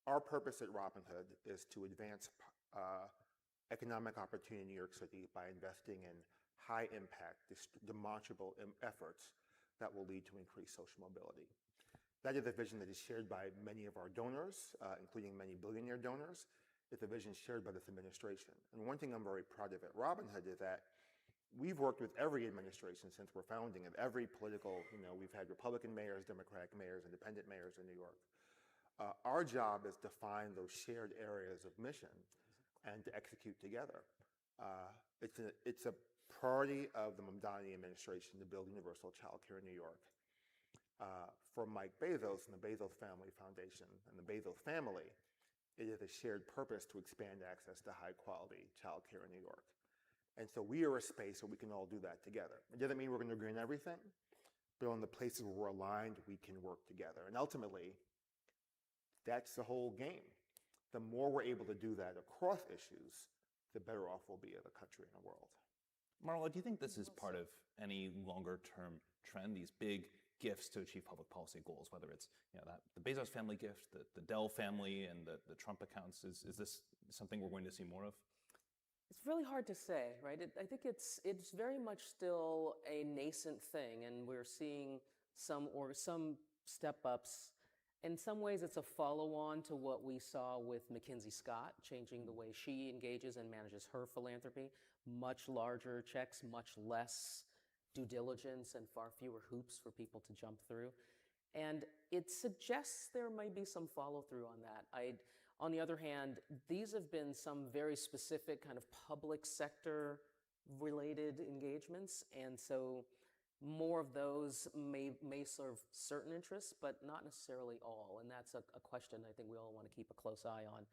Our purpose at Robinhood is to advance economic opportunity in New York City by investing in high-impact, demonstrable efforts that will lead to increased social mobility. That is a vision that is shared by many of our donors, including many billionaire donors, is a vision shared by this administration. And one thing I'm very proud of at Robinhood is that we've worked with every administration since we're founding, of every political, we've had Republican mayors, Democratic mayors, independent mayors in New York. Our job is to find those shared areas of mission and to execute together. It's a priority of the Mamdani administration to build universal childcare in New York. For Mike Bezos and the Bezos Family Foundation and the Bezos family, it is a shared purpose to expand access to high quality childcare in New York. And so we are a space where we can all do that together. It doesn't mean we're going to agree on everything, but on the places where we're aligned, we can work together. And ultimately, that's the whole game. The more we're able to do that across issues, the better off we'll be as a country and a world. Marla, do you think this is part of any longer-term trend, these big gifts to achieve public policy goals, whether it's the Bezos family gift, the Dell family, and the Trump accounts? Is this something we're going to see more of? It's really hard to say, right? I think it's very much still a nascent thing, and we're seeing some step-ups. In some ways, it's a follow-on to what we saw with Mackenzie Scott, changing the way she engages and manages her philanthropy. Much larger checks, much less due diligence, and far fewer hoops for people to jump through. And it suggests there might be some follow-through on that. On the other hand, these have been some very specific kind of public sector related engagements, and so more of those may serve certain interests, but not necessarily all, and that's a question I think we all want to keep a close eye on.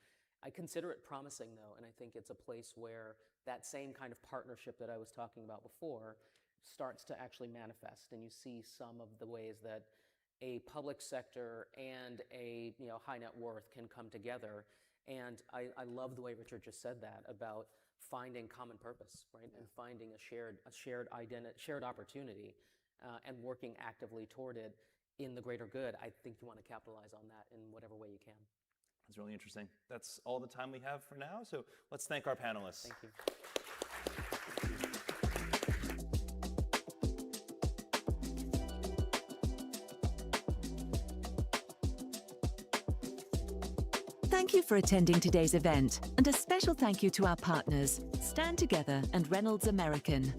I consider it promising, though, and I think it's a place where that same kind of partnership that I was talking about before starts to actually manifest, and you see some of the ways that a public sector and a high net worth can come together. And I love the way Richard just said that about finding common purpose, right? And finding a shared identity, shared opportunity, and working actively toward it in the greater good. I think you want to capitalize on that in whatever way you can. That's really interesting. That's all the time we have for now. So let's thank our panelists. Thank you. Thank you for attending today's event, and a special thank you to our partners, Stand Together and Reynolds American.